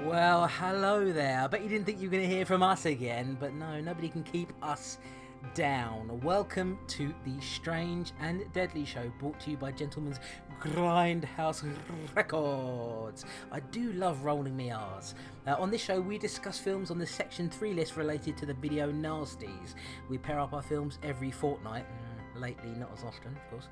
Well, hello there. I bet you didn't think you were going to hear from us again, but no, nobody can keep us down. Welcome to the Strange and Deadly Show, brought to you by Gentleman's Grindhouse Records. I do love rolling me R's. On this show, we discuss films on the Section 3 list related to the video Nasties. We pair up our films every fortnight. Lately, not as often, of course,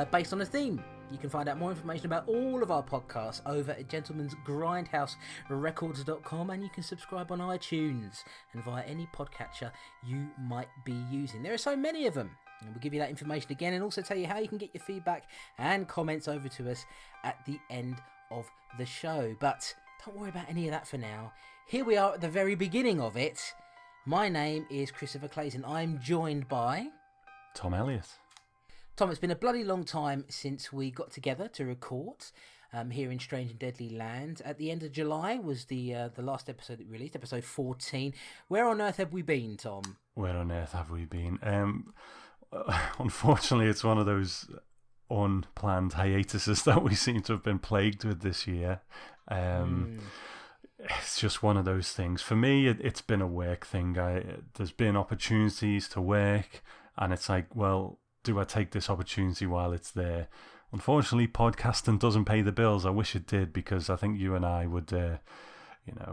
based on a theme. You can find out more information about all of our podcasts over at gentlemansgrindhouserecords.com, and you can subscribe on iTunes and via any podcatcher you might be using. There are so many of them, and we'll give you that information again and also tell you how you can get your feedback and comments over to us at the end of the show. But don't worry about any of that for now. Here we are at the very beginning of it. My name is Christopher Clayton. I'm joined by Tom Elliott. Tom, it's been a bloody long time since we got together to record here in Strange and Deadly Land. At the end of July was the last episode that we released, episode 14. Where on earth have we been, Tom? Where on earth have we been? Unfortunately, it's one of those unplanned hiatuses that we seem to have been plagued with this year. It's just one of those things. For me, it's been a work thing. There's been opportunities to work, and it's like, well, do I take this opportunity while it's there? Unfortunately, podcasting doesn't pay the bills. I wish it did, because I think you and I would,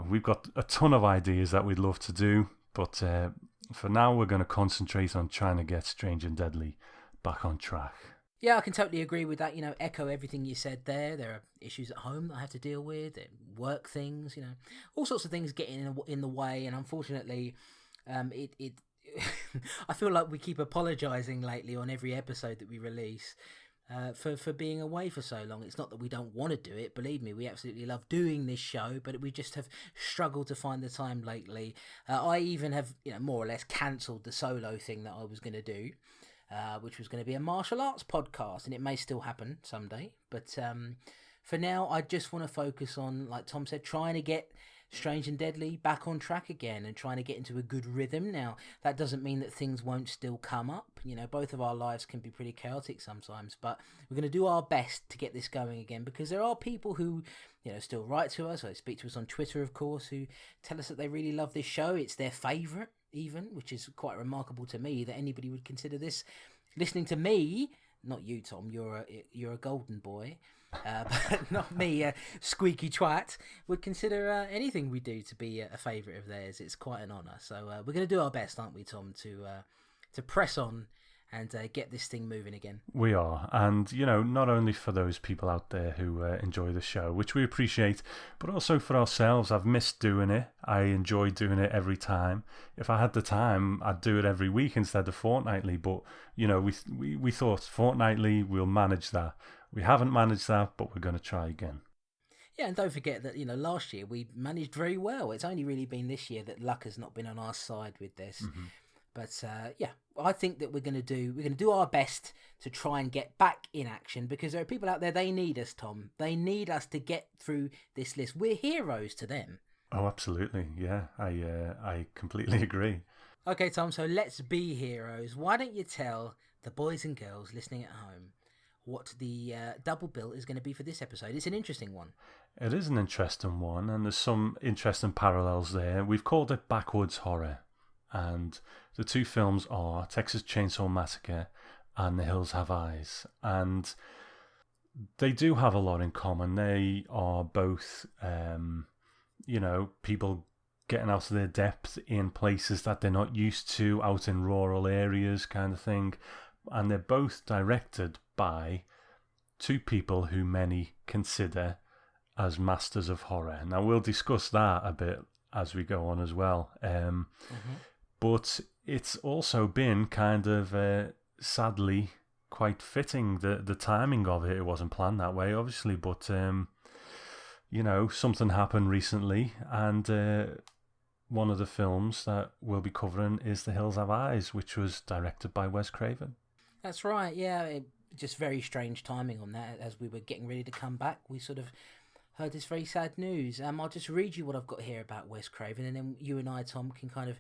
we've got a ton of ideas that we'd love to do. But for now, we're going to concentrate on trying to get Strange and Deadly back on track. Yeah, I can totally agree with that. Echo everything you said there. There are issues at home that I have to deal with, work things, all sorts of things getting in the way. And unfortunately, it I feel like we keep apologising lately on every episode that we release for being away for so long. It's not that we don't want to do it. Believe me, we absolutely love doing this show, but we just have struggled to find the time lately. I even have, more or less cancelled the solo thing that I was going to do, which was going to be a martial arts podcast, and it may still happen someday. But for now, I just want to focus on, like Tom said, trying to get Strange and Deadly back on track again and trying to get into a good rhythm. Now, that doesn't mean that things won't still come up. Both of our lives can be pretty chaotic sometimes, but we're going to do our best to get this going again, because there are people who, still write to us, or speak to us on Twitter, of course, who tell us that they really love this show. It's their favourite, even, which is quite remarkable to me that anybody would consider this, listening to me, not you, Tom, you're a golden boy, but not me, squeaky twat, would consider anything we do to be a favourite of theirs. It's quite an honour. So we're going to do our best, aren't we, Tom, to press on and get this thing moving again. We are. And, not only for those people out there who enjoy the show, which we appreciate, but also for ourselves. I've missed doing it. I enjoy doing it every time. If I had the time, I'd do it every week instead of fortnightly. But, we thought fortnightly, we'll manage that. We haven't managed that, but we're going to try again. Yeah, and don't forget that, last year we managed very well. It's only really been this year that luck has not been on our side with this. Mm-hmm. But I think that we're going to do our best to try and get back in action, because there are people out there, they need us, Tom. They need us to get through this list. We're heroes to them. Oh, absolutely. Yeah, I completely agree. Okay, Tom, so let's be heroes. Why don't you tell the boys and girls listening at home what the double bill is going to be for this episode? It's an interesting one. It is an interesting one, and there's some interesting parallels there. We've called it Backwoods Horror. And the two films are Texas Chainsaw Massacre and The Hills Have Eyes. And they do have a lot in common. They are both, people getting out of their depth in places that they're not used to, out in rural areas kind of thing. And they're both directed by two people who many consider as masters of horror. Now, we'll discuss that a bit as we go on as well. But it's also been kind of, sadly, quite fitting, the timing of it. It wasn't planned that way, obviously, but, something happened recently, and one of the films that we'll be covering is The Hills Have Eyes, which was directed by Wes Craven. That's right, yeah. Just very strange timing on that. As we were getting ready to come back, we sort of heard this very sad news. I'll just read you what I've got here about Wes Craven, and then you and I, Tom, can kind of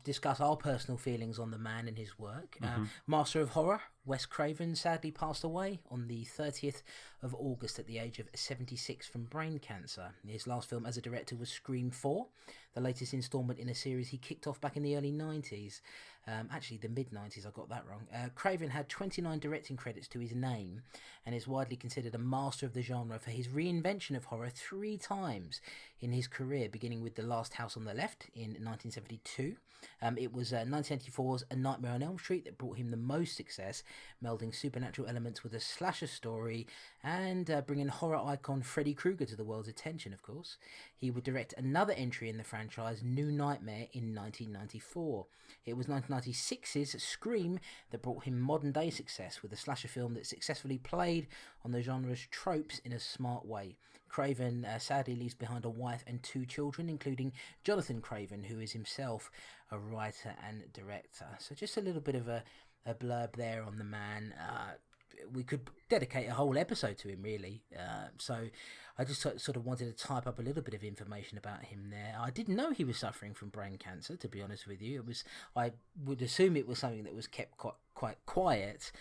discuss our personal feelings on the man and his work. Master of Horror, Wes Craven sadly passed away on the 30th of August at the age of 76 from brain cancer. His last film as a director was Scream 4, the latest instalment in a series he kicked off back in the early 90s. Actually, the mid-90s, I got that wrong. Craven had 29 directing credits to his name and is widely considered a master of the genre for his reinvention of horror 3 times in his career, beginning with The Last House on the Left in 1972. It was 1984's A Nightmare on Elm Street that brought him the most success, melding supernatural elements with a slasher story and bringing horror icon Freddy Krueger to the world's attention, of course. He would direct another entry in the franchise, New Nightmare, in 1994. It was 1996's Scream that brought him modern-day success with a slasher film that successfully played on the genre's tropes in a smart way. Craven sadly leaves behind a wife and 2 children, including Jonathan Craven, who is himself a writer and director. So just a little bit of a blurb there on the man. We could dedicate a whole episode to him, really. So I just sort of wanted to type up a little bit of information about him there. I didn't know he was suffering from brain cancer, to be honest with you. I would assume it was something that was kept quite quiet.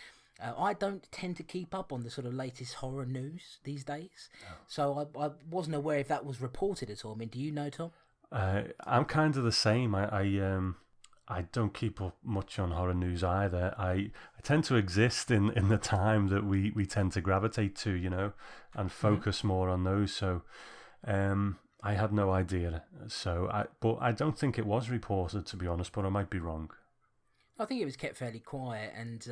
I don't tend to keep up on the sort of latest horror news these days, so I wasn't aware if that was reported at all. I mean, do you know, Tom? I'm kind of the same. I don't keep up much on horror news either. I tend to exist in the time that we tend to gravitate to, you know, and focus more on those. So I had no idea. But I don't think it was reported, to be honest, but I might be wrong. I think it was kept fairly quiet, and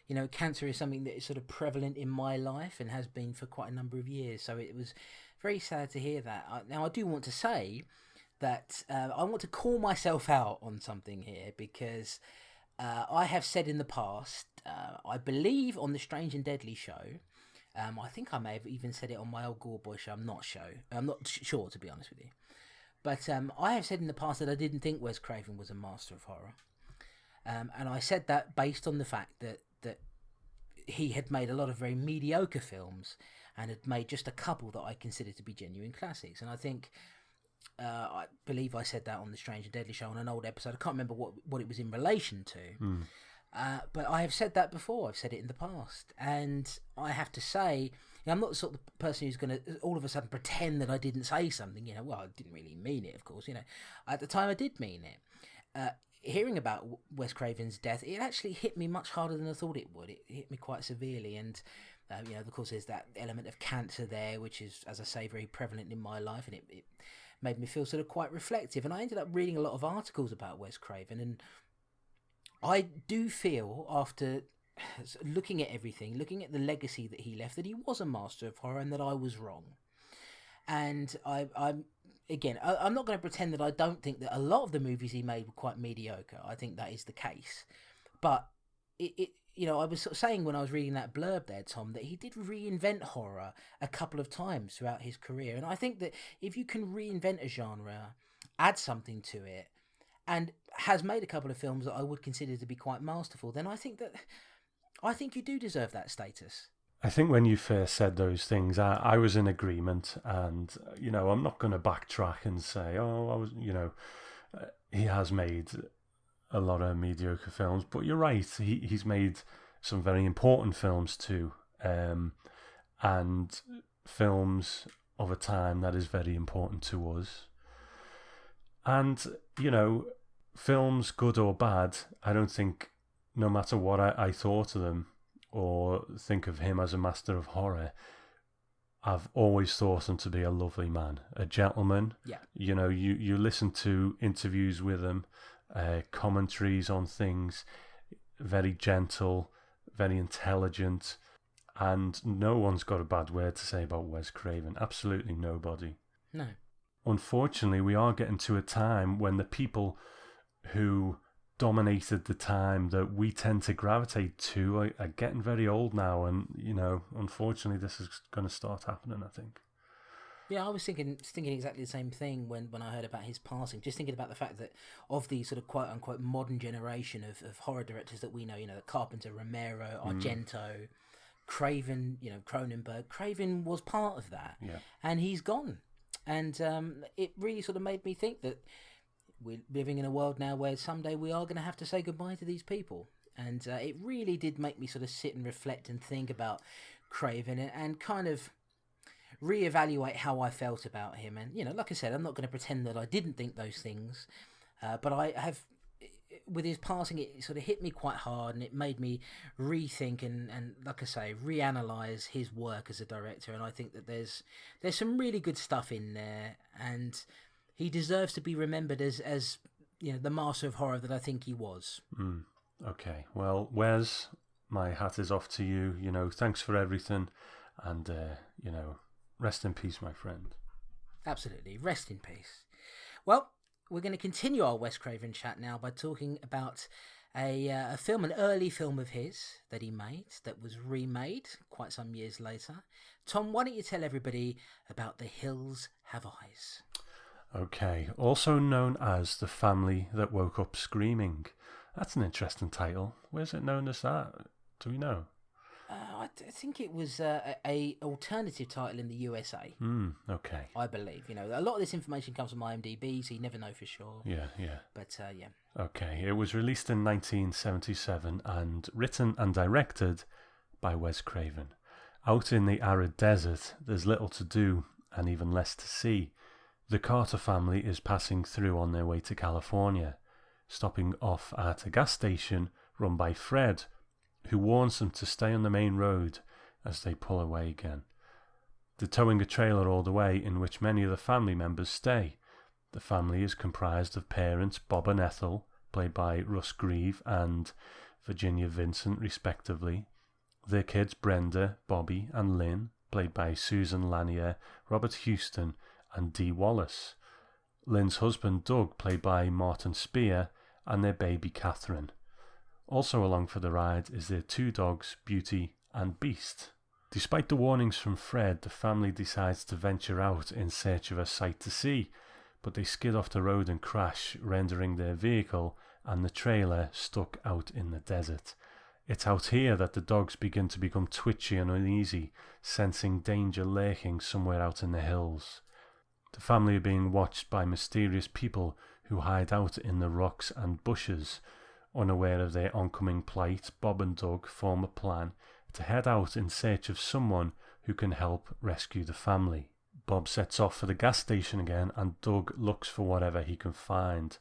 you know, cancer is something that is sort of prevalent in my life and has been for quite a number of years. So it was very sad to hear that. Now, I do want to say that I want to call myself out on something here, because I have said in the past, I believe on the Strange and Deadly show, I think I may have even said it on my old Gore Boy show. I'm not sure, to be honest with you. But I have said in the past that I didn't think Wes Craven was a master of horror. And I said that based on the fact that he had made a lot of very mediocre films and had made just a couple that I consider to be genuine classics. And I think, I believe I said that on the Strange and Deadly show on an old episode. I can't remember what it was in relation to. But I have said that before. I've said it in the past. And I have to say, I'm not the sort of person who's going to all of a sudden pretend that I didn't say something. You know, well, I didn't really mean it, of course. You know, at the time I did mean it. Hearing about Wes Craven's death, it actually hit me much harder than I thought it would. It hit me quite severely, and you know, of course, there's that element of cancer there, which is, as I say, very prevalent in my life, and it made me feel sort of quite reflective. And I ended up reading a lot of articles about Wes Craven, and I do feel, after looking at everything, looking at the legacy that he left, that he was a master of horror, and that I was wrong. And I'm not going to pretend that I don't think that a lot of the movies he made were quite mediocre. I think that is the case. But you know, I was sort of saying when I was reading that blurb there, Tom, that he did reinvent horror a couple of times throughout his career. And I think that if you can reinvent a genre, add something to it, and has made a couple of films that I would consider to be quite masterful, then I think you do deserve that status. I think when you first said those things, I was in agreement, and you know, I'm not going to backtrack and say, he has made a lot of mediocre films, but you're right, he's made some very important films too, and films of a time that is very important to us. And you know, films, good or bad, I don't think, no matter what I thought of them, or think of him as a master of horror, I've always thought him to be a lovely man, a gentleman. Yeah. You know, you listen to interviews with him, commentaries on things, very gentle, very intelligent, and no one's got a bad word to say about Wes Craven. Absolutely nobody. No. Unfortunately, we are getting to a time when the people who dominated the time that we tend to gravitate to are getting very old now, and you know, unfortunately, this is going to start happening, I think. Yeah, I was thinking exactly the same thing when I heard about his passing. Just thinking about the fact that of the sort of quote unquote modern generation of horror directors that we know, you know, Carpenter, Romero, Argento, Craven, you know, Cronenberg. Craven was part of that, and he's gone. And it really sort of made me think that we're living in a world now where someday we are going to have to say goodbye to these people. and it really did make me sort of sit and reflect and think about Craven and kind of reevaluate how I felt about him. And like I said, I'm not going to pretend that I didn't think those things, but I have. With his passing, it sort of hit me quite hard, and it made me rethink and like I say, reanalyze his work as a director. And I think that there's some really good stuff in there, and he deserves to be remembered as the master of horror that I think he was. Okay, well, Wes, my hat is off to you. Thanks for everything, and rest in peace, my friend. Absolutely, rest in peace. Well, we're going to continue our Wes Craven chat now by talking about a film, an early film of his that he made, that was remade quite some years later. Tom, why don't you tell everybody about The Hills Have Eyes? Okay, also known as The Family That Woke Up Screaming. That's an interesting title. Where's it known as that? Do we know? I think it was a alternative title in the USA. Okay. I believe. A lot of this information comes from IMDb, so you never know for sure. Yeah. But, yeah. Okay, it was released in 1977 and written and directed by Wes Craven. Out in the arid desert, there's little to do and even less to see. The Carter family is passing through on their way to California, stopping off at a gas station run by Fred, who warns them to stay on the main road as they pull away again. They're towing a trailer all the way in which many of the family members stay. The family is comprised of parents Bob and Ethel, played by Russ Grieve and Virginia Vincent respectively, their kids Brenda, Bobby and Lynn, played by Susan Lanier, Robert Houston and Dee Wallace, Lynn's husband Doug, played by Martin Spear, and their baby Catherine. Also along for the ride is their two dogs, Beauty and Beast. Despite the warnings from Fred, the family decides to venture out in search of a sight to see, but they skid off the road and crash, rendering their vehicle and the trailer stuck out in the desert. It's out here that the dogs begin to become twitchy and uneasy, sensing danger lurking somewhere out in the hills. The family are being watched by mysterious people who hide out in the rocks and bushes. Unaware of their oncoming plight, Bob and Doug form a plan to head out in search of someone who can help rescue the family. Bob sets off for the gas station again, and Doug looks for whatever he can find.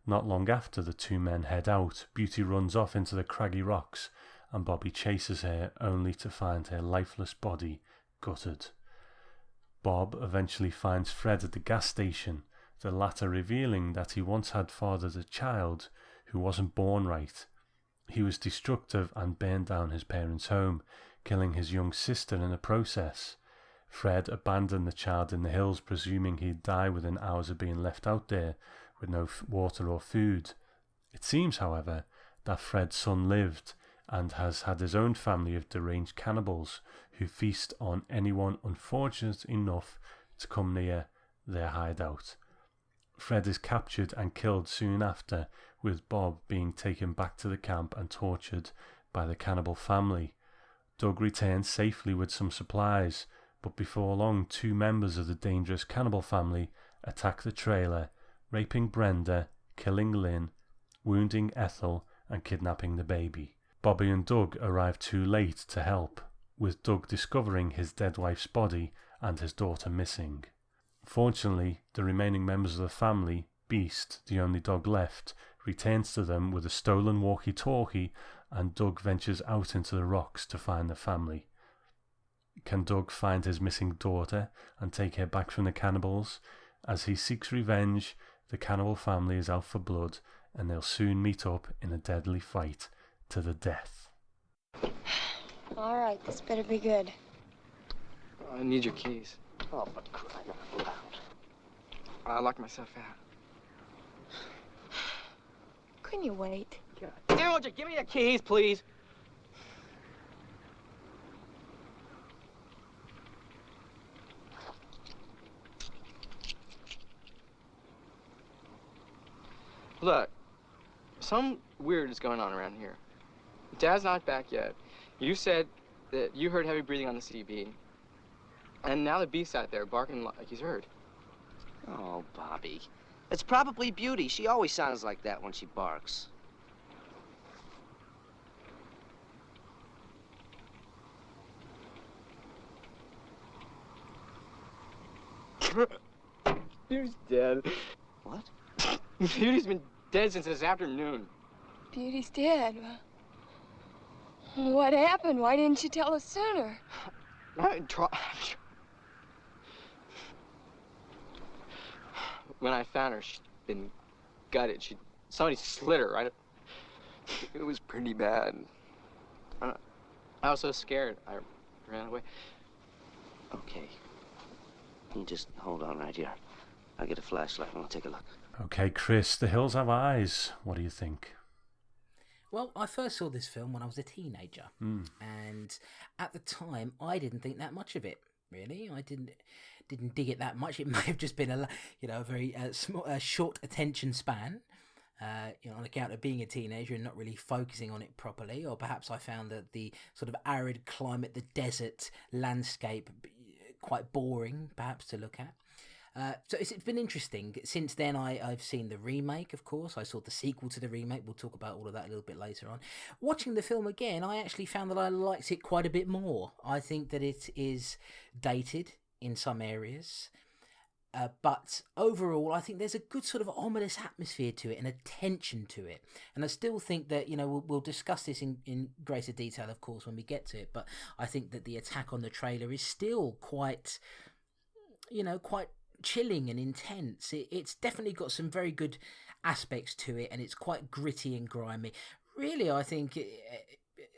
Not long after the two men head out, Beauty runs off into the craggy rocks, and Bobby chases her, only to find her lifeless body gutted. Bob eventually finds Fred at the gas station, the latter revealing that he once had fathered a child who wasn't born right. He was destructive and burned down his parents' home, killing his young sister in the process. Fred abandoned the child in the hills, presuming he'd die within hours of being left out there with no water or food. It seems, however, that Fred's son lived and has had his own family of deranged cannibals who feast on anyone unfortunate enough to come near their hideout. Fred is captured and killed soon after, with Bob being taken back to the camp and tortured by the cannibal family. Doug returns safely with some supplies, but before long 2 members of the dangerous cannibal family attack the trailer, raping Brenda, killing Lynn, wounding Ethel and kidnapping the baby. Bobby and Doug arrive too late to help, with Doug discovering his dead wife's body and his daughter missing. Fortunately, the remaining members of the family, Beast, the only dog left, returns to them with a stolen walkie-talkie, and Doug ventures out into the rocks to find the family. Can Doug find his missing daughter and take her back from the cannibals? As he seeks revenge, the cannibal family is out for blood, and they'll soon meet up in a deadly fight to the death. All right, this better be good. I need your keys. Oh, for crying out loud. I locked myself out. Couldn't you wait? God damn, would you give me the keys, please? Look, something weird is going on around here. Dad's not back yet. You said that you heard heavy breathing on the CB. And now the beast's out there barking like he's heard. Oh, Bobby. It's probably Beauty. She always sounds like that when she barks. Beauty's dead. What? Beauty's been dead since this afternoon. Beauty's dead. What happened? Why didn't you tell us sooner? When I found her, she'd been gutted. Somebody slit her, right? It was pretty bad. I was so scared, I ran away. Okay. You just hold on right here. I'll get a flashlight and I'll take a look. Okay, Chris, The Hills Have Eyes. What do you think? Well, I first saw this film when I was a teenager, and at the time, I didn't think that much of it. Really, I didn't dig it that much. It may have just been a very short attention span, on account of being a teenager and not really focusing on it properly, or perhaps I found that the sort of arid climate, the desert landscape, quite boring, perhaps to look at. So it's been interesting. Since then, I've seen the remake, of course. I saw the sequel to the remake. We'll talk about all of that a little bit later on. Watching the film again, I actually found that I liked it quite a bit more. I think that it is dated in some areas. But overall, I think there's a good sort of ominous atmosphere to it and a tension to it. And I still think that, we'll discuss this in greater detail, of course, when we get to it. But I think that the attack on the trailer is still quite chilling and intense. It's definitely got some very good aspects to it, and it's quite gritty and grimy. Really, I think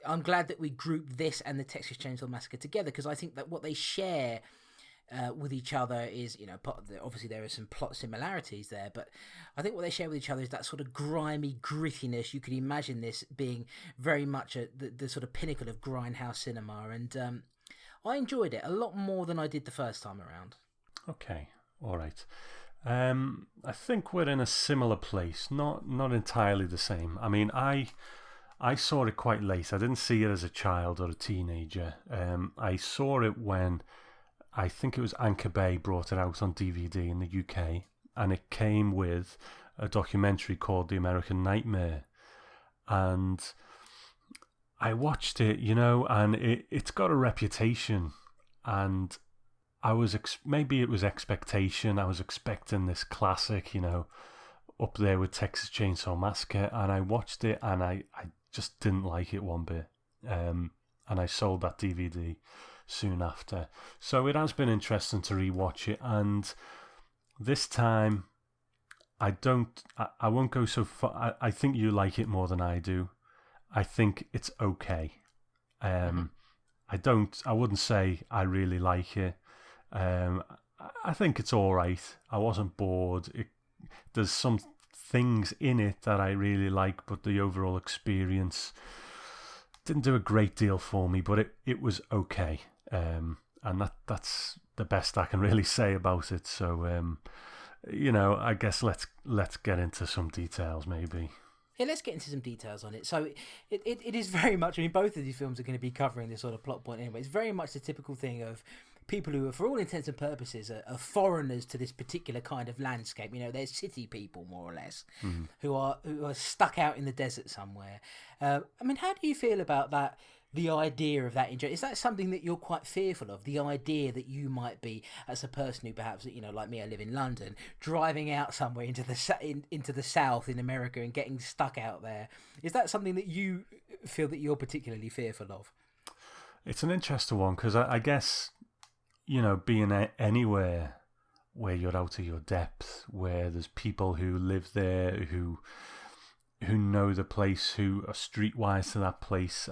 I'm glad that we grouped this and the Texas Chainsaw Massacre together, because I think that what they share with each other is, obviously there are some plot similarities there, but I think what they share with each other is that sort of grimy grittiness. You could imagine this being very much the sort of pinnacle of grindhouse cinema, and I enjoyed it a lot more than I did the first time around. Okay. All right. I think we're in a similar place, not entirely the same. I mean, I saw it quite late. I didn't see it as a child or a teenager. I saw it when I think it was Anchor Bay brought it out on DVD in the UK, and it came with a documentary called The American Nightmare. And I watched it, and it's got a reputation, and I was maybe it was expectation. I was expecting this classic, up there with Texas Chainsaw Massacre, and I watched it and I just didn't like it one bit. And I sold that DVD soon after. So it has been interesting to rewatch it, and this time I won't go so far. I think you like it more than I do. I think it's okay. I wouldn't say I really like it. I think it's all right. I wasn't bored. There's some things in it that I really like, but the overall experience didn't do a great deal for me, but it was okay. And that's the best I can really say about it. So, I guess let's get into some details maybe. Yeah, let's get into some details on it. So it is very much, both of these films are going to be covering this sort of plot point anyway. It's very much the typical thing of people who are, for all intents and purposes, are foreigners to this particular kind of landscape. They're city people, more or less, who are stuck out in the desert somewhere. How do you feel about that? The idea of that injury, is that something that you're quite fearful of? The idea that you might be, as a person who perhaps, like me, I live in London, driving out somewhere into the south in America and getting stuck out there. Is that something that you feel that you're particularly fearful of? It's an interesting one, because I guess, being anywhere where you're out of your depth, where there's people who live there, who know the place, who are streetwise to that place.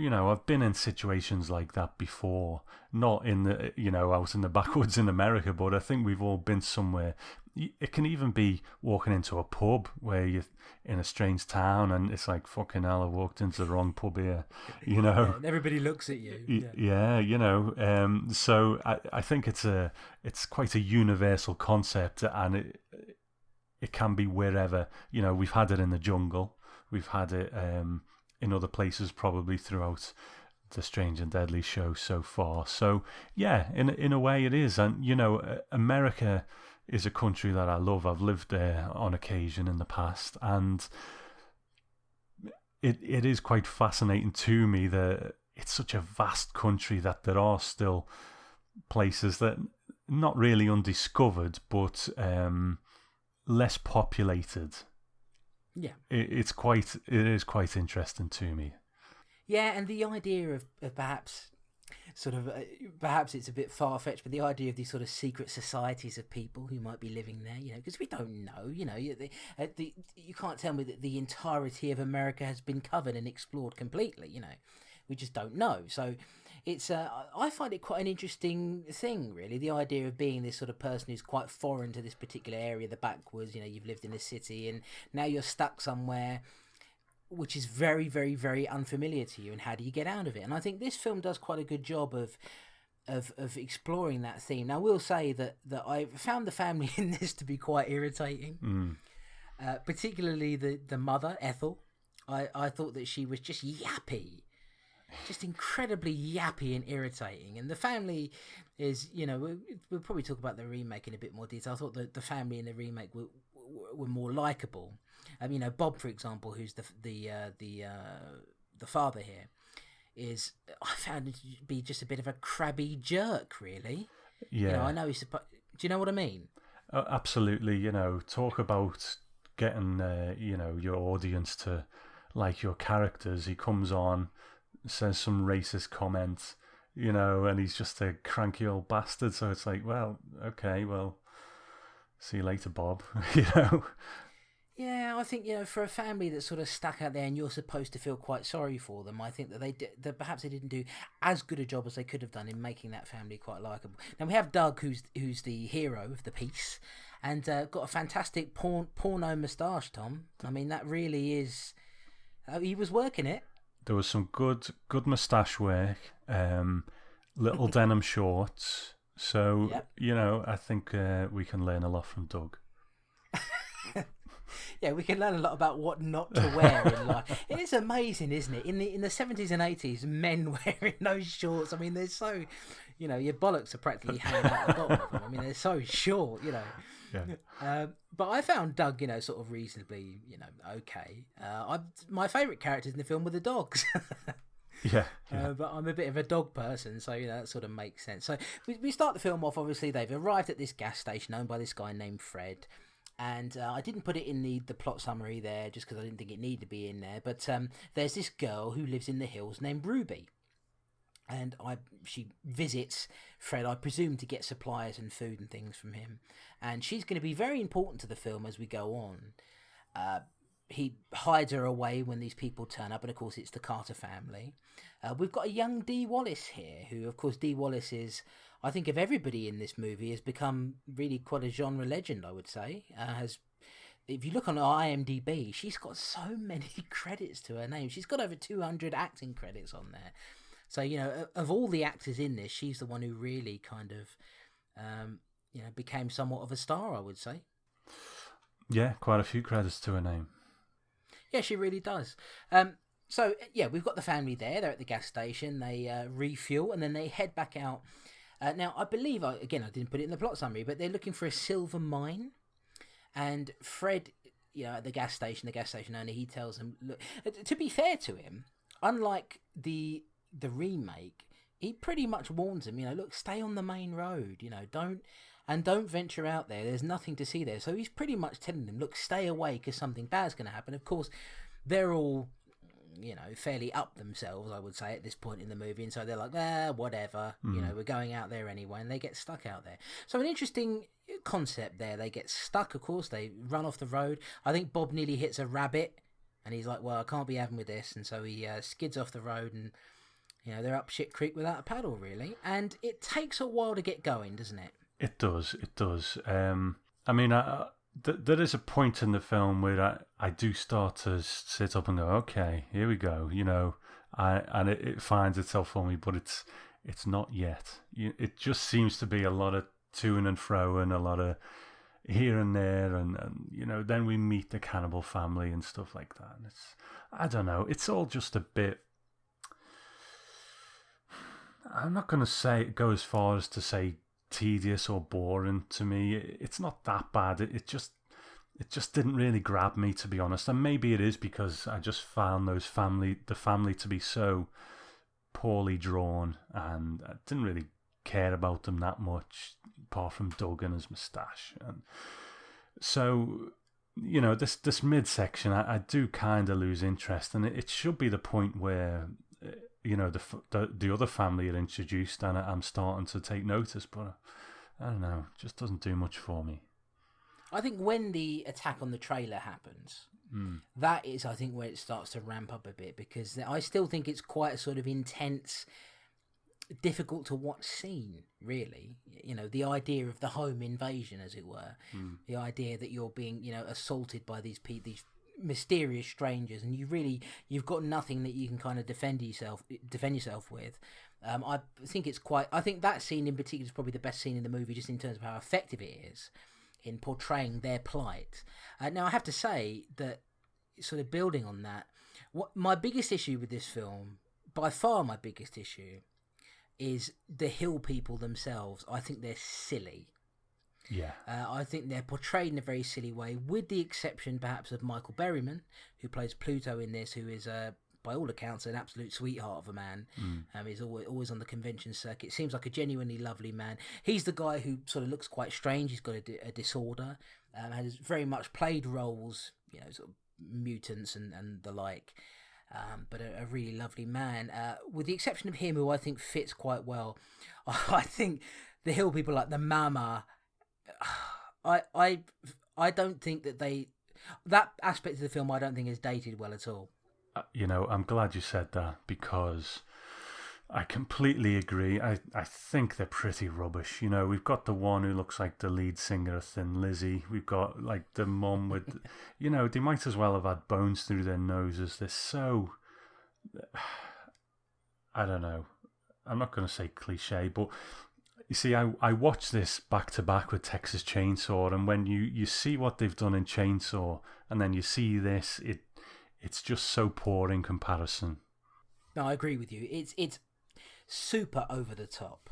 I've been in situations like that before, not in the, out in the backwoods in America, but I think we've all been somewhere. It can even be walking into a pub where you're in a strange town and it's like, fucking hell, I walked into the wrong pub here, Yeah, and everybody looks at you. Yeah, so I think it's quite a universal concept, and it can be wherever. We've had it in the jungle, we've had it in other places probably throughout the Strange and Deadly show so far. So yeah, in a way it is. And America is a country that I love. I've lived there on occasion in the past, and it is quite fascinating to me that it's such a vast country that there are still places that not really undiscovered, but less populated. Yeah. It is quite interesting to me. Yeah, and the idea of perhaps sort of perhaps it's a bit far-fetched, but the idea of these sort of secret societies of people who might be living there, because we don't know, you can't tell me that the entirety of America has been covered and explored completely, we just don't know. So it's I find it quite an interesting thing, really, the idea of being this sort of person who's quite foreign to this particular area, the backwoods. You've lived in a city and now you're stuck somewhere which is very, very, very unfamiliar to you, and how do you get out of it? And I think this film does quite a good job of exploring that theme. Now, I will say that I found the family in this to be quite irritating, particularly the mother, Ethel. I thought that she was just yappy, just incredibly yappy and irritating. And the family is, we'll probably talk about the remake in a bit more detail. I thought that the family in the remake were more likable. Bob, for example, who's the father here, I found him to be just a bit of a crabby jerk, really. Yeah. I know he's supposed. Do you know what I mean? Absolutely. Talk about getting your audience to like your characters. He comes on, says some racist comments, and he's just a cranky old bastard. So it's like, well, okay, well, see you later, Bob. Yeah, I think, for a family that's sort of stuck out there and you're supposed to feel quite sorry for them, I think that perhaps they didn't do as good a job as they could have done in making that family quite likeable. Now, we have Doug, who's the hero of the piece, and got a fantastic porno moustache, Tom. I mean, that really is... he was working it. There was some good moustache work, little denim shorts. So, yep. I think we can learn a lot from Doug. Yeah, we can learn a lot about what not to wear in life. It is amazing, isn't it? In the 70s and 80s, men wearing those shorts. I mean, they're so, your bollocks are practically hanging out the bottom of them. I mean, they're so short, Yeah. But I found Doug, sort of reasonably, okay. My favourite characters in the film were the dogs. Yeah. But I'm a bit of a dog person, so that sort of makes sense. So we start the film off. Obviously, they've arrived at this gas station owned by this guy named Fred. And I didn't put it in the plot summary there just because I didn't think it needed to be in there. But there's this girl who lives in the hills named Ruby. And she visits Fred, I presume, to get supplies and food and things from him. And she's going to be very important to the film as we go on. He hides her away when these people turn up. And, of course, it's the Carter family. We've got a young Dee Wallace here, who, of course, Dee Wallace is... I think of everybody in this movie has become really quite a genre legend, I would say. If you look on IMDb, she's got so many credits to her name. She's got over 200 acting credits on there. So, of all the actors in this, she's the one who really kind of, became somewhat of a star, I would say. Yeah, quite a few credits to her name. Yeah, she really does. So, we've got the family there. They're at the gas station. They refuel and then they head back out. Now, I believe, again, I didn't put it in the plot summary, but they're looking for a silver mine. And Fred, at the gas station owner, he tells them, look, to be fair to him, unlike the remake, he pretty much warns them, look, stay on the main road, don't venture out there. There's nothing to see there. So he's pretty much telling them, look, stay away because something bad's going to happen. Of course, they're all... fairly up themselves, I would say, at this point in the movie, and so they're like, whatever, we're going out there anyway, and they get stuck out there. So an interesting concept there. They get stuck, of course, they run off the road. I think Bob nearly hits a rabbit, and he's like, well, I can't be having with this, and so he skids off the road, and they're up shit creek without a paddle, really, and it takes a while to get going, doesn't it? It does. I mean, there is a point in the film where I do start to sit up and go, okay, here we go, and it finds itself for me, but it's not yet. It just seems to be a lot of to and fro and a lot of here and there, and then we meet the cannibal family and stuff like that. And I don't know, it's all just a bit... I'm not going to go as far as to say tedious or boring to me. It's not that bad. It just didn't really grab me, to be honest. And maybe it is because I just found the family to be so poorly drawn, and I didn't really care about them that much. apart from Doug and his moustache. And so, this midsection, I do kind of lose interest, and it should be the point where the other family are introduced, and I'm starting to take notice, but I don't know, it just doesn't do much for me. I think when the attack on the trailer happens, that is, I think, where it starts to ramp up a bit, because I still think it's quite a sort of intense, difficult to watch scene, really. The idea of the home invasion, as it were, the idea that you're being, assaulted by these mysterious strangers, and you've got nothing that you can kind of defend yourself with. I think that scene in particular is probably the best scene in the movie, just in terms of how effective it is in portraying their plight. Now, I have to say that, sort of building on that, my biggest issue with this film, by far my biggest issue, is the hill people themselves. I think they're silly. Yeah. I think they're portrayed in a very silly way, with the exception perhaps of Michael Berryman, who plays Pluto in this, who is, by all accounts, an absolute sweetheart of a man. He's always on the convention circuit. Seems like a genuinely lovely man. He's the guy who sort of looks quite strange. He's got a disorder. Has very much played roles, sort of mutants and the like. But a really lovely man. With the exception of him, who I think fits quite well. I think the hill people, like the Mama, I don't think that aspect of the film, I don't think is dated well at all. I'm glad you said that, because I completely agree. I think they're pretty rubbish. We've got the one who looks like the lead singer of Thin Lizzy. We've got like the mum with, they might as well have had bones through their noses. They're so, I don't know. I'm not going to say cliche, but you see, I watched this back to back with Texas Chainsaw, and when you see what they've done in Chainsaw, and then you see this, it's just so poor in comparison. No, I agree with you. It's super over the top,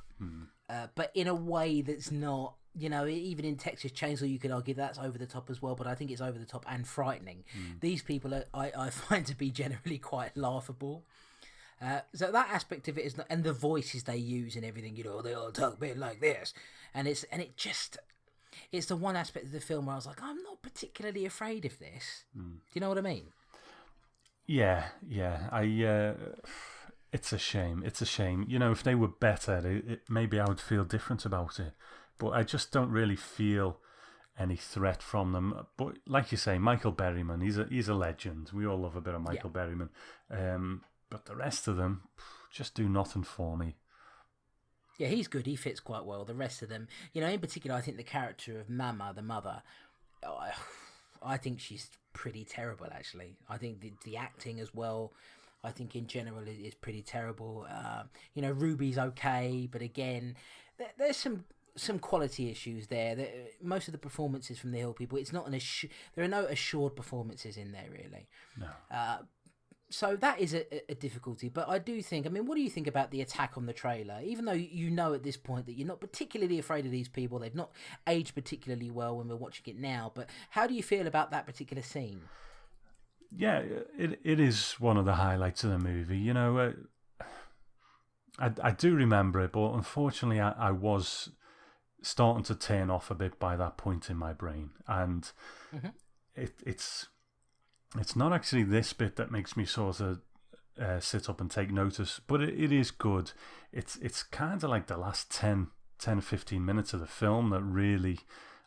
but in a way that's not. Even in Texas Chainsaw, you could argue that's over the top as well. But I think it's over the top and frightening. These people I find to be generally quite laughable. So that aspect of it is not, and the voices they use and everything. They all talk a bit like this, and it's the one aspect of the film where I was like, I'm not particularly afraid of this. Do you know what I mean? Yeah. It's a shame. If they were better, maybe I would feel different about it. But I just don't really feel any threat from them. But like you say, Michael Berryman, he's a legend. We all love a bit of Michael Berryman. But the rest of them just do nothing for me. Yeah, he's good. He fits quite well. The rest of them, in particular, I think the character of Mama, the mother, I think she's pretty terrible, actually. I think the acting as well, I think in general is pretty terrible. Ruby's okay, but again, there's some quality issues there. Most of the performances from the Hill people, it's not there are no assured performances in there, really. No. So that is a difficulty, but I do think, what do you think about the attack on the trailer? Even though at this point that you're not particularly afraid of these people, they've not aged particularly well when we're watching it now, but how do you feel about that particular scene? Yeah, it is one of the highlights of the movie. I do remember it, but unfortunately I was starting to turn off a bit by that point in my brain, and it's not actually this bit that makes me sort of sit up and take notice, but it is good. It's kind of like the last 10, 15 minutes of the film that really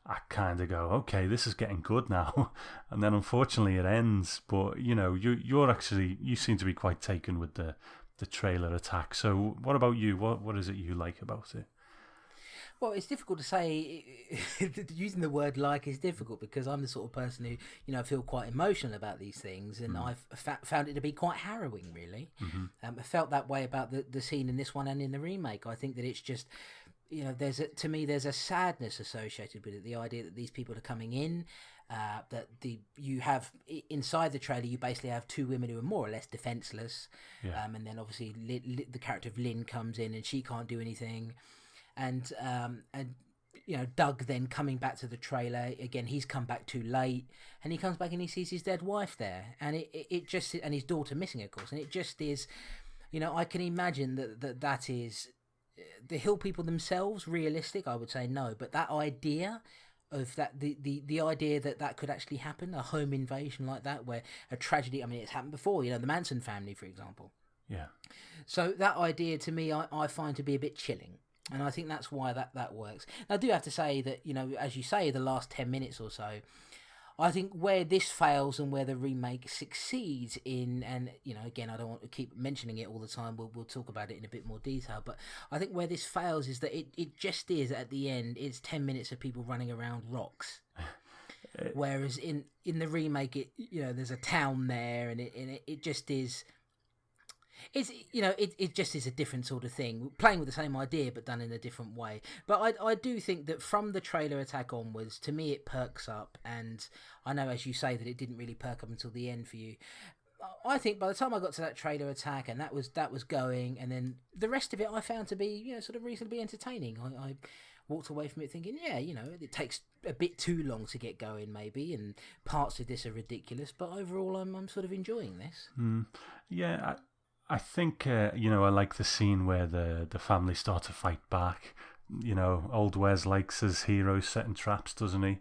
I kind of go, okay, this is getting good now. And then unfortunately it ends, but you seem to be quite taken with the trailer attack. So what about you? What is it you like about it? Well, it's difficult to say. Using the word "like" is difficult, because I'm the sort of person who, I feel quite emotional about these things, and I've found it to be quite harrowing, really. I felt that way about the scene in this one and in the remake. I think that it's just, there's a sadness associated with it. The idea that these people are coming in, that you have inside the trailer, you basically have two women who are more or less defenseless, and then obviously the character of Lynn comes in and she can't do anything. And Doug then coming back to the trailer again. He's come back too late, and he comes back and he sees his dead wife there, and it just, and his daughter missing, of course. And it just is, I can imagine that is the Hill people themselves realistic? I would say no, but that idea of that the idea that could actually happen, a home invasion like that, where a tragedy. I mean, it's happened before. You know, the Manson family, for example. Yeah. So that idea to me, I find to be a bit chilling. And I think that's why that works. Now, I do have to say that, you know, as you say, the last 10 minutes or so, I think where this fails and where the remake succeeds in, and, you know, again, I don't want to keep mentioning it all the time, we'll talk about it in a bit more detail, but I think where this fails is that it just is, at the end, it's 10 minutes of people running around rocks. Whereas in the remake, you know, there's a town there, and it just is... It's, you know, it just is a different sort of thing, playing with the same idea but done in a different way. But I do think that from the trailer attack onwards, to me it perks up, and I know, as you say, that it didn't really perk up until the end for you. I think by the time I got to that trailer attack and that was going, and then the rest of it I found to be, you know, sort of reasonably entertaining. I walked away from it thinking, yeah, you know, it takes a bit too long to get going maybe, and parts of this are ridiculous, but overall I'm sort of enjoying this. Yeah, I think, you know, I like the scene where the family start to fight back. You know, old Wes likes his heroes setting traps, doesn't he?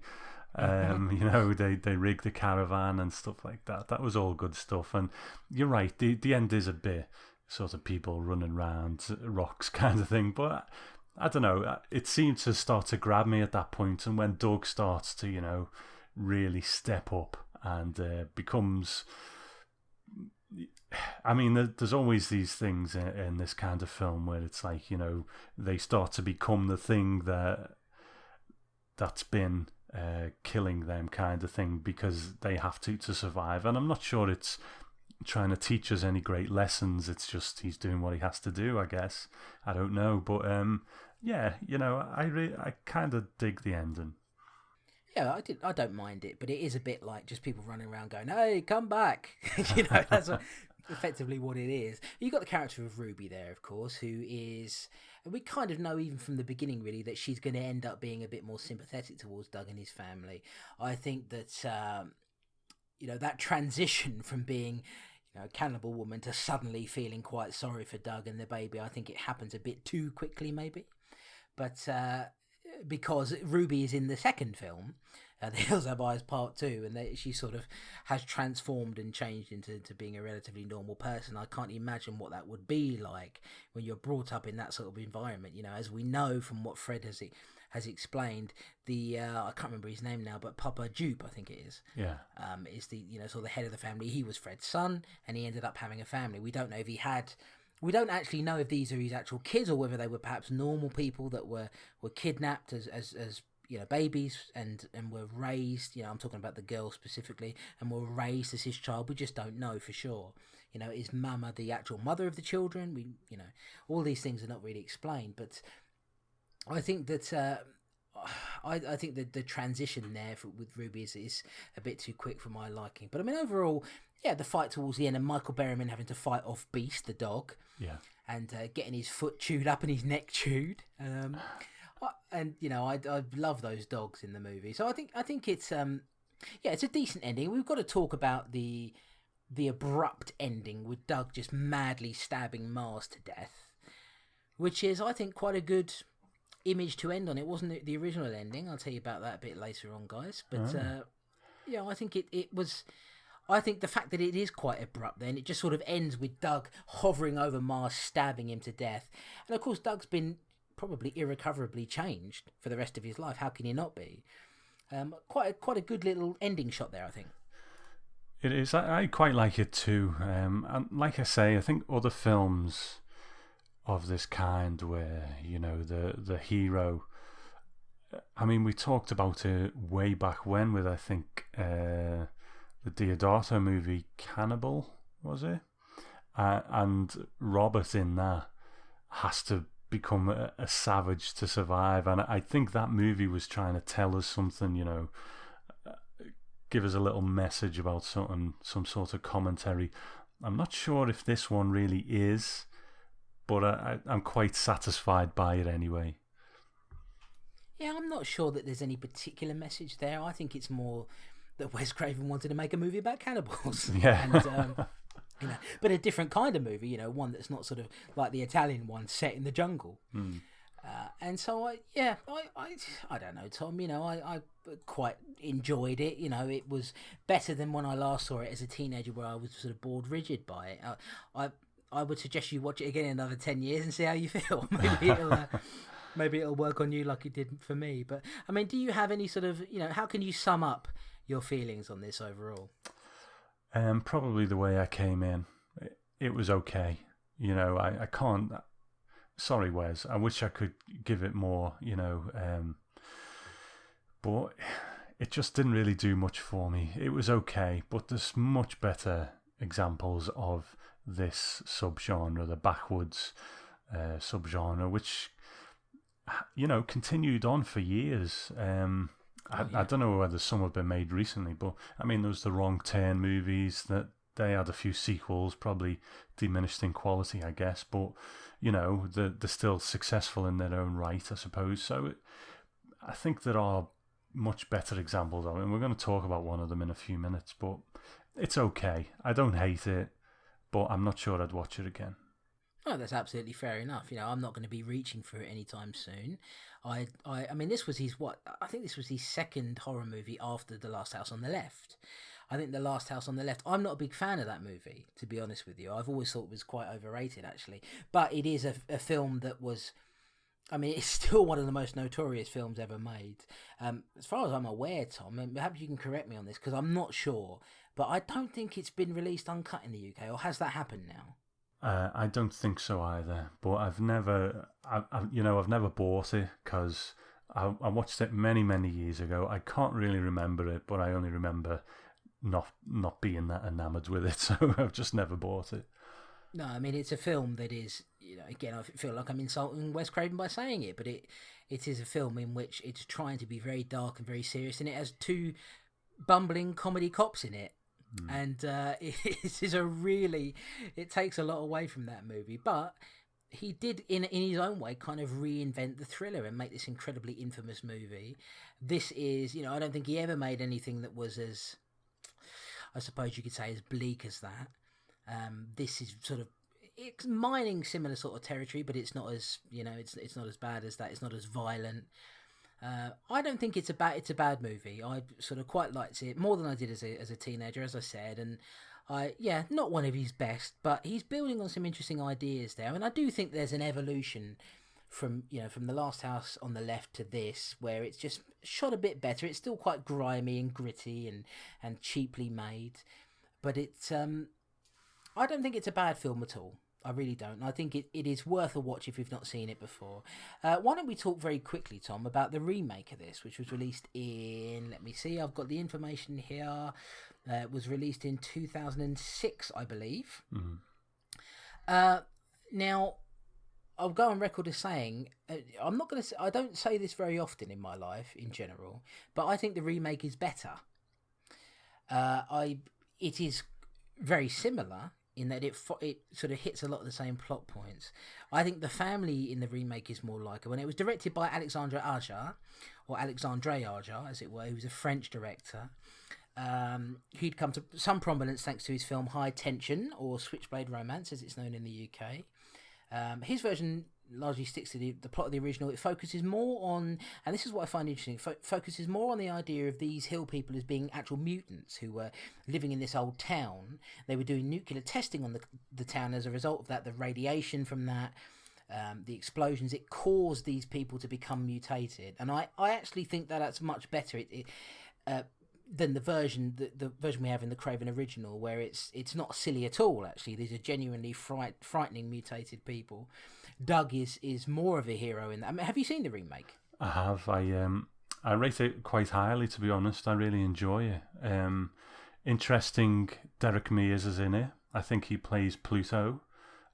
You know, they rig the caravan and stuff like that. That was all good stuff. And you're right, the end is a bit sort of people running around rocks kind of thing. But I don't know, it seemed to start to grab me at that point. And when Doug starts to, you know, really step up and becomes... I mean, there's always these things in this kind of film where it's like, you know, they start to become the thing that's been killing them kind of thing because they have to survive. And I'm not sure it's trying to teach us any great lessons. It's just he's doing what he has to do, I guess. I don't know. But, yeah, you know, I kind of dig the ending. Yeah, I don't mind it, but it is a bit like just people running around going, "Hey, come back!" You know, that's effectively what it is. You've got the character of Ruby there, of course, who is, and we kind of know even from the beginning, really, that she's going to end up being a bit more sympathetic towards Doug and his family. I think that, you know, that transition from being, you know, a cannibal woman to suddenly feeling quite sorry for Doug and the baby, I think it happens a bit too quickly, maybe. But because Ruby is in the second film, The Hills Have Eyes Part 2, and she sort of has transformed and changed into being a relatively normal person. I can't imagine what that would be like when you're brought up in that sort of environment. You know, as we know from what Fred has explained, I can't remember his name now, but Papa Jupe, I think it is. Yeah. Is the, you know, sort of the head of the family. He was Fred's son, and he ended up having a family. We don't know if he had... We don't actually know if these are his actual kids or whether they were perhaps normal people that were kidnapped as you know, babies and were raised. You know, I'm talking about the girl specifically, and were raised as his child. We just don't know for sure. You know, is Mama the actual mother of the children? You know, all these things are not really explained. But I think that I think that the transition there with Ruby is a bit too quick for my liking. But I mean, overall, yeah, the fight towards the end, and Michael Berryman having to fight off Beast, the dog, yeah, and getting his foot chewed up and his neck chewed, and you know, I love those dogs in the movie. So I think it's it's a decent ending. We've got to talk about the abrupt ending with Doug just madly stabbing Mars to death, which is, I think, quite a good image to end on. It wasn't the original ending. I'll tell you about that a bit later on, guys. But yeah, I think it was. I think the fact that it is quite abrupt, then it just sort of ends with Doug hovering over Mars, stabbing him to death, and of course Doug's been probably irrecoverably changed for the rest of his life. How can he not be? Quite a good little ending shot there, I think. It is. I quite like it too. And like I say, I think other films of this kind, where, you know, the hero. I mean, we talked about it way back when with, I think, the Deodato movie Cannibal, was it? And Robert in that has to become a savage to survive, and I think that movie was trying to tell us something, you know, give us a little message about something, some sort of commentary. I'm not sure if this one really is, but I'm quite satisfied by it anyway. Yeah, I'm not sure that there's any particular message there. I think it's more that Wes Craven wanted to make a movie about cannibals. Yeah. And but a different kind of movie, one that's not sort of like the Italian one set in the jungle. And so I don't know, Tom. I quite enjoyed it. It was better than when I last saw it as a teenager, where I was sort of bored rigid by it. I would suggest you watch it again in another 10 years and see how you feel. Maybe it'll work on you like it did for me. But I mean, do you have any sort of how can you sum up your feelings on this overall? Probably the way I came in. It was okay. I can't. Sorry, Wes. I wish I could give it more, but it just didn't really do much for me. It was okay, but there's much better examples of this subgenre, the backwoods subgenre, which continued on for years. I don't know whether some have been made recently, but I mean, there was the Wrong Turn movies that they had a few sequels, probably diminished in quality, I guess, but they're still successful in their own right, I suppose. So I think there are much better examples of it, and we're going to talk about one of them in a few minutes, but it's okay. I don't hate it, but I'm not sure I'd watch it again. Oh, that's absolutely fair enough. I'm not going to be reaching for it anytime soon. I mean, this was his I think this was his second horror movie after The Last House on the Left. I think The Last House on the Left, I'm not a big fan of that movie, to be honest with you. I've always thought it was quite overrated, actually. But it is a film that was, I mean, it's still one of the most notorious films ever made. As far as I'm aware, Tom, and perhaps you can correct me on this, because I'm not sure, but I don't think it's been released uncut in the UK, or has that happened now? I don't think so either, but I've never bought it, because I watched it many, many years ago. I can't really remember it, but I only remember not being that enamoured with it, so I've just never bought it. No, I mean, it's a film that is, again, I feel like I'm insulting Wes Craven by saying it, but it is a film in which it's trying to be very dark and very serious, and it has two bumbling comedy cops in it. And it is it takes a lot away from that movie, but he did in his own way kind of reinvent the thriller and make this incredibly infamous movie. This is, I don't think he ever made anything that was as, I suppose you could say, as bleak as that. This is sort of, it's mining similar sort of territory, but it's not as, it's not as bad as that. It's not as violent. I don't think it's a bad movie. I sort of quite liked it more than I did as a teenager, as I said, and not one of his best, but he's building on some interesting ideas there, and I do think there's an evolution from The Last House on the Left to this, where it's just shot a bit better. It's still quite grimy and gritty and cheaply made, but it's I don't think it's a bad film at all. I really don't. I think it is worth a watch if you've not seen it before. Why don't we talk very quickly, Tom, about the remake of this, which was released in, let me see, I've got the information here. It was released in 2006, I believe. Mm-hmm. Now, I'll go on record as saying, I don't say this very often in my life, in general, but I think the remake is better. It is very similar in that it sort of hits a lot of the same plot points. I think the family in the remake is more likable, and it was directed by Alexandre Aja, as it were, who was a French director. He'd come to some prominence thanks to his film High Tension, or Switchblade Romance, as it's known in the UK. His version largely sticks to the plot of the original. It focuses more on, and this is what I find interesting, focuses more on the idea of these hill people as being actual mutants who were living in this old town. They were doing nuclear testing on the town. As a result of that, the radiation from that, the explosions, it caused these people to become mutated. And I actually think that's much better than the version we have in the Craven original, where it's not silly at all. Actually, these are genuinely frightening mutated people. Doug is more of a hero in that. I mean, have you seen the remake? I have. I rate it quite highly, to be honest. I really enjoy it. Interesting. Derek Mears is in it. I think he plays Pluto,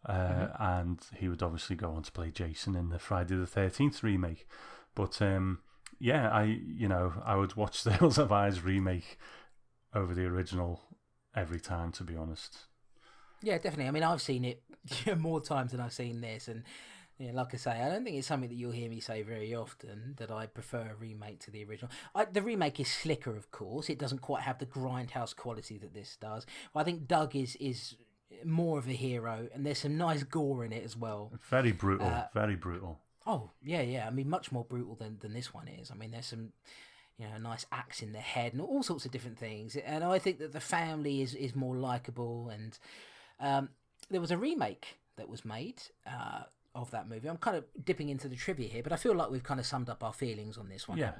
and he would obviously go on to play Jason in the Friday the 13th remake. But I would watch the Hills Have Eyes remake over the original every time, to be honest. Yeah, definitely. I mean, I've seen it more times than I've seen this, and like I say, I don't think it's something that you'll hear me say very often, that I prefer a remake to the original. The remake is slicker, of course. It doesn't quite have the grindhouse quality that this does. I think Doug is more of a hero, and there's some nice gore in it as well. Very brutal, very brutal. Oh, yeah. I mean, much more brutal than this one is. I mean, there's some, a nice axe in the head and all sorts of different things. And I think that the family is more likeable. And there was a remake that was made of that movie. I'm kind of dipping into the trivia here, but I feel like we've kind of summed up our feelings on this one. Yeah.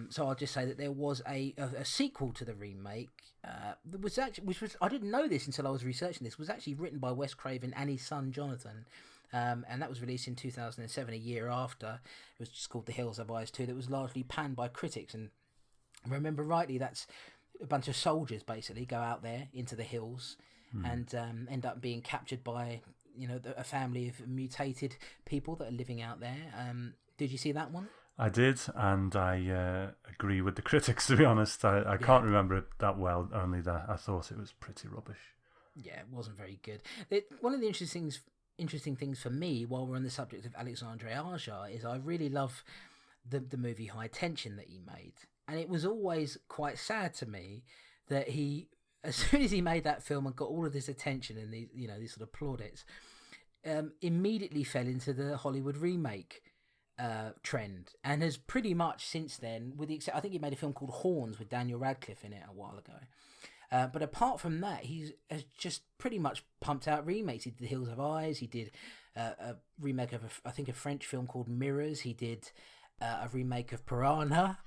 So I'll just say that there was a sequel to the remake that was actually, which was, I didn't know this until I was researching this, was actually written by Wes Craven and his son Jonathan, and that was released in 2007, a year after. It was just called The Hills Have Eyes 2. That was largely panned by critics, and if I remember rightly, that's a bunch of soldiers basically go out there into the hills and end up being captured by a family of mutated people that are living out there. Did you see that one? I did, and I agree with the critics, to be honest. I can't remember it that well, only that I thought it was pretty rubbish. Yeah, it wasn't very good. One of the interesting things for me, while we're on the subject of Alexandre Aja, is I really love the movie High Tension that he made. And it was always quite sad to me that he, as soon as he made that film and got all of this attention and these sort of plaudits, immediately fell into the Hollywood remake trend, and has pretty much since then, I think he made a film called Horns with Daniel Radcliffe in it a while ago. But apart from that, he has just pretty much pumped out remakes. He did The Hills Have Eyes. He did a remake of I think a French film called Mirrors. He did a remake of Piranha.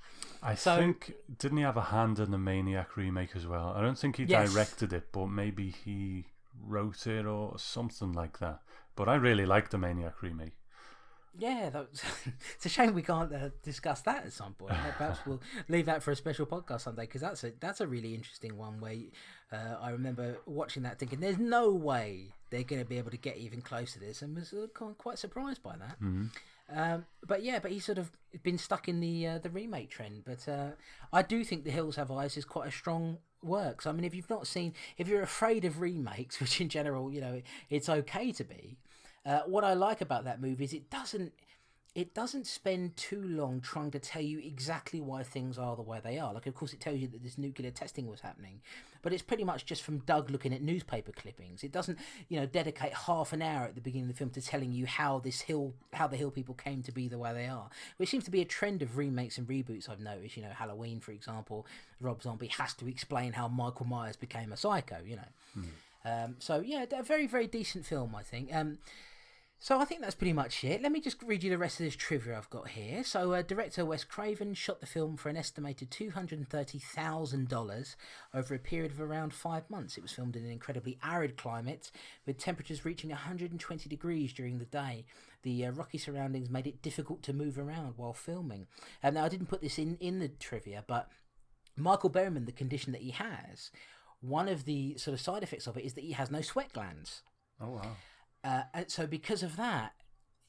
I think, didn't he have a hand in the Maniac remake as well? I don't think he directed it, but maybe he wrote it or something like that. But I really like the Maniac remake. Yeah, it's a shame we can't discuss that at some point. Perhaps we'll leave that for a special podcast someday, because that's a really interesting one where I remember watching that thinking there's no way they're going to be able to get even close to this, and was quite surprised by that. Mm-hmm. But he's sort of been stuck in the remake trend. But I do think The Hills Have Eyes is quite a strong work. So I mean, if you're afraid of remakes, which in general, it's okay to be. What I like about that movie is it doesn't spend too long trying to tell you exactly why things are the way they are. Like, of course, it tells you that this nuclear testing was happening, but it's pretty much just from Doug looking at newspaper clippings. It doesn't, dedicate half an hour at the beginning of the film to telling you how the Hill people came to be the way they are, which seems to be a trend of remakes and reboots. I've noticed, Halloween, for example, Rob Zombie has to explain how Michael Myers became a psycho. So yeah, a very, very decent film, I think. So I think that's pretty much it. Let me just read you the rest of this trivia I've got here. So director Wes Craven shot the film for an estimated $230,000 over a period of around 5 months. It was filmed in an incredibly arid climate with temperatures reaching 120 degrees during the day. The rocky surroundings made it difficult to move around while filming. Now, I didn't put this in the trivia, but Michael Berryman, the condition that he has, one of the sort of side effects of it is that he has no sweat glands. Oh, wow. And so because of that,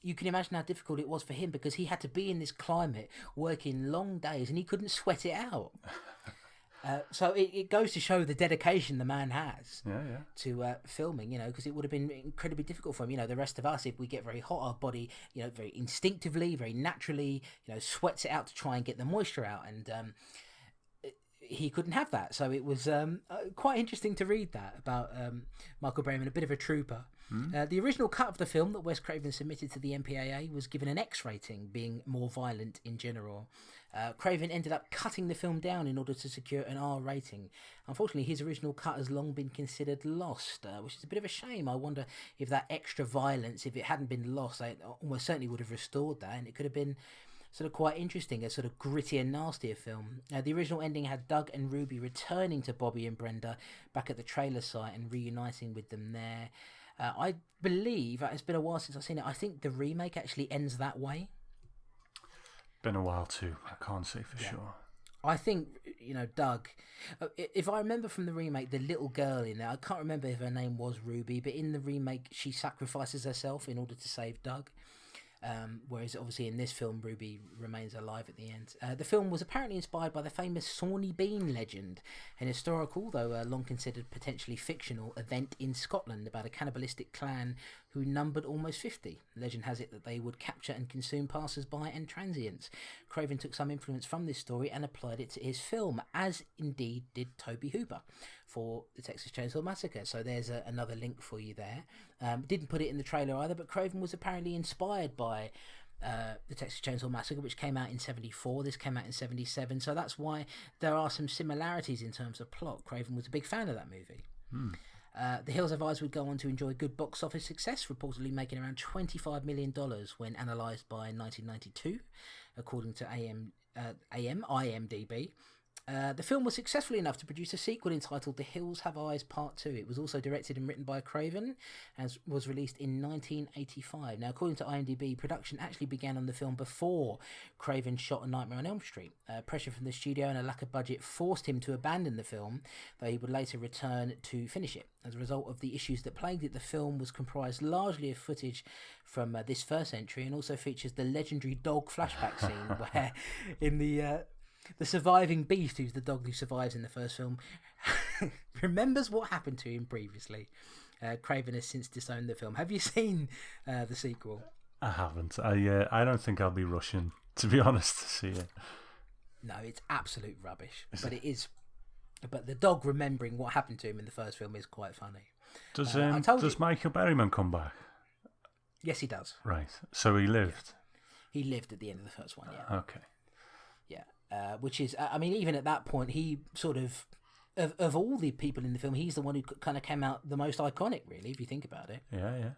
you can imagine how difficult it was for him, because he had to be in this climate working long days and he couldn't sweat it out. So it goes to show the dedication the man has to filming, because it would have been incredibly difficult for him. The rest of us, if we get very hot, our body, very instinctively, very naturally, sweats it out to try and get the moisture out. And he couldn't have that. So it was quite interesting to read that about Michael Berryman, a bit of a trooper. The original cut of the film that Wes Craven submitted to the MPAA was given an X rating, being more violent in general. Craven ended up cutting the film down in order to secure an R rating. Unfortunately, his original cut has long been considered lost, which is a bit of a shame. I wonder if that extra violence, if it hadn't been lost, they almost certainly would have restored that, and it could have been sort of quite interesting, a sort of grittier, nastier film. The original ending had Doug and Ruby returning to Bobby and Brenda back at the trailer site and reuniting with them there. I believe, it's been a while since I've seen it, I think the remake actually ends that way. Been a while too, I can't say for sure. I think, Doug, if I remember from the remake, the little girl in there, I can't remember if her name was Ruby, but in the remake she sacrifices herself in order to save Doug. Whereas obviously in this film Ruby remains alive at the end. The film was apparently inspired by the famous Sawney Bean legend, an historical, though long considered potentially fictional, event in Scotland about a cannibalistic clan who numbered almost 50. Legend has it that they would capture and consume passers-by and transients. Craven took some influence from this story and applied it to his film, as indeed did Tobe Hooper for the Texas Chainsaw Massacre. So there's another link for you there. Didn't put it in the trailer either, but Craven was apparently inspired by the Texas Chainsaw Massacre, which came out in 74. This came out in 77, so that's why there are some similarities in terms of plot. Craven was a big fan of that movie. The Hills Have Eyes would go on to enjoy good box office success, reportedly making around $25 million when analysed by 1992, according to IMDb. The film was successful enough to produce a sequel entitled The Hills Have Eyes Part 2. It was also directed and written by Craven and was released in 1985. Now, according to IMDb, production actually began on the film before Craven shot A Nightmare on Elm Street. Pressure from the studio and a lack of budget forced him to abandon the film, though he would later return to finish it. As a result of the issues that plagued it, the film was comprised largely of footage from this first entry and also features the legendary dog flashback scene where in the surviving beast, who's the dog who survives in the first film, remembers what happened to him previously. Craven has since disowned the film. Have you seen the sequel? I haven't. I don't think I'll be rushing, to be honest, to see it. No, it's absolute rubbish. But it is. But the dog remembering what happened to him in the first film is quite funny. Does Michael Berryman come back? Yes, he does. Right. So he lived. He lived at the end of the first one. Yeah. Okay. Yeah. Which is, I mean, even at that point, he sort of all the people in the film, he's the one who kind of came out the most iconic, really, if you think about it. Yeah.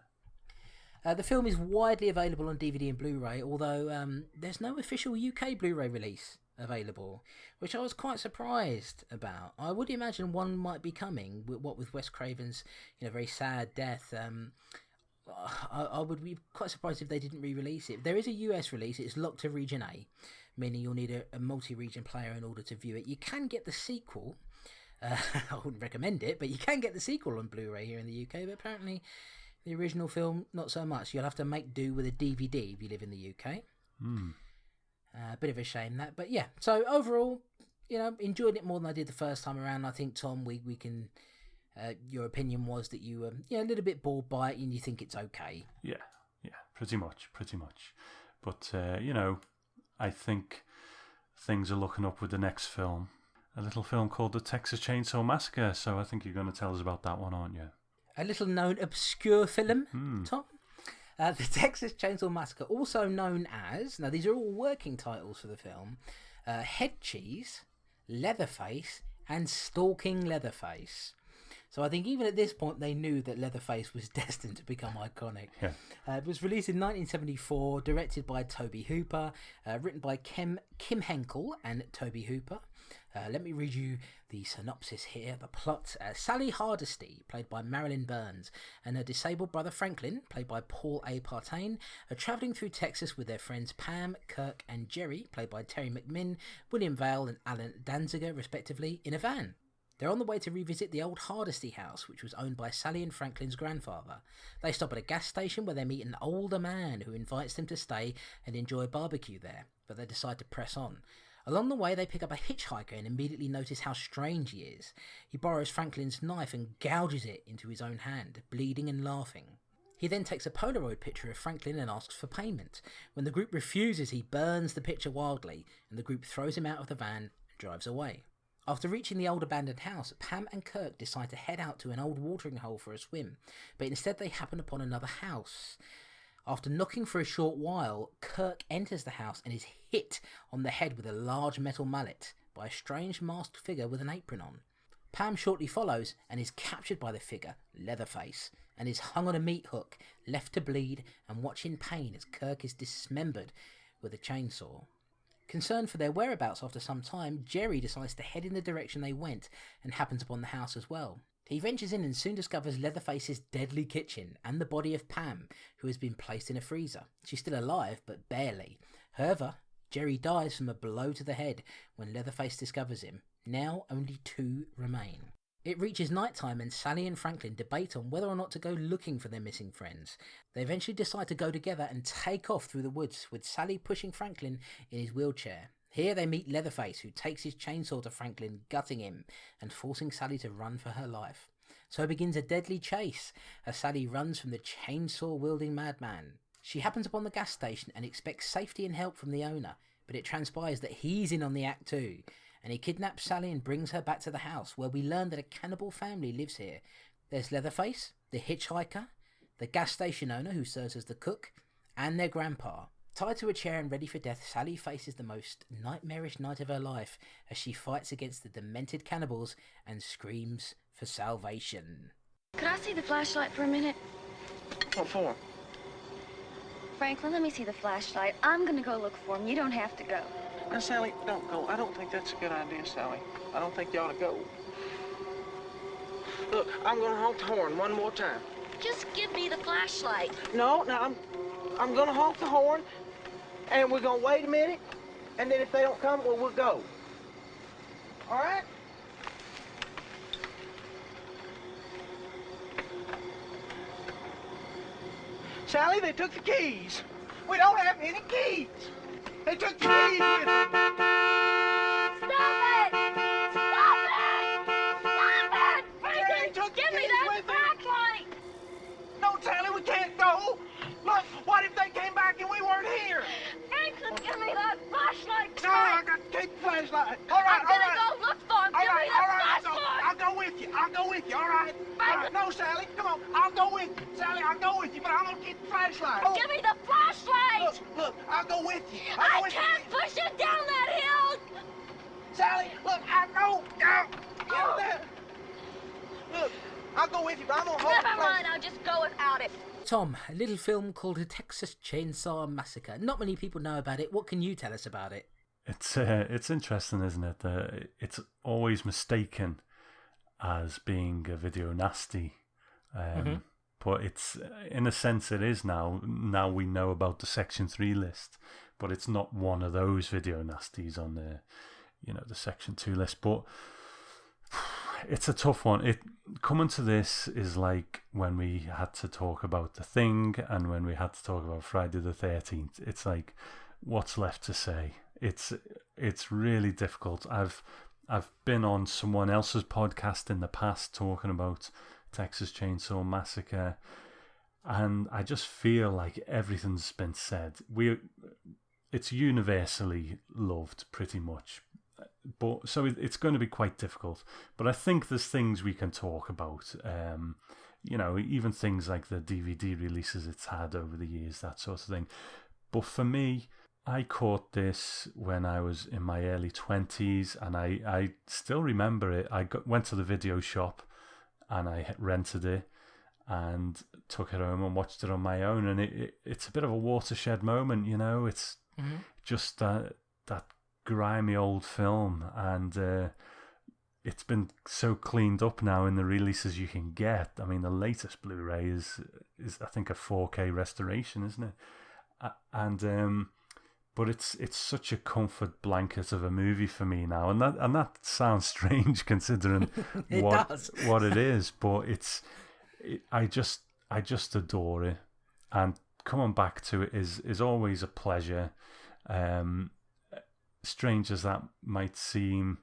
The film is widely available on DVD and Blu-ray, although there's no official UK Blu-ray release available, which I was quite surprised about. I would imagine one might be coming, with Wes Craven's very sad death. I would be quite surprised if they didn't re-release it. There is a US release. It's locked to Region A, meaning you'll need a multi-region player in order to view it. You can get the sequel. I wouldn't recommend it, but you can get the sequel on Blu-ray here in the UK, but apparently the original film, not so much. You'll have to make do with a DVD if you live in the UK. A bit of a shame that, but yeah. So overall, enjoyed it more than I did the first time around. I think, Tom, we can... your opinion was that you were a little bit bored by it and you think it's okay. Yeah, pretty much. But, I think things are looking up with the next film. A little film called The Texas Chainsaw Massacre. So I think you're going to tell us about that one, aren't you? A little known obscure film, Tom. The Texas Chainsaw Massacre, also known as, now these are all working titles for the film, Head Cheese, Leatherface, and Stalking Leatherface. So I think even at this point they knew that Leatherface was destined to become iconic. Yeah. It was released in 1974, directed by Tobe Hooper, written by Kim Henkel and Tobe Hooper. Let me read you the synopsis here. The plot: Sally Hardesty, played by Marilyn Burns, and her disabled brother Franklin, played by Paul A. Partain, are travelling through Texas with their friends Pam, Kirk, and Jerry, played by Terry McMinn, William Vale, and Alan Danziger, respectively, in a van. They're on the way to revisit the old Hardesty house, which was owned by Sally and Franklin's grandfather. They stop at a gas station where they meet an older man who invites them to stay and enjoy a barbecue there, but they decide to press on. Along the way, they pick up a hitchhiker and immediately notice how strange he is. He borrows Franklin's knife and gouges it into his own hand, bleeding and laughing. He then takes a Polaroid picture of Franklin and asks for payment. When the group refuses, he burns the picture wildly, and the group throws him out of the van and drives away. After reaching the old abandoned house, Pam and Kirk decide to head out to an old watering hole for a swim, but instead they happen upon another house. After knocking for a short while, Kirk enters the house and is hit on the head with a large metal mallet by a strange masked figure with an apron on. Pam shortly follows and is captured by the figure, Leatherface, and is hung on a meat hook, left to bleed and watch in pain as Kirk is dismembered with a chainsaw. Concerned for their whereabouts after some time, Jerry decides to head in the direction they went and happens upon the house as well. He ventures in and soon discovers Leatherface's deadly kitchen and the body of Pam, who has been placed in a freezer. She's still alive, but barely. However, Jerry dies from a blow to the head when Leatherface discovers him. Now only 2 remain. It reaches nighttime and Sally and Franklin debate on whether or not to go looking for their missing friends. They eventually decide to go together and take off through the woods, with Sally pushing Franklin in his wheelchair. Here they meet Leatherface, who takes his chainsaw to Franklin, gutting him and forcing Sally to run for her life. So begins a deadly chase as Sally runs from the chainsaw-wielding madman. She happens upon the gas station and expects safety and help from the owner, but it transpires that he's in on the act too, and he kidnaps Sally and brings her back to the house, where we learn that a cannibal family lives here. There's Leatherface, the hitchhiker, the gas station owner who serves as the cook, and their grandpa. Tied to a chair and ready for death, Sally faces the most nightmarish night of her life as she fights against the demented cannibals and screams for salvation. Could I see the flashlight for a minute? What for? Franklin, let me see the flashlight. I'm gonna go look for him. You don't have to go. Now, Sally, don't go. I don't think that's a good idea, Sally. I don't think you ought to go. Look, I'm gonna honk the horn one more time. Just give me the flashlight. No, I'm gonna honk the horn, and we're gonna wait a minute, and then if they don't come, well, we'll go. All right? Sally, they took the keys. We don't have any keys. They took the keys with them. Stop it! Stop it! Stop it! Sally Franklin, took the give me keys that with them. flashlight! No, Sally, we can't go. Look, what if they came back and we weren't here? Franklin, give me that flashlight! No, I got to take the flashlight. All right, I'm gonna go look for him. All Give right, me the flashlight. I'll flashlight! go with you. I'll go with you, all right? All right, no, Sally, come on. I'll go with you. Sally, I'll go with you, but I'm going to keep the flashlight. Give me the flashlight! Look, I'll go with you. I can't push it down that hill! Sally, look, I know. Give that. Look, I'll go with you, but I'm going to hold the Never mind, flashlight. I'll just go without it. Tom, a little film called A Texas Chainsaw Massacre. Not many people know about it. What can you tell us about it? It's interesting, isn't it? It's always mistaken as being a video nasty, but it's, in a sense, it is now. Now we know about the Section 3 list, but it's not one of those video nasties on the Section 2 list. But it's a tough one. Coming to this is like when we had to talk about The Thing and when we had to talk about Friday the 13th. It's like, what's left to say? It's really difficult. I've been on someone else's podcast in the past talking about Texas Chainsaw Massacre, and I just feel like everything's been said. It's universally loved pretty much, but so it's going to be quite difficult. But I think there's things we can talk about. Even things like the DVD releases it's had over the years, that sort of thing. But for me, I caught this when I was in my early 20s, and I still remember it. Went to the video shop and I rented it and took it home and watched it on my own, and it's a bit of a watershed moment, It's just that grimy old film, and it's been so cleaned up now in the releases you can get. I mean, the latest Blu-ray is I think a 4K restoration, isn't it? But it's such a comfort blanket of a movie for me now, and that sounds strange considering what it is, but I just adore it, and coming back to it is always a pleasure. Strange as that might seem,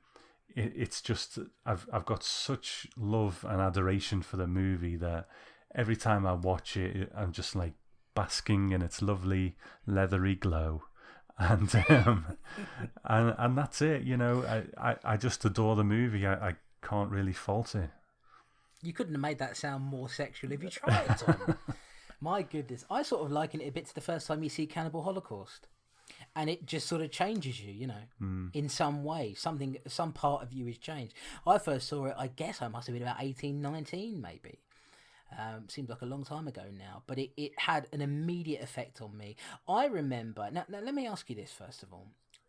it's just I've got such love and adoration for the movie that every time I watch it, I'm just like basking in its lovely leathery glow. And and that's it, I just adore the movie. I can't really fault it. You couldn't have made that sound more sexual if you tried, Tom. My goodness. I sort of liken it a bit to the first time you see Cannibal Holocaust. And it just sort of changes you, in some way. Some part of you is changed. I first saw it, I guess I must have been about 18, 19 maybe. Seems like a long time ago now, but it had an immediate effect on me. I remember, now let me ask you this first of all.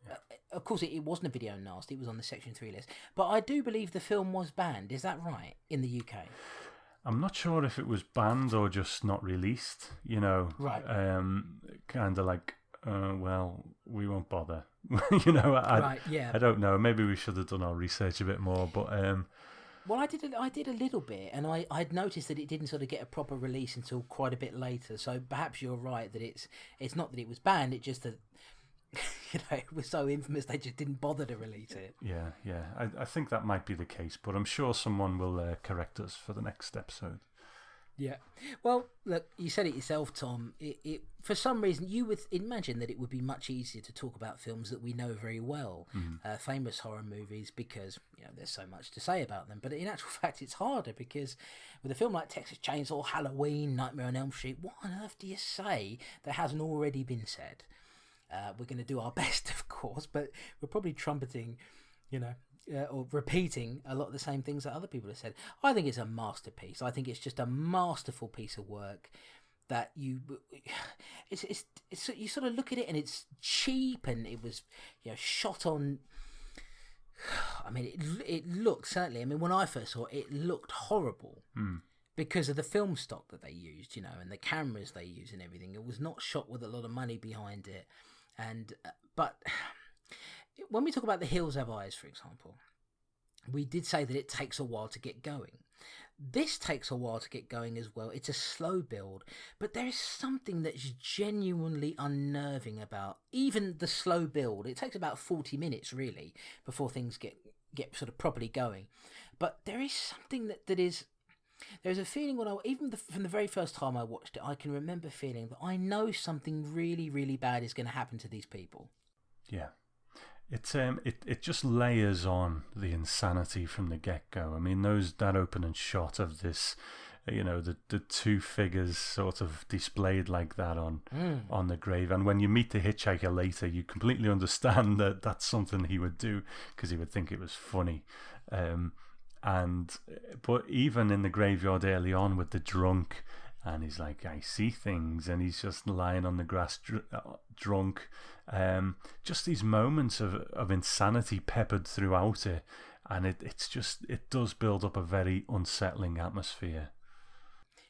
Yeah. Of course, it wasn't a video nasty, it was on the Section 3 list, but I do believe the film was banned, is that right, in the UK? I'm not sure if it was banned or just not released, Right. Kind of like, well, we won't bother. Right, yeah. I don't know, maybe we should have done our research a bit more, but... Well, I did a little bit, and I'd noticed that it didn't sort of get a proper release until quite a bit later. So perhaps you're right that it's not that it was banned; it's just that it was so infamous they just didn't bother to release it. Yeah. I think that might be the case, but I'm sure someone will correct us for the next episode. Yeah. Well, look, you said it yourself, Tom. It for some reason, you would imagine that it would be much easier to talk about films that we know very well, famous horror movies, because there's so much to say about them. But in actual fact, it's harder because with a film like Texas Chainsaw, Halloween, Nightmare on Elm Street, what on earth do you say that hasn't already been said? We're going to do our best, of course, but we're probably trumpeting, or repeating a lot of the same things that other people have said. I think it's a masterpiece. I think it's just a masterful piece of work that you sort of look at it and it's cheap and it was shot on. I mean, it looked, certainly. I mean, when I first saw it, it looked horrible because of the film stock that they used, and the cameras they used and everything. It was not shot with a lot of money behind it, but when we talk about The Hills Have Eyes, for example, we did say that it takes a while to get going. This takes a while to get going as well. It's a slow build, but there is something that's genuinely unnerving about even the slow build. It takes about 40 minutes, really, before things get sort of properly going. But there is something that is... There's a feeling from the very first time I watched it, I can remember feeling that I know something really, really bad is going to happen to these people. Yeah. It just layers on the insanity from the get-go. I mean, that opening shot of this, the two figures sort of displayed like that on the grave. And when you meet the hitchhiker later, you completely understand that that's something he would do because he would think it was funny. But even in the graveyard early on with the drunk, and he's like, I see things, and he's just lying on the grass drunk. Just these moments of insanity peppered throughout it, and it does build up a very unsettling atmosphere.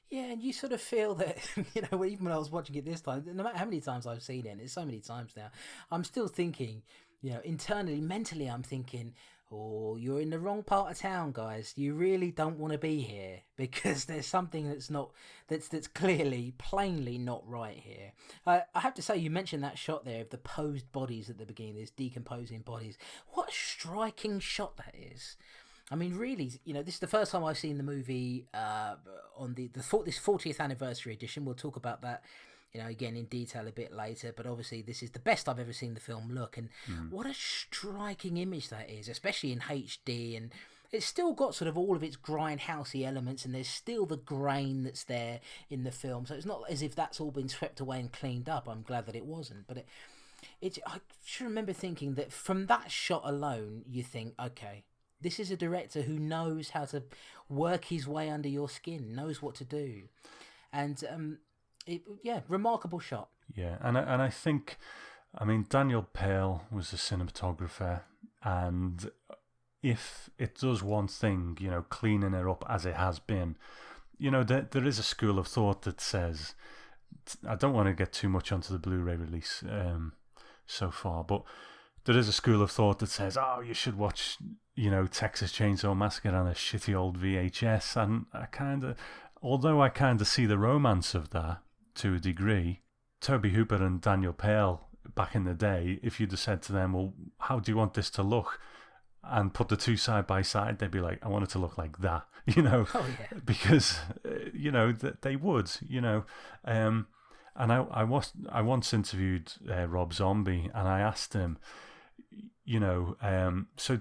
Yeah, and you sort of feel that, even when I was watching it this time, no matter how many times I've seen it, and it's so many times now, I'm still thinking, internally, mentally, I'm thinking, oh, you're in the wrong part of town, guys. You really don't want to be here because there's something that's clearly, plainly not right here. I have to say, you mentioned that shot there of the posed bodies at the beginning, these decomposing bodies. What a striking shot that is. I mean, really, this is the first time I've seen the movie on this 40th anniversary edition. We'll talk about that, again in detail a bit later. But obviously, this is the best I've ever seen the film look, and what a striking image that is, especially in HD. And it's still got sort of all of its grindhousey elements, and there's still the grain that's there in the film. So it's not as if that's all been swept away and cleaned up. I'm glad that it wasn't, but I should remember thinking that from that shot alone, you think, okay, this is a director who knows how to work his way under your skin, knows what to do. And, remarkable shot. Yeah, and I think, Daniel Pearl was a cinematographer, and if it does one thing, cleaning it up as it has been, there is a school of thought that says, I don't want to get too much onto the Blu-ray release so far, but there is a school of thought that says, oh, you should watch, Texas Chainsaw Massacre on a shitty old VHS. And although I kind of see the romance of that to a degree, Tobe Hooper and Daniel Pearl back in the day, if you'd have said to them, well, how do you want this to look? And put the two side by side, they'd be like, I want it to look like that, Oh, yeah. Because, they would, And I once interviewed Rob Zombie, and I asked him, so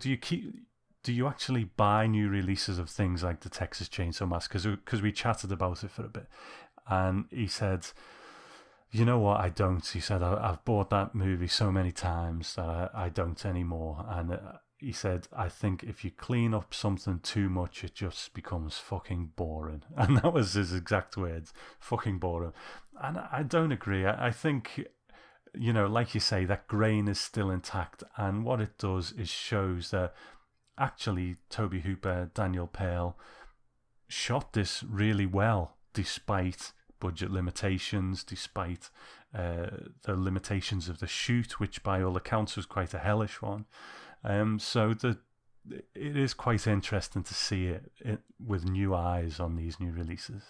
do you actually buy new releases of things like the Texas Chainsaw Massacre? Because we chatted about it for a bit, and he said, you know what, I don't. He said, I've bought that movie so many times that I don't anymore. And he said, I think if you clean up something too much, it just becomes fucking boring. And that was his exact words, fucking boring. And I don't agree. I think, like you say, that grain is still intact. And what it does is shows that actually Tobe Hooper, Daniel Pearl shot this really well, despite budget limitations, despite the limitations of the shoot, which by all accounts was quite a hellish one. So it is quite interesting to see it with new eyes on these new releases.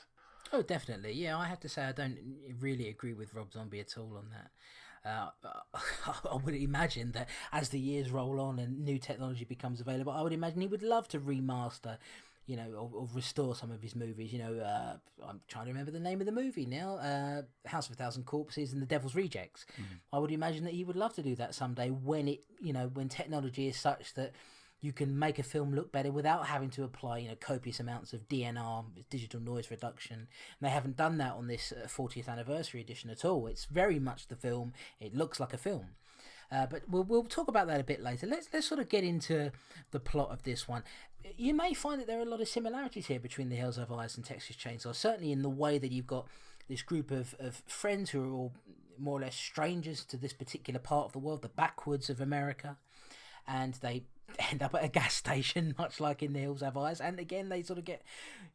Oh, definitely. Yeah, I have to say I don't really agree with Rob Zombie at all on that. I would imagine that as the years roll on and new technology becomes available, I would imagine he would love to remaster, or restore some of his movies. I'm trying to remember the name of the movie now. House of a Thousand Corpses and The Devil's Rejects. I would imagine that he would love to do that someday when when technology is such that you can make a film look better without having to apply, copious amounts of DNR, digital noise reduction. And they haven't done that on this 40th anniversary edition at all. It's very much the film. It looks like a film. But we'll talk about that a bit later. Let's sort of get into the plot of this one. You may find that there are a lot of similarities here between The Hills Have Eyes and Texas Chainsaw. Certainly in the way that you've got this group of friends who are all more or less strangers to this particular part of the world, the backwoods of America, and they end up at a gas station, much like in The Hills Have Eyes. And again, they sort of get,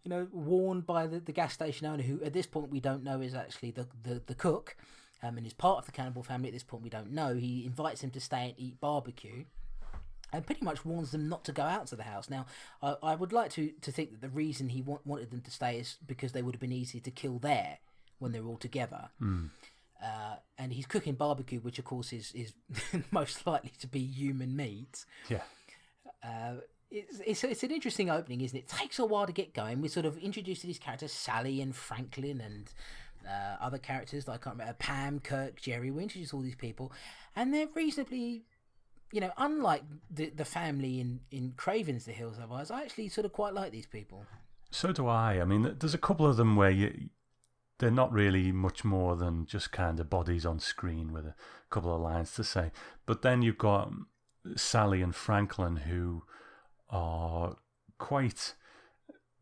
warned by the gas station owner, who at this point we don't know is actually the cook, and is part of the cannibal family. At this point we don't know. He invites them to stay and eat barbecue, and pretty much warns them not to go out to the house. Now, I would like to think that the reason he wanted them to stay is because they would have been easy to kill there when they're all together. And he's cooking barbecue, which of course is most likely to be human meat. Yeah. It's an interesting opening, isn't it? It takes a while to get going. We're sort of introduced to these characters, Sally and Franklin, and other characters that I can't remember, Pam, Kirk, Jerry. We introduce all these people, and they're reasonably, unlike the family in Craven's The Hills Have Eyes. I actually sort of quite like these people. So do I. I mean, there's a couple of them where they're not really much more than just kind of bodies on screen with a couple of lines to say. But then you've got Sally and Franklin, who are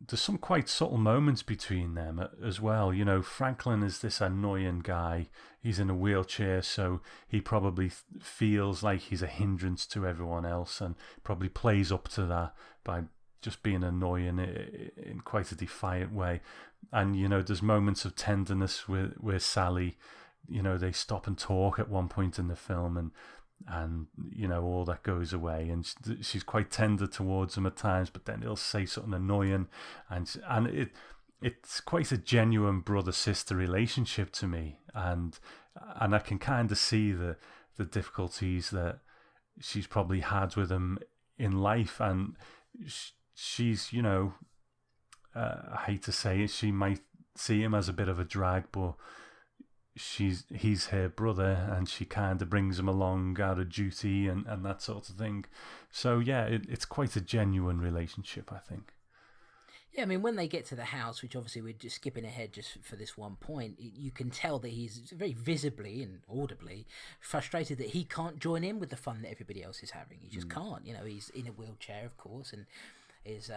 there's some quite subtle moments between them as well. Franklin is this annoying guy. He's in a wheelchair, so he probably feels like he's a hindrance to everyone else, and probably plays up to that by just being annoying in quite a defiant way. And, there's moments of tenderness with Sally. They stop and talk at one point in the film, and all that goes away, and she's quite tender towards him at times, but then he'll say something annoying, and it's quite a genuine brother-sister relationship to me, and I can kind of see the difficulties that she's probably had with him in life, and she's I hate to say it, she might see him as a bit of a drag, but he's her brother, and she kind of brings him along out of duty and that sort of thing. So yeah, it's quite a genuine relationship, I think. Yeah, I mean, when they get to the house, which obviously we're just skipping ahead just for this one point, you can tell that he's very visibly and audibly frustrated that he can't join in with the fun that everybody else is having. He just can't. He's in a wheelchair, of course, and is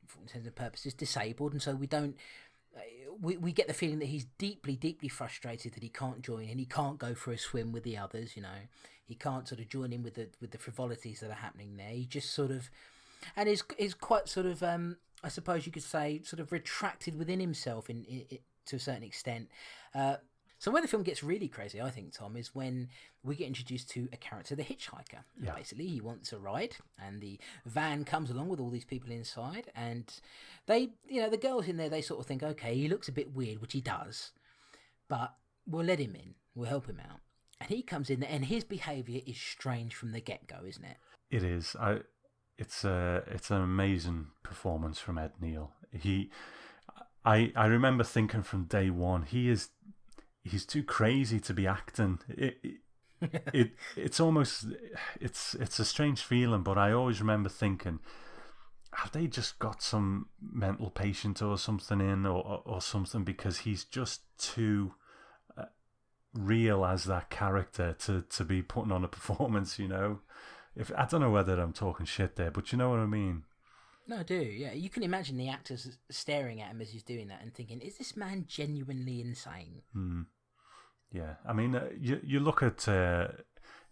for intents and purposes disabled, and so we don't. We get the feeling that he's deeply, deeply frustrated that he can't join in. He can't go for a swim with the others. He can't sort of join in with the frivolities that are happening there. He just sort of, and is quite sort of, I suppose you could say, sort of retracted within himself in to a certain extent. So where the film gets really crazy, I think, Tom, is when we get introduced to a character, the hitchhiker. Yeah. Basically, he wants a ride, and the van comes along with all these people inside, and they, the girls in there, they sort of think, okay, he looks a bit weird, which he does, but we'll let him in, we'll help him out. And he comes in there, and his behaviour is strange from the get-go, isn't it? It is. It's an amazing performance from Ed Neal. I remember thinking from day one, he's too crazy to be acting. It's almost it's a strange feeling, but I always remember thinking, have they just got some mental patient or something in, or something, because he's just too real as that character to be putting on a performance. If I don't know whether I'm talking shit there, but you know what I mean. No, I do, yeah. You can imagine the actors staring at him as he's doing that and thinking, is this man genuinely insane? Yeah, I mean, you look at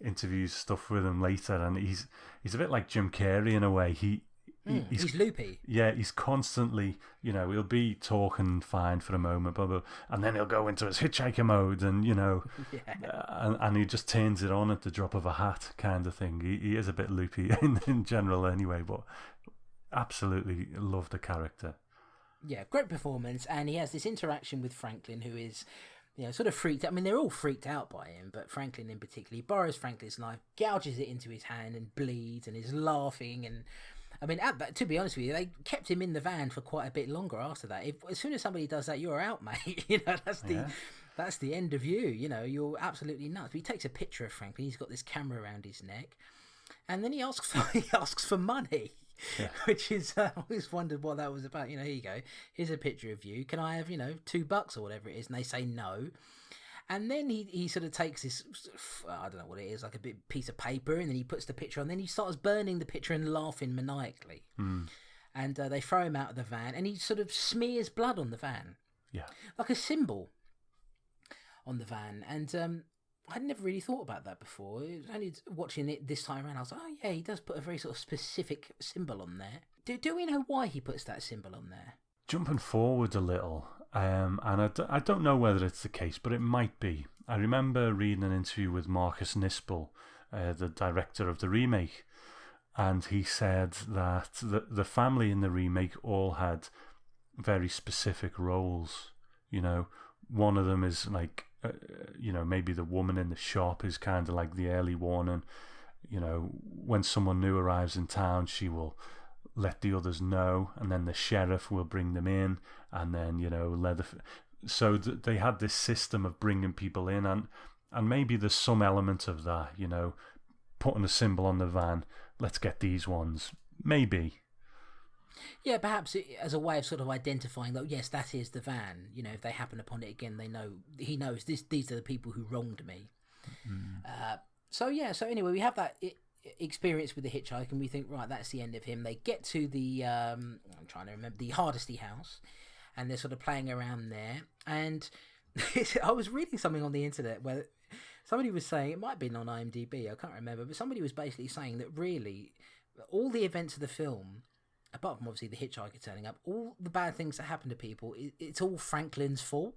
interviews, stuff with him later, and he's a bit like Jim Carrey in a way. He's loopy. Yeah, he's constantly, he'll be talking fine for a moment, blah, blah, and then he'll go into his hitchhiker mode, and and he just turns it on at the drop of a hat, kind of thing. He is a bit loopy in general, anyway, but absolutely love the character. Yeah, great performance, and he has this interaction with Franklin, who is sort of freaked out. I mean, they're all freaked out by him, but Franklin in particular, he borrows Franklin's knife, gouges it into his hand and bleeds and is laughing. And I mean, to be honest with you, they kept him in the van for quite a bit longer after that. As soon as somebody does that, you're out, mate. That's the end of you. You're absolutely nuts. But he takes a picture of Franklin. He's got this camera around his neck, and then he asks for money. Yeah. Which is, I always wondered what that was about. Here you go. Here's a picture of you. Can I have, $2 or whatever it is? And they say no. And then he sort of takes this, I don't know what it is, like a big piece of paper, and then he puts the picture on. Then he starts burning the picture and laughing maniacally. And they throw him out of the van, and he sort of smears blood on the van. Yeah. Like a symbol on the van. And I'd never really thought about that before. It was only watching it this time around, I was like, oh yeah, he does put a very sort of specific symbol on there. Do we know why he puts that symbol on there? Jumping forward a little, and I don't know whether it's the case, but it might be. I remember reading an interview with Marcus Nispel, the director of the remake, and he said that the family in the remake all had very specific roles. One of them is like, maybe the woman in the shop is kind of like the early warning. When someone new arrives in town, she will let the others know, and then the sheriff will bring them in, and then so they had this system of bringing people in, and maybe there's some element of that. Putting a symbol on the van. Let's get these ones. Maybe. Yeah, perhaps as a way of sort of identifying that, yes, that is the van. If they happen upon it again, they know, he knows these are the people who wronged me. So anyway, we have that experience with the hitchhike, and we think, right, that's the end of him. They get to the, I'm trying to remember, the Hardesty house, and they're sort of playing around there. And I was reading something on the internet where somebody was saying, it might have been on IMDb, I can't remember, but somebody was basically saying that really all the events of the film, apart from obviously the hitchhiker turning up, all the bad things that happen to people, it's all Franklin's fault.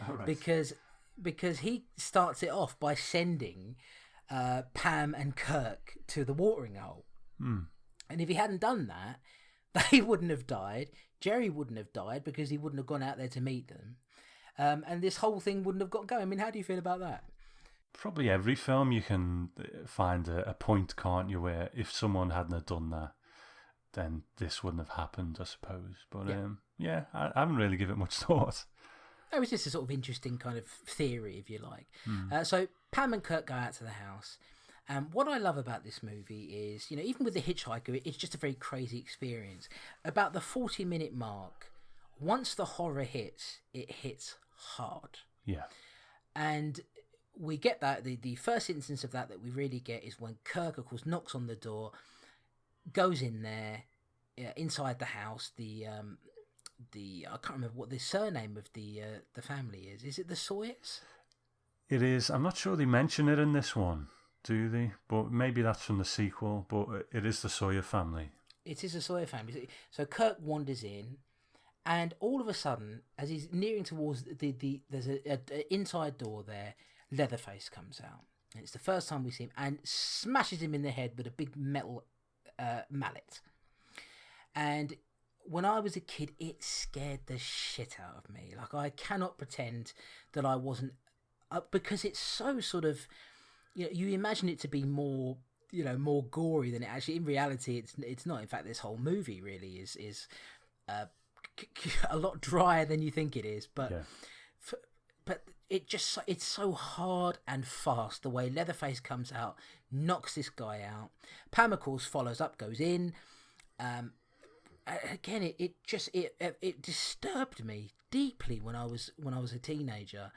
Oh, right. Because he starts it off by sending Pam and Kirk to the watering hole. And if he hadn't done that, they wouldn't have died. Jerry wouldn't have died because he wouldn't have gone out there to meet them. And this whole thing wouldn't have got going. I mean, how do you feel about that? Probably every film you can find a point, can't you, where if someone hadn't have done that, then this wouldn't have happened, I suppose. But I haven't really given it much thought. It was just a sort of interesting kind of theory, if you like. So Pam and Kirk go out to the house. What I love about this movie is, even with the hitchhiker, it's just a very crazy experience. About the 40-minute mark, once the horror hits, it hits hard. Yeah. And we get that. The first instance of that we really get is when Kirk, of course, knocks on the door, goes in there, inside the house. I can't remember what the surname of the family is. Is it the Sawyers? It is. I'm not sure they mention it in this one, do they? But maybe that's from the sequel. But it is the Sawyer family. It is the Sawyer family. So Kirk wanders in, and all of a sudden, as he's nearing towards there's an inside door there. Leatherface comes out, and it's the first time we see him, and smashes him in the head with a big metal mallet. And when I was a kid, it scared the shit out of me. Like, I cannot pretend that I wasn't, because it's so sort of, you imagine it to be more, more gory than it actually. In reality, it's not. In fact, this whole movie really is a lot drier than you think it is. But but it's so hard and fast the way Leatherface comes out, knocks this guy out. Pam, of course, follows up, goes in. Again, it disturbed me deeply when I was a teenager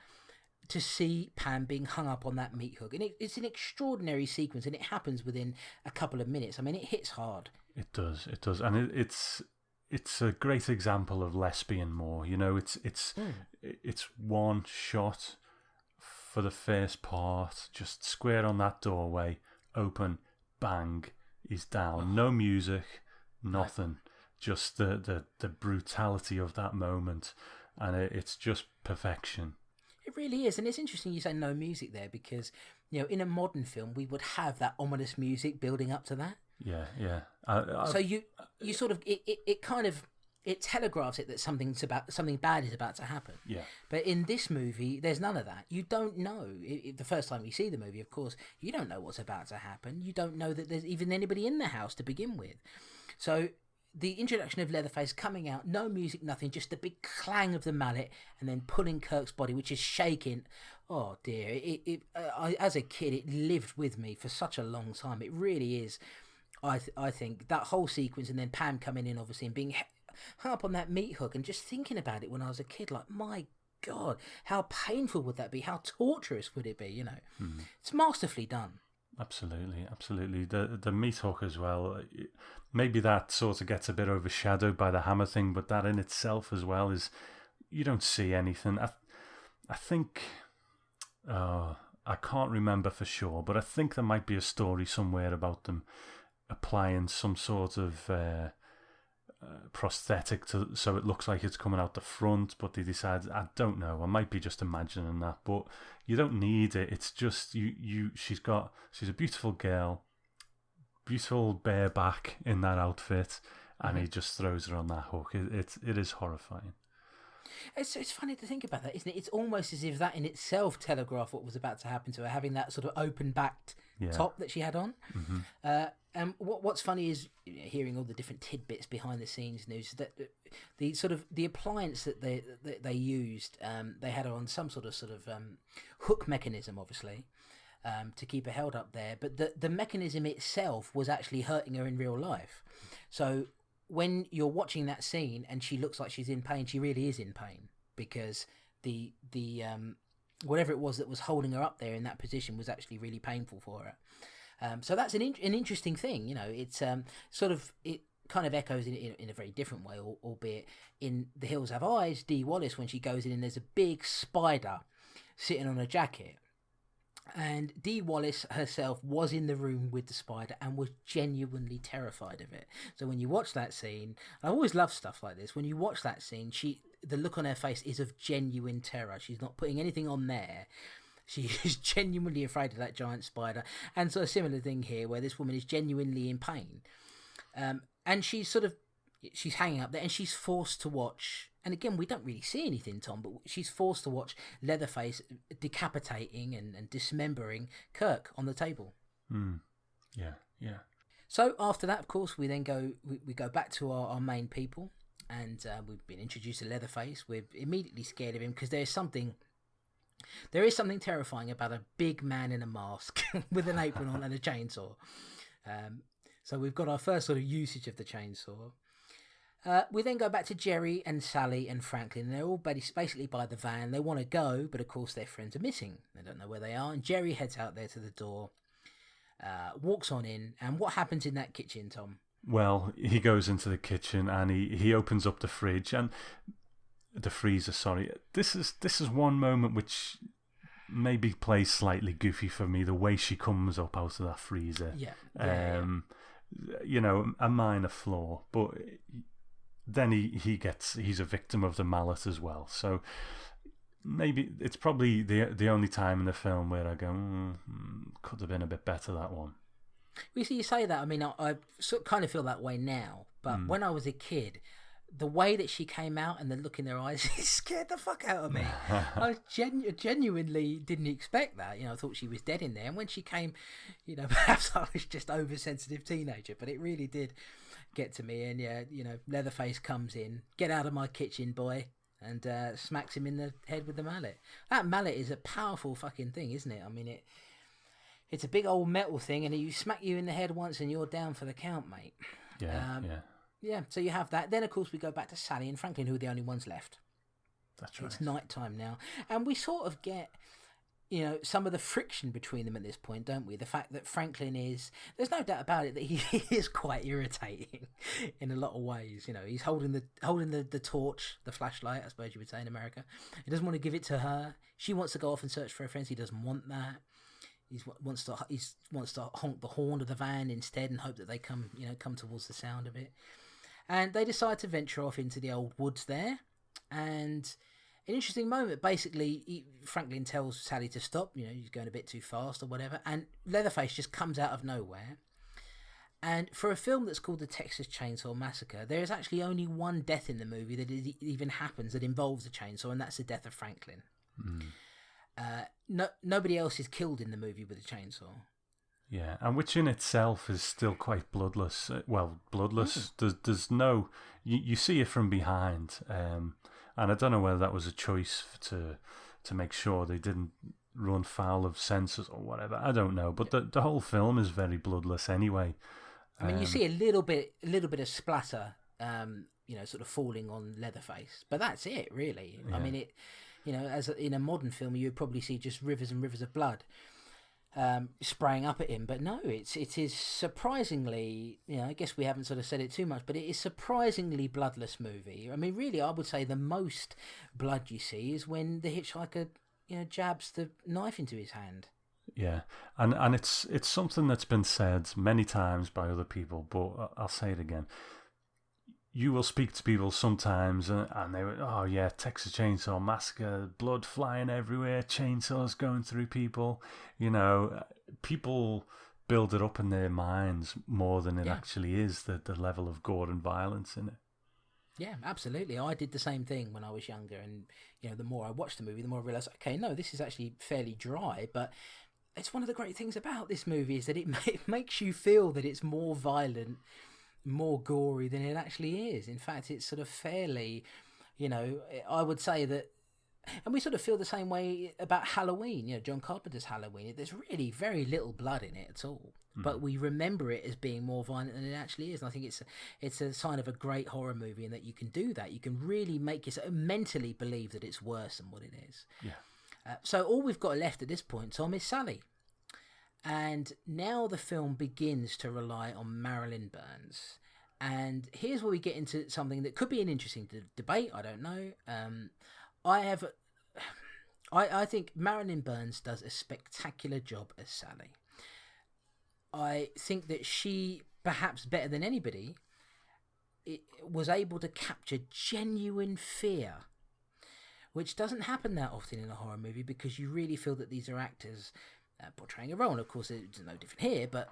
to see Pam being hung up on that meat hook, and it's an extraordinary sequence, and it happens within a couple of minutes. I mean, it hits hard. It does, and it's a great example of less being more. It's one shot for the first part, just square on that doorway, open, bang, he's down. No music, nothing. Just the brutality of that moment, and it's just perfection. It really is, and it's interesting you say no music there, because in a modern film we would have that ominous music building up to that. Yeah. So you sort of it kind of it telegraphs it that something bad is about to happen. Yeah. But in this movie, there's none of that. You don't know. The first time you see the movie, of course, you don't know what's about to happen. You don't know that there's even anybody in the house to begin with. So the introduction of Leatherface coming out, no music, nothing, just the big clang of the mallet, and then pulling Kirk's body, which is shaking. Oh dear! As a kid, it lived with me for such a long time. It really is. I think that whole sequence, and then Pam coming in, obviously, and being hung up on that meat hook, and just thinking about it when I was a kid, like, my God, how painful would that be? How torturous would it be? You know, It's masterfully done. Absolutely. The meat hook as well. Maybe that sort of gets a bit overshadowed by the hammer thing, but that in itself as well is, you don't see anything. I think, I can't remember for sure, but I think there might be a story somewhere about them applying some sort of prosthetic so it looks like it's coming out the front, but they decide, I don't know, I might be just imagining that, but you don't need it. It's just she's a beautiful girl, beautiful bare back in that outfit, and he just throws her on that hook. It is horrifying. It's funny to think about that, isn't it? It's almost as if that in itself telegraphed what was about to happen to her, having that sort of open-backed top that she had on. And what's funny is hearing all the different tidbits behind the scenes news, that the sort of the appliance that they used, they had her on some sort of hook mechanism, obviously, to keep her held up there. But the mechanism itself was actually hurting her in real life. So when you're watching that scene and she looks like she's in pain, she really is in pain, because the whatever it was that was holding her up there in that position was actually really painful for her. So that's an interesting thing, you know. It's it kind of echoes in a very different way, albeit in The Hills Have Eyes, Dee Wallace, when she goes in and there's a big spider sitting on a jacket. And Dee Wallace herself was in the room with the spider and was genuinely terrified of it. So when you watch that scene, I always love stuff like this. When you watch that scene, the look on her face is of genuine terror. She's not putting anything on there. She is genuinely afraid of that giant spider. And so a similar thing here, where this woman is genuinely in pain. And she's hanging up there, and she's forced to watch. And again, we don't really see anything, Tom, but she's forced to watch Leatherface decapitating and dismembering Kirk on the table. Yeah. So after that, of course, we then go back to our main people, and we've been introduced to Leatherface. We're immediately scared of him because there is something terrifying about a big man in a mask with an apron on and a chainsaw. So we've got our first sort of usage of the chainsaw. We then go back to Jerry and Sally and Franklin, and they're all basically by the van. They want to go, but of course their friends are missing. They don't know where they are, and Jerry heads out there to the door, walks on in, and what happens in that kitchen, Tom? Well, he goes into the kitchen and he opens up the fridge and the freezer. Sorry, this is one moment which maybe plays slightly goofy for me. The way she comes up out of that freezer, you know, a minor flaw, but then he's a victim of the mallet as well. So maybe it's probably the only time in the film where I go, could have been a bit better, that one. You see, you say that. I mean, I sort of kind of feel that way now, but when I was a kid, the way that she came out and the look in her eyes, it scared the fuck out of me. I genuinely didn't expect that. You know, I thought she was dead in there. And when she came, you know, perhaps I was just oversensitive teenager, but it really did get to me. And yeah, you know, Leatherface comes in, get out of my kitchen, boy, and smacks him in the head with the mallet. That mallet is a powerful fucking thing, isn't it? I mean, it's a big old metal thing, and you smack you in the head once and you're down for the count, mate. Yeah, so you have that. Then, of course, we go back to Sally and Franklin, who are the only ones left. That's right. It's night time now. And we sort of get, you know, some of the friction between them at this point, don't we? The fact that Franklin there's no doubt about it that he is quite irritating in a lot of ways. You know, he's holding the torch, the flashlight, I suppose you would say in America. He doesn't want to give it to her. She wants to go off and search for her friends. He doesn't want that. He wants to honk the horn of the van instead and hope that they come towards the sound of it. And they decide to venture off into the old woods there. And an interesting moment, basically, Franklin tells Sally to stop. You know, he's going a bit too fast or whatever. And Leatherface just comes out of nowhere. And for a film that's called The Texas Chainsaw Massacre, there is actually only one death in the movie that even happens that involves a chainsaw, and that's the death of Franklin. Nobody else is killed in the movie with a chainsaw. Yeah, and which in itself is still quite bloodless. Well, bloodless. There's no... You see it from behind. And I don't know whether that was a choice to make sure they didn't run foul of censors or whatever. I don't know. But the whole film is very bloodless anyway. I mean, you see a little bit of splatter, sort of falling on Leatherface, but that's it, really. Yeah. I mean, in a modern film, you would probably see just rivers and rivers of blood spraying up at him, but no, it is surprisingly, I guess we haven't sort of said it too much, but it is surprisingly bloodless movie. I mean, really, I would say the most blood you see is when the hitchhiker, jabs the knife into his hand. Yeah, and it's something that's been said many times by other people, but I'll say it again. You will speak to people sometimes, and they were, oh yeah, Texas Chainsaw Massacre, blood flying everywhere, chainsaws going through people. People build it up in their minds more than it actually is, the level of gore and violence in it. Yeah, absolutely. I did the same thing when I was younger, and the more I watched the movie, the more I realised, okay, no, this is actually fairly dry, but it's one of the great things about this movie is that it makes you feel that it's more violent, more gory than it actually is. In fact, it's sort of fairly, I would say that, and we sort of feel the same way about Halloween, John Carpenter's Halloween. There's really very little blood in it at all, but we remember it as being more violent than it actually is. And I think it's a sign of a great horror movie, and that you can do that. You can really make yourself mentally believe that it's worse than what it is. Yeah. So all we've got left at this point, Tom, is Sally. And now the film begins to rely on Marilyn Burns. And here's where we get into something that could be an interesting debate. I don't know. I think Marilyn Burns does a spectacular job as Sally. I think that she, perhaps better than anybody, was able to capture genuine fear, which doesn't happen that often in a horror movie, because you really feel that these are actors portraying a role. And of course, it's no different here, but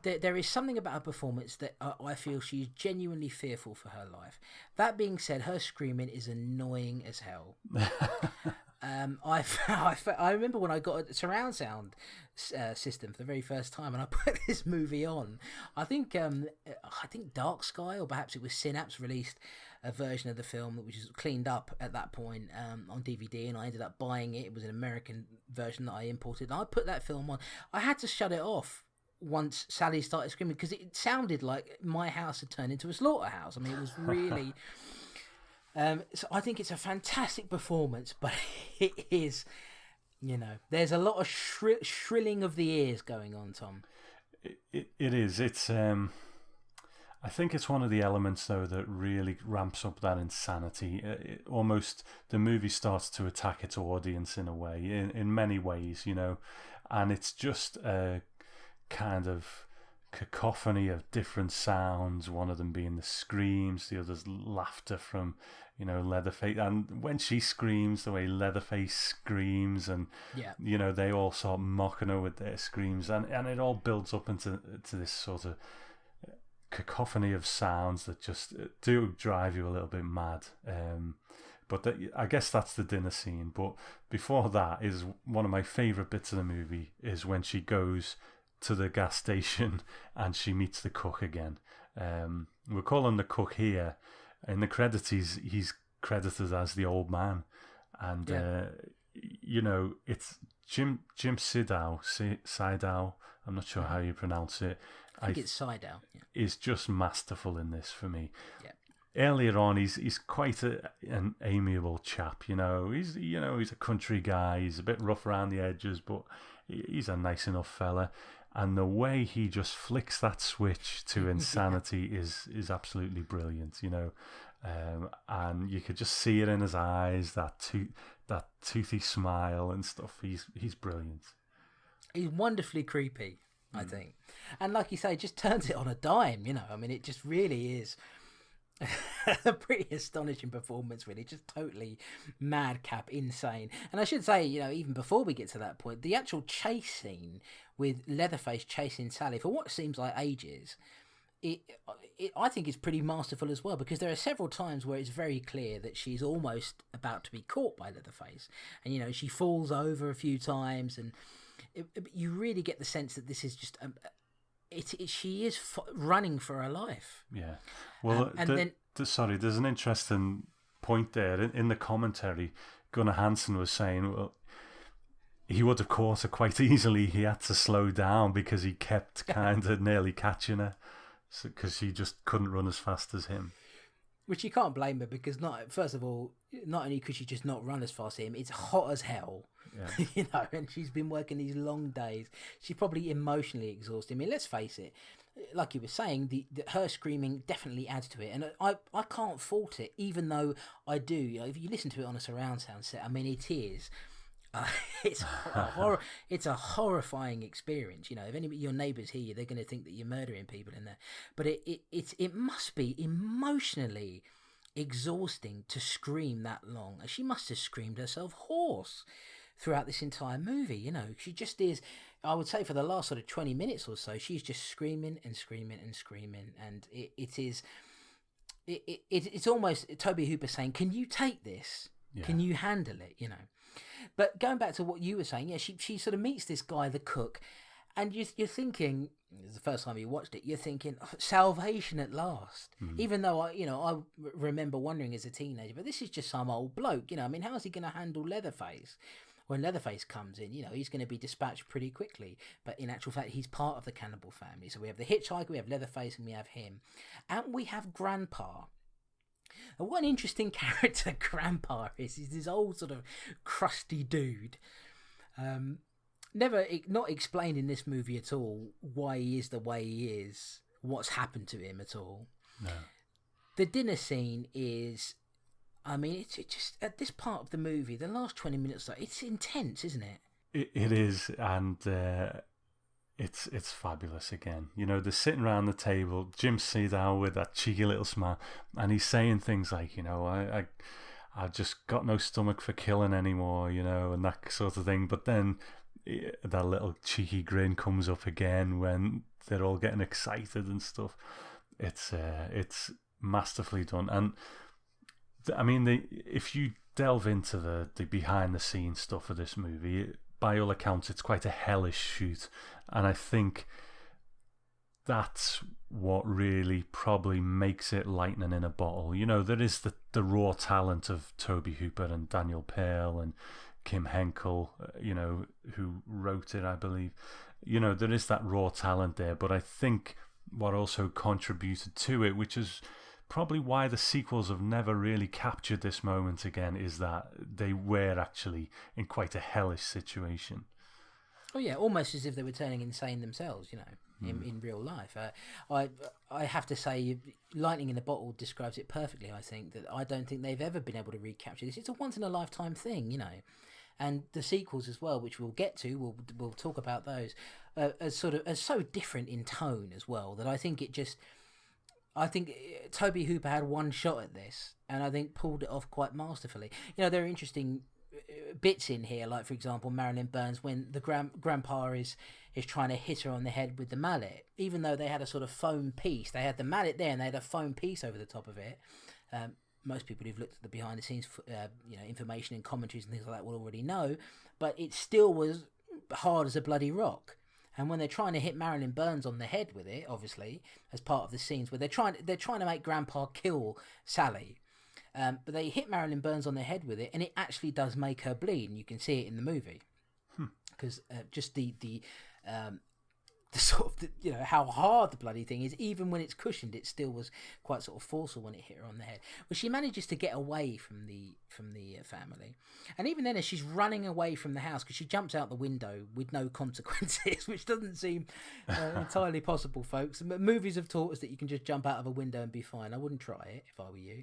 there is something about her performance that I feel she's genuinely fearful for her life. That being said, her screaming is annoying as hell. I remember when I got a surround sound system for the very first time, and I put this movie on. I think Dark Sky, or perhaps it was Synapse, released a version of the film which was cleaned up at that point on DVD, and I ended up buying it. It was an American version that I imported, and I put that film on. I had to shut it off once Sally started screaming, because it sounded like my house had turned into a slaughterhouse. I mean, it was really... so I think it's a fantastic performance, but it is, there's a lot of shrilling of the ears going on, Tom. It is. It's... I think it's one of the elements, though, that really ramps up that insanity. Almost the movie starts to attack its audience in a way, in many ways, and it's just a kind of cacophony of different sounds, one of them being the screams, the other's laughter from, Leatherface. And when she screams, the way Leatherface screams, and, they all start mocking her with their screams, and it all builds up into this sort of cacophony of sounds that just do drive you a little bit mad. But I guess that's the dinner scene. But before that is one of my favourite bits of the movie, is when she goes to the gas station and she meets the cook again. We're calling the cook here. In the credits, he's credited as the old man. And, it's Jim Sidow. I'm not sure how you pronounce it. I think it's Sidow. Yeah. Is just masterful in this for me. Yeah. Earlier on, he's quite an amiable chap. He's a country guy. He's a bit rough around the edges, but he's a nice enough fella. And the way he just flicks that switch to insanity is absolutely brilliant. And you could just see it in his eyes, that toothy smile and stuff. He's brilliant. He's wonderfully creepy, I think. And like you say, just turns it on a dime, I mean, it just really is a pretty astonishing performance, really. Just totally madcap, insane. And I should say, even before we get to that point, the actual chase scene with Leatherface chasing Sally for what seems like ages I think it's pretty masterful as well, because there are several times where it's very clear that she's almost about to be caught by Leatherface, and she falls over a few times, and you really get the sense that this is just she is running for her life. Yeah. Well, sorry, there's an interesting point there in the commentary. Gunnar Hansen was saying, well, he would have caught her quite easily. He had to slow down because he kept kind of nearly catching her, because she just couldn't run as fast as him. Which you can't blame her, because first of all, not only could she just not run as fast as him, it's hot as hell. Yeah. And she's been working these long days. She's probably emotionally exhausted. I mean, let's face it, like you were saying, her screaming definitely adds to it, and I can't fault it, even though I do. If you listen to it on a surround sound set, I mean, it is. It's a horrifying experience. If any of your neighbours hear you, they're going to think that you're murdering people in there. But it must be emotionally exhausting to scream that long. She must have screamed herself hoarse throughout this entire movie. She just is. I would say for the last sort of 20 minutes or so, she's just screaming and screaming and screaming, and it's almost Toby Hooper saying, "Can you take this? Yeah. Can you handle it?" But going back to what you were saying, yeah, she sort of meets this guy, the cook, and you're thinking, it's the first time you watched it, you're thinking, oh, salvation at last. Even though I remember wondering as a teenager, but this is just some old bloke. I mean, how is he going to handle Leatherface? When Leatherface comes in, he's going to be dispatched pretty quickly. But in actual fact, he's part of the cannibal family. So we have the hitchhiker, we have Leatherface, and we have him, and we have Grandpa. And what an interesting character Grandpa is. He's this old sort of crusty dude. Not explained in this movie at all why he is the way he is, what's happened to him at all. No. The dinner scene is, I mean, it's just, at this part of the movie, the last 20 minutes, it's intense, isn't it? It is, and it's fabulous again. They're sitting around the table, Jim Sedow with that cheeky little smile, and he's saying things like, I've just got no stomach for killing anymore, and that sort of thing. But then that little cheeky grin comes up again when they're all getting excited and stuff. It's masterfully done. And I mean, if you delve into the behind the scenes stuff of this movie, by all accounts, it's quite a hellish shoot, and I think that's what really probably makes it lightning in a bottle. There is the raw talent of Toby Hooper and Daniel Pearl and Kim Henkel, who wrote it, I believe. There is that raw talent there, but I think what also contributed to it, which is probably why the sequels have never really captured this moment again, is that they were actually in quite a hellish situation. Oh yeah, almost as if they were turning insane themselves, in real life. I have to say, Lightning in a Bottle describes it perfectly. I don't think they've ever been able to recapture this. It's a once in a lifetime thing, and the sequels as well, which we'll get to. We'll talk about those. Are so different in tone as well, that I think Toby Hooper had one shot at this, and I think pulled it off quite masterfully. There are interesting bits in here, like for example Marilyn Burns, when the grandpa is trying to hit her on the head with the mallet. Even though they had a sort of foam piece, they had the mallet there and they had a foam piece over the top of it. Most people who've looked at the behind the scenes information and commentaries and things like that will already know, but it still was hard as a bloody rock. And when they're trying to hit Marilyn Burns on the head with it, obviously as part of the scenes where they're trying to make Grandpa kill Sally, but they hit Marilyn Burns on the head with it, and it actually does make her bleed, and you can see it in the movie, because just the sort of how hard the bloody thing is. Even when it's cushioned, it still was quite sort of forceful when it hit her on the head. But she manages to get away from the family, and even then, as she's running away from the house, because she jumps out the window with no consequences, which doesn't seem entirely possible, folks. Movies have taught us that you can just jump out of a window and be fine. I wouldn't try it if I were you.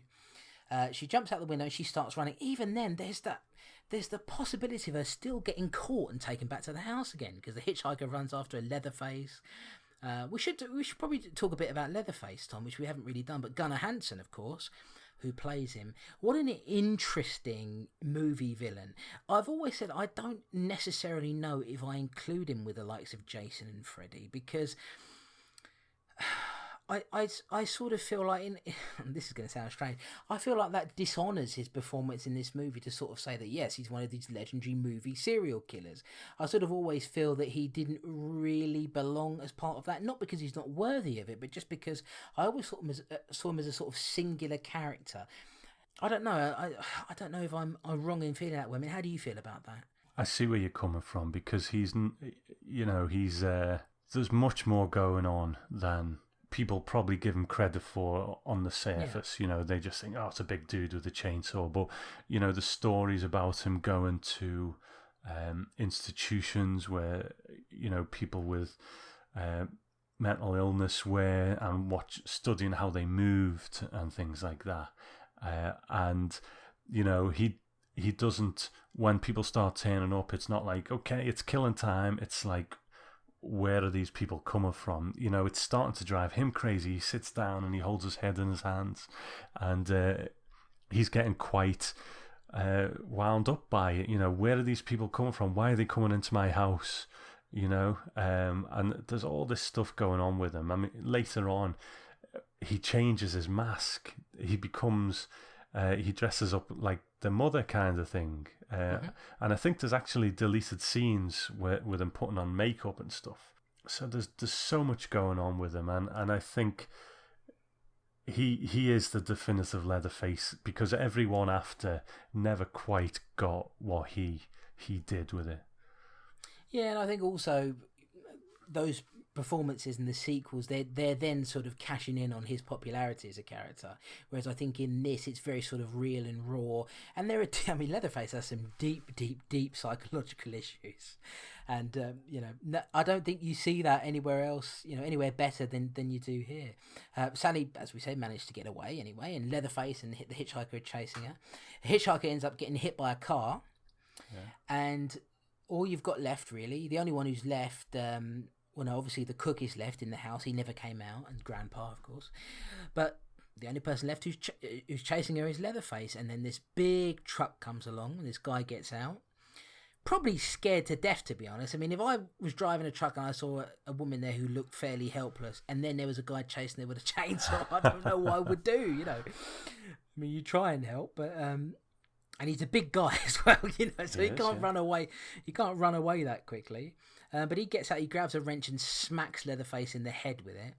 She jumps out the window and she starts running. Even then, there's the possibility of her still getting caught and taken back to the house again, because the hitchhiker runs after a Leatherface. We should probably talk a bit about Leatherface, Tom, which we haven't really done. But Gunnar Hansen, of course, who plays him. What an interesting movie villain. I've always said I don't necessarily know if I include him with the likes of Jason and Freddy, because I sort of feel like this is going to sound strange. I feel like that dishonours his performance in this movie to sort of say that yes, he's one of these legendary movie serial killers. I sort of always feel that he didn't really belong as part of that, not because he's not worthy of it, but just because I always saw him as a sort of singular character. I don't know. I don't know if I'm wrong in feeling that way. I mean, how do you feel about that? I see where you're coming from, because he's there's much more going on than people probably give him credit for on the surface. Yeah. They just think, oh, it's a big dude with a chainsaw. But, the stories about him going to institutions where, people with mental illness were, and studying how they moved and things like that. He doesn't, when people start turning up, it's not like, okay, it's killing time. It's like, where are these people coming from? It's starting to drive him crazy. He sits down and he holds his head in his hands, and he's getting quite wound up by it. Where are these people coming from? Why are they coming into my house? And there's all this stuff going on with him. I mean, later on, he changes his mask. He becomes, he dresses up like the mother kind of thing. And I think there's actually deleted scenes with him putting on makeup and stuff. So there's so much going on with him, and I think he is the definitive Leatherface, because everyone after never quite got what he did with it. Yeah, and I think also those performances in the sequels, they're then sort of cashing in on his popularity as a character, whereas I think in this it's very sort of real and raw, and Leatherface has some deep psychological issues, and I don't think you see that anywhere else, anywhere better than you do here. Sally, as we say, managed to get away anyway, and Leatherface and the hitchhiker are chasing her. The hitchhiker ends up getting hit by a car, and all you've got left, really, the only one who's left, well, no, obviously the cook is left in the house. He never came out, and Grandpa, of course. But the only person left who's chasing her is Leatherface. And then this big truck comes along, and this guy gets out. Probably scared to death, to be honest. I mean, if I was driving a truck and I saw a woman there who looked fairly helpless, and then there was a guy chasing her with a chainsaw, I don't know what I would do, I mean, you try and help, but... And he's a big guy as well, so he can't run away. He can't run away that quickly. But he gets out, he grabs a wrench and smacks Leatherface in the head with it.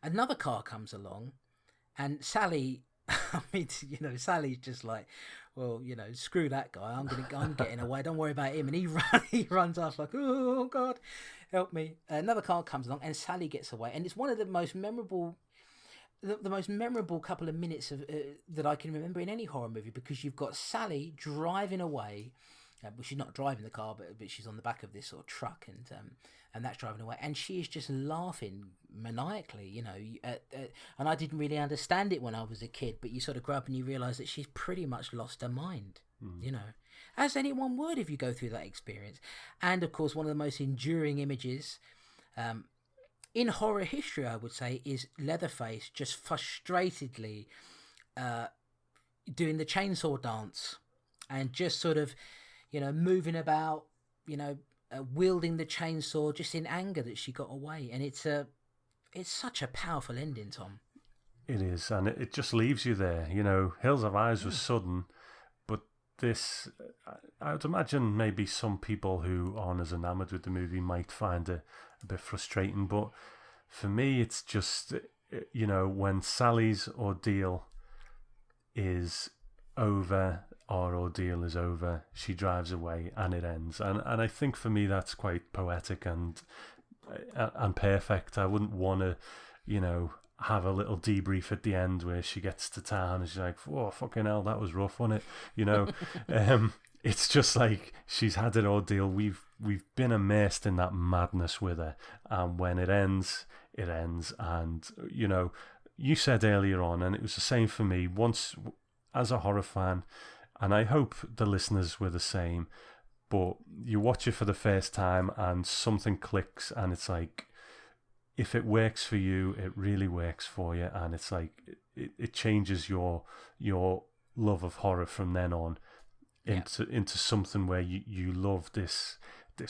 Another car comes along, and Sally, I mean, Sally's just like, well, screw that guy. I'm getting away. Don't worry about him. And he runs off like, oh God, help me. Another car comes along, and Sally gets away. And it's one of the most memorable. The most memorable couple of minutes of that I can remember in any horror movie, because you've got Sally driving away. Well, she's not driving the car, but she's on the back of this sort of truck, and that's driving away, and she is just laughing maniacally, and I didn't really understand it when I was a kid, but you sort of grow up and you realise that she's pretty much lost her mind, as anyone would if you go through that experience. And of course, one of the most enduring images in horror history, I would say, is Leatherface just frustratedly doing the chainsaw dance, and just sort of, moving about, wielding the chainsaw just in anger that she got away. And it's such a powerful ending, Tom. It is, and it just leaves you there. Hills Have Eyes was sudden, but this, I would imagine maybe some people who aren't as enamoured with the movie might find it a bit frustrating, but for me it's just, when Sally's ordeal is over, our ordeal is over, she drives away and it ends, and I think for me that's quite poetic and perfect. I wouldn't want to have a little debrief at the end where she gets to town and she's like, oh fucking hell, that was rough, wasn't it? It's just like, she's had an ordeal. We've been immersed in that madness with her, and when it ends, it ends. And you said earlier on, and it was the same for me, once as a horror fan, and I hope the listeners were the same, but you watch it for the first time and something clicks, and it's like, if it works for you, it really works for you, and it's like it changes your love of horror from then on into something where you love this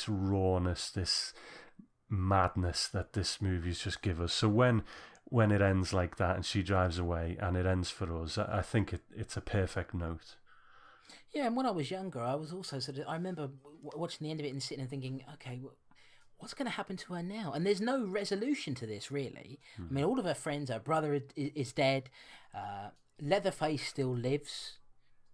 rawness, this madness that this movie's just give us. So when it ends like that and she drives away and it ends for us, I think it's a perfect note. Yeah, and when I was younger, I was also I remember watching the end of it and sitting and thinking, okay, what's going to happen to her now? And there's no resolution to this, really. I mean, all of her friends, her brother is dead, Leatherface still lives,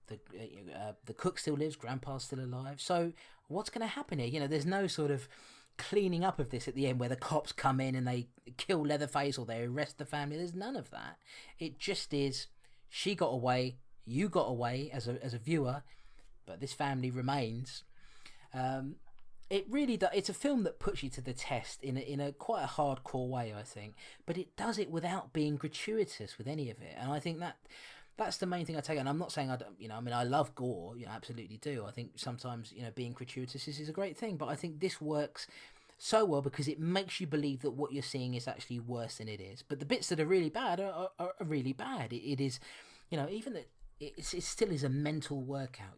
the cook still lives, Grandpa's still alive. So what's going to happen here? You know, there's no sort of cleaning up of this at the end where the cops come in and they kill Leatherface or they arrest the family. There's none of that. It just is, she got away, you got away as a viewer, but this family remains. It really does. It's a film that puts you to the test in a quite a hardcore way, I think, but it does it without being gratuitous with any of it. And I think that's the main thing I take. And I'm not saying I don't, I mean, I love gore, I absolutely do. I think sometimes, being gratuitous is a great thing, but I think this works so well because it makes you believe that what you're seeing is actually worse than it is. But the bits that are really bad are really bad. It is, even that. It still is a mental workout,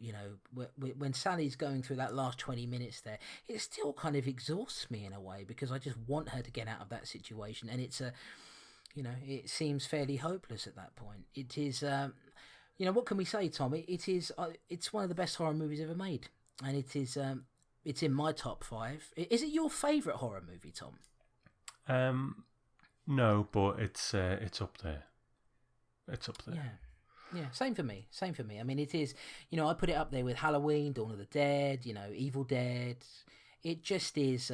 when Sally's going through that last 20 minutes there, it still kind of exhausts me in a way because I just want her to get out of that situation, and it's it seems fairly hopeless at that point. It is, what can we say, Tom? It's one of the best horror movies ever made, and it's in my top 5. Is it your favourite horror movie, Tom? No, but it's up there. It's up there. Yeah. Yeah, same for me. I mean, it is, I put it up there with Halloween, Dawn of the Dead, Evil Dead. It just is,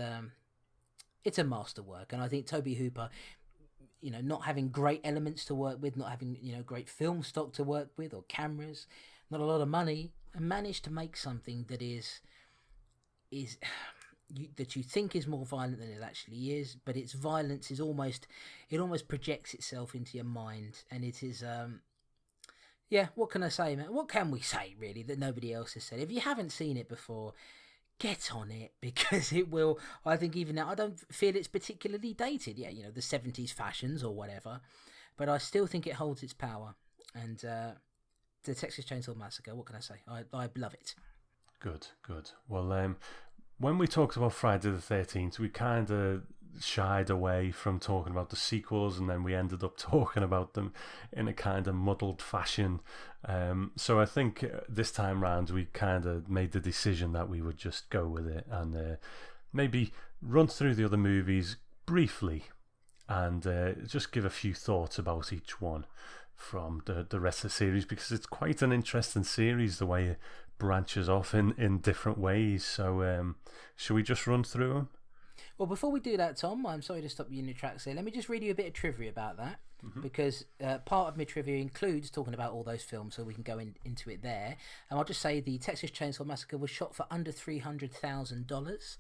it's a masterwork. And I think Tobe Hooper, not having great elements to work with, not having, great film stock to work with or cameras, not a lot of money, and managed to make something that that you think is more violent than it actually is, but its violence is almost projects itself into your mind, and it is, yeah, what can I say, man? What can we say, really, that nobody else has said? If you haven't seen it before, get on it, because it will, I think even now, I don't feel it's particularly dated. Yeah, the 70s fashions or whatever, but I still think it holds its power. And the Texas Chainsaw Massacre, what can I say? I love it. Good. Well, when we talked about Friday the 13th, we kind of shied away from talking about the sequels, and then we ended up talking about them in a kind of muddled fashion. So I think this time round we kind of made the decision that we would just go with it and maybe run through the other movies briefly and just give a few thoughts about each one from the rest of the series, because it's quite an interesting series the way it branches off in different ways. So should we just run through them? Well, before we do that, Tom, I'm sorry to stop you in your tracks here. Let me just read you a bit of trivia about that, because part of my trivia includes talking about all those films, so we can go into it there. And I'll just say the Texas Chainsaw Massacre was shot for under $300,000.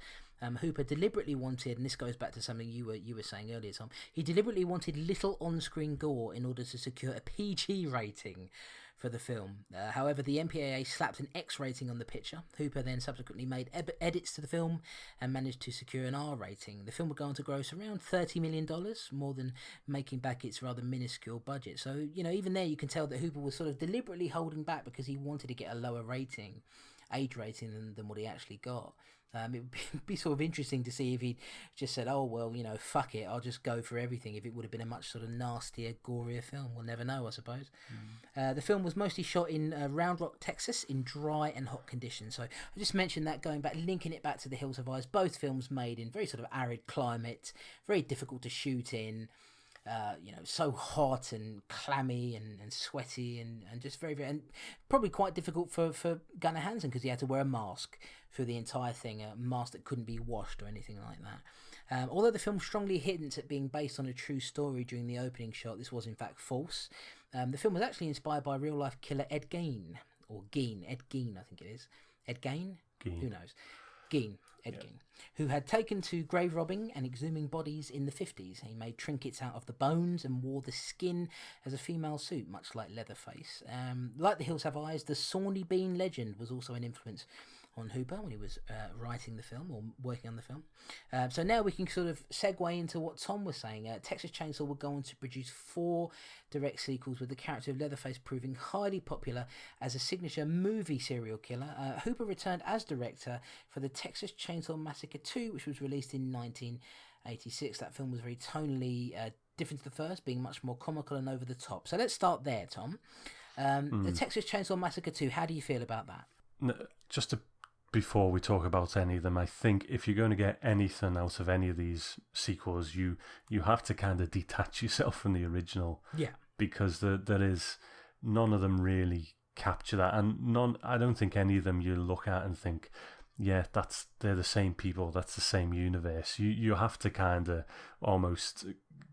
Hooper deliberately wanted, and this goes back to something you were saying earlier, Tom, he deliberately wanted little on-screen gore in order to secure a PG rating for the film. However, the MPAA slapped an X rating on the picture. Hooper then subsequently made edits to the film and managed to secure an R rating. The film would go on to gross around $30 million, more than making back its rather minuscule budget. So, even there you can tell that Hooper was sort of deliberately holding back because he wanted to get a lower rating, age rating, than what he actually got. It would be sort of interesting to see if he just said, oh, well, fuck it, I'll just go for everything, if it would have been a much sort of nastier, gorier film. We'll never know, I suppose. The film was mostly shot in Round Rock, Texas, in dry and hot conditions. So I just mentioned that, going back, linking it back to The Hills Have Eyes. Both films made in very sort of arid climate, very difficult to shoot in. So hot and clammy and sweaty and just very, very, and probably quite difficult for Gunnar Hansen, because he had to wear a mask through the entire thing, a mask that couldn't be washed or anything like that. Although the film strongly hints at being based on a true story during the opening shot, this was in fact false. The film was actually inspired by real-life killer Ed Gein, or Gein, Ed Gein, I think it is. Ed Gein? Who knows? Gein. Ed Gein, who had taken to grave robbing and exhuming bodies in the 50s. He made trinkets out of the bones and wore the skin as a female suit, much like Leatherface. Like The Hills Have Eyes, the Sawney Bean legend was also an influence on Hooper when he was writing the film or working on the film. So now we can sort of segue into what Tom was saying. Texas Chainsaw would go on to produce 4 direct sequels, with the character of Leatherface proving highly popular as a signature movie serial killer. Hooper returned as director for the Texas Chainsaw Massacre 2, which was released in 19 '86. That film was very tonally different to the first, being much more comical and over the top. So let's start there, Tom. The Texas Chainsaw Massacre 2, how do you feel about that? Before we talk about any of them, I think if you're going to get anything out of any of these sequels, you have to kind of detach yourself from the original. Yeah. Because there is none of them really capture that, and I don't think any of them you look at and think, yeah, they're the same people, that's the same universe. You have to kind of almost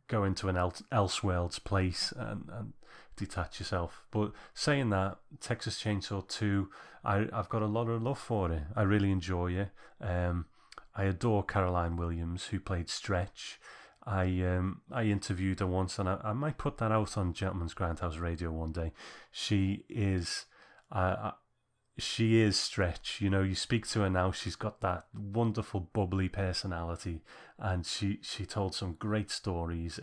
go into an elseworlds place and detach yourself. But saying that, Texas Chainsaw 2, I've got a lot of love for it. I really enjoy it. I adore Caroline Williams, who played Stretch. I interviewed her once, and I might put that out on Gentleman's Grindhouse Radio one day. She is Stretch. You know, you speak to her now, she's got that wonderful bubbly personality, and she told some great stories.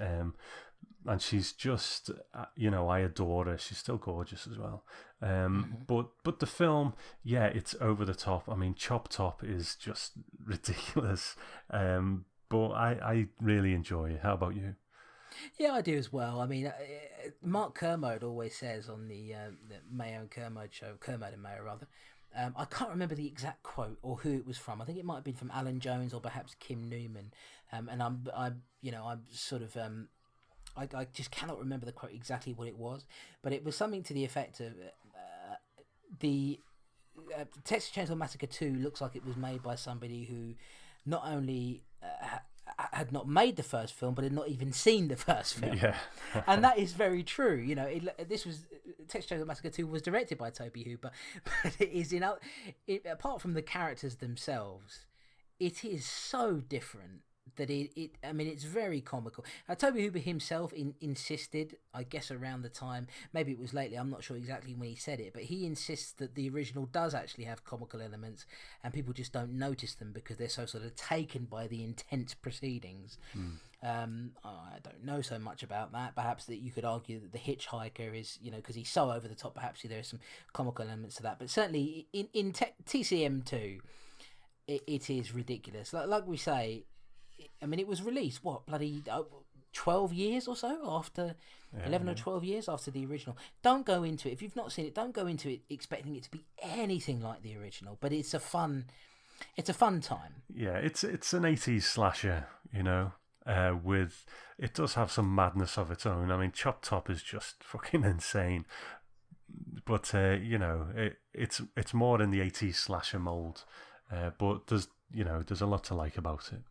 And she's just, I adore her. She's still gorgeous as well. But the film, yeah, it's over the top. I mean, Chop Top is just ridiculous. But I really enjoy it. How about you? Yeah, I do as well. I mean, Mark Kermode always says on the Mayo and Kermode show, Kermode and Mayo rather, I can't remember the exact quote or who it was from. I think it might have been from Alan Jones or perhaps Kim Newman. And I'm sort of, I just cannot remember the quote exactly what it was, but it was something to the effect of the Texas Chainsaw Massacre 2 looks like it was made by somebody who not only had not made the first film, but had not even seen the first film. Yeah. And that is very true. You know, Texas Chainsaw Massacre 2 was directed by Tobe Hooper, but it is, apart from the characters themselves, it is so different that it's very comical. Tobe Hooper himself insisted, I guess around the time, maybe it was lately, I'm not sure exactly when he said it, but he insists that the original does actually have comical elements and people just don't notice them because they're so sort of taken by the intense proceedings. I don't know so much about that. Perhaps that you could argue that The Hitchhiker is, because he's so over the top, perhaps there are some comical elements to that. But certainly in TCM2, it is ridiculous. Like we say, I mean, it was released, 12 years or so after, 11 or 12 years after the original. Don't go into it, if you've not seen it, don't go into it expecting it to be anything like the original, but it's a fun time. Yeah, it's an 80s slasher, it does have some madness of its own. I mean, Chop Top is just fucking insane. But, it's more in the 80s slasher mould. But there's a lot to like about it.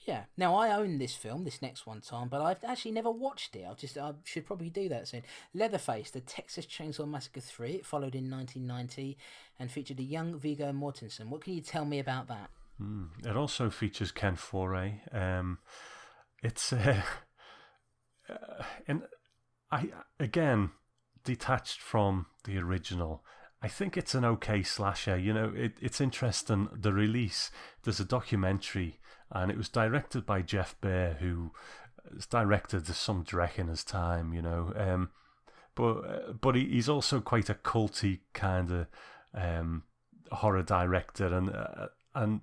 Yeah. Now, I own this film, this next one, Tom, but I've actually never watched it. I should probably do that soon. Leatherface, The Texas Chainsaw Massacre 3. It followed in 1990 and featured a young Viggo Mortensen. What can you tell me about that? It also features Ken Foree. It's again detached from the original. I think it's an okay slasher. It's interesting. The release, there's a documentary, and it was directed by Jeff Bear, who has directed some Drek in his time. But he's also quite a culty kind of horror director, and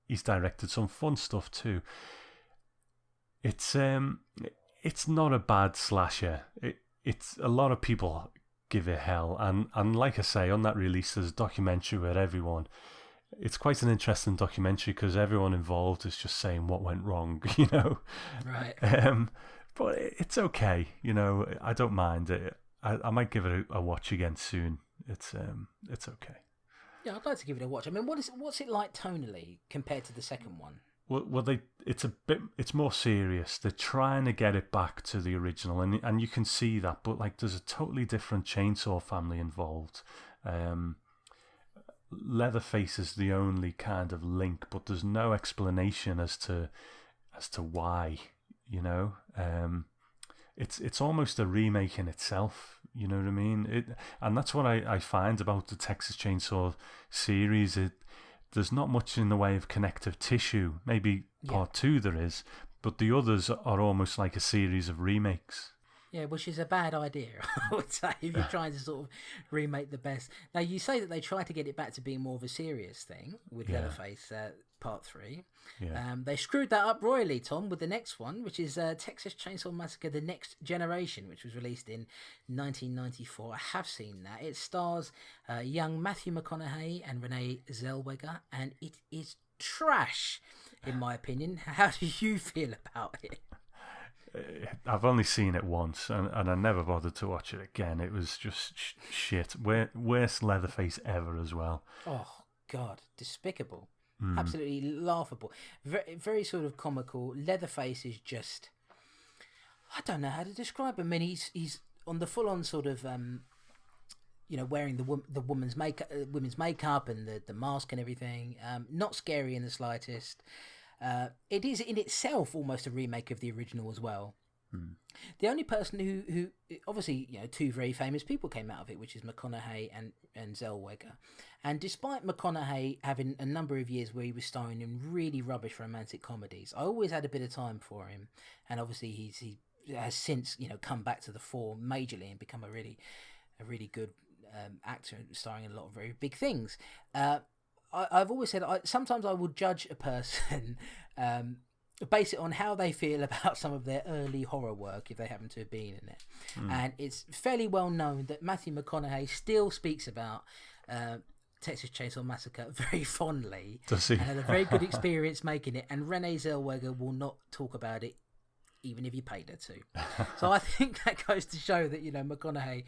he's directed some fun stuff too. It's not a bad slasher. It's a lot of people give it hell, and like I say, on that release there's a documentary where it's quite an interesting documentary because everyone involved is just saying what went wrong, Right. But it's okay, I don't mind it. I might give it a watch again soon. It's okay. Yeah, I'd like to give it a watch. I mean, what's it like tonally compared to the second one? Well, it's more serious. They're trying to get it back to the original, and you can see that. But there's a totally different chainsaw family involved. Leatherface is the only kind of link, but there's no explanation as to why. It's almost a remake in itself. You know what I mean? And that's what I find about the Texas Chainsaw series. There's not much in the way of connective tissue. Maybe part 2 there is, but the others are almost like a series of remakes. Yeah, which is a bad idea, I would say, if you're trying to sort of remake the best. Now, you say that they try to get it back to being more of a serious thing with Leatherface Part 3. Yeah. They screwed that up royally, Tom, with the next one, which is Texas Chainsaw Massacre The Next Generation, which was released in 1994. I have seen that. It stars young Matthew McConaughey and Renee Zellweger, and it is trash, in my opinion. How do you feel about it? I've only seen it once, and I never bothered to watch it again. It was just shit. Worst Leatherface ever as well. Oh, God. Despicable. Absolutely laughable. Very, very sort of comical. Leatherface is just... I don't know how to describe him. I mean, he's on the full-on sort of... wearing the women's makeup and the mask and everything. Not scary in the slightest. It is in itself almost a remake of the original as well. The only person who obviously, two very famous people came out of it, which is McConaughey and Zellweger. And despite McConaughey having a number of years where he was starring in really rubbish romantic comedies, I always had a bit of time for him. And obviously he has since come back to the fore majorly and become a really good actor, starring in a lot of very big things. I've always said sometimes I will judge a person, base it on how they feel about some of their early horror work if they happen to have been in it. And it's fairly well known that Matthew McConaughey still speaks about Texas Chainsaw Massacre very fondly. Does he? And had a very good experience making it. And Renee Zellweger will not talk about it even if you paid her to. So I think that goes to show that McConaughey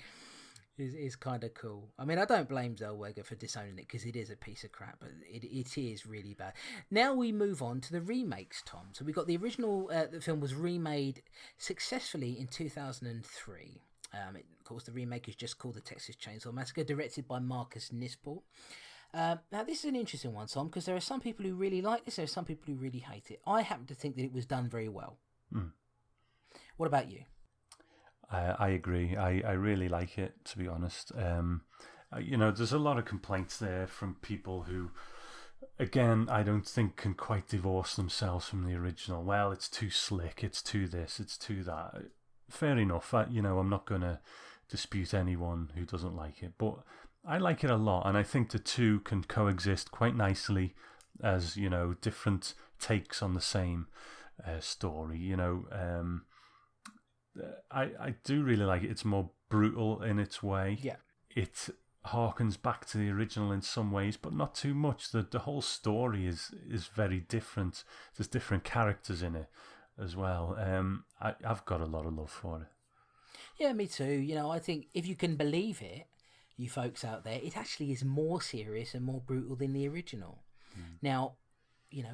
is kind of cool. I mean, I don't blame Zellweger for disowning it because it is a piece of crap, but it is really bad. Now we move on to the remakes, Tom. So we got the original, the film was remade successfully in 2003. Of course, the remake is just called The Texas Chainsaw Massacre, directed by Marcus Nispel. Now, this is an interesting one, Tom, because there are some people who really like this, there are some people who really hate it. I happen to think that it was done very well. What about you? I agree. I really like it, to be honest. There's a lot of complaints there from people who, again, I don't think can quite divorce themselves from the original. Well, it's too slick, it's too this, it's too that. Fair enough. I'm not going to dispute anyone who doesn't like it, but I like it a lot, and I think the two can coexist quite nicely as, different takes on the same story. I do really like it. It's more brutal in its way. Yeah. It harkens back to the original in some ways, but not too much. The whole story is very different. There's different characters in it as well. I've got a lot of love for it. Yeah, me too. I think if you can believe it, you folks out there, it actually is more serious and more brutal than the original. Now,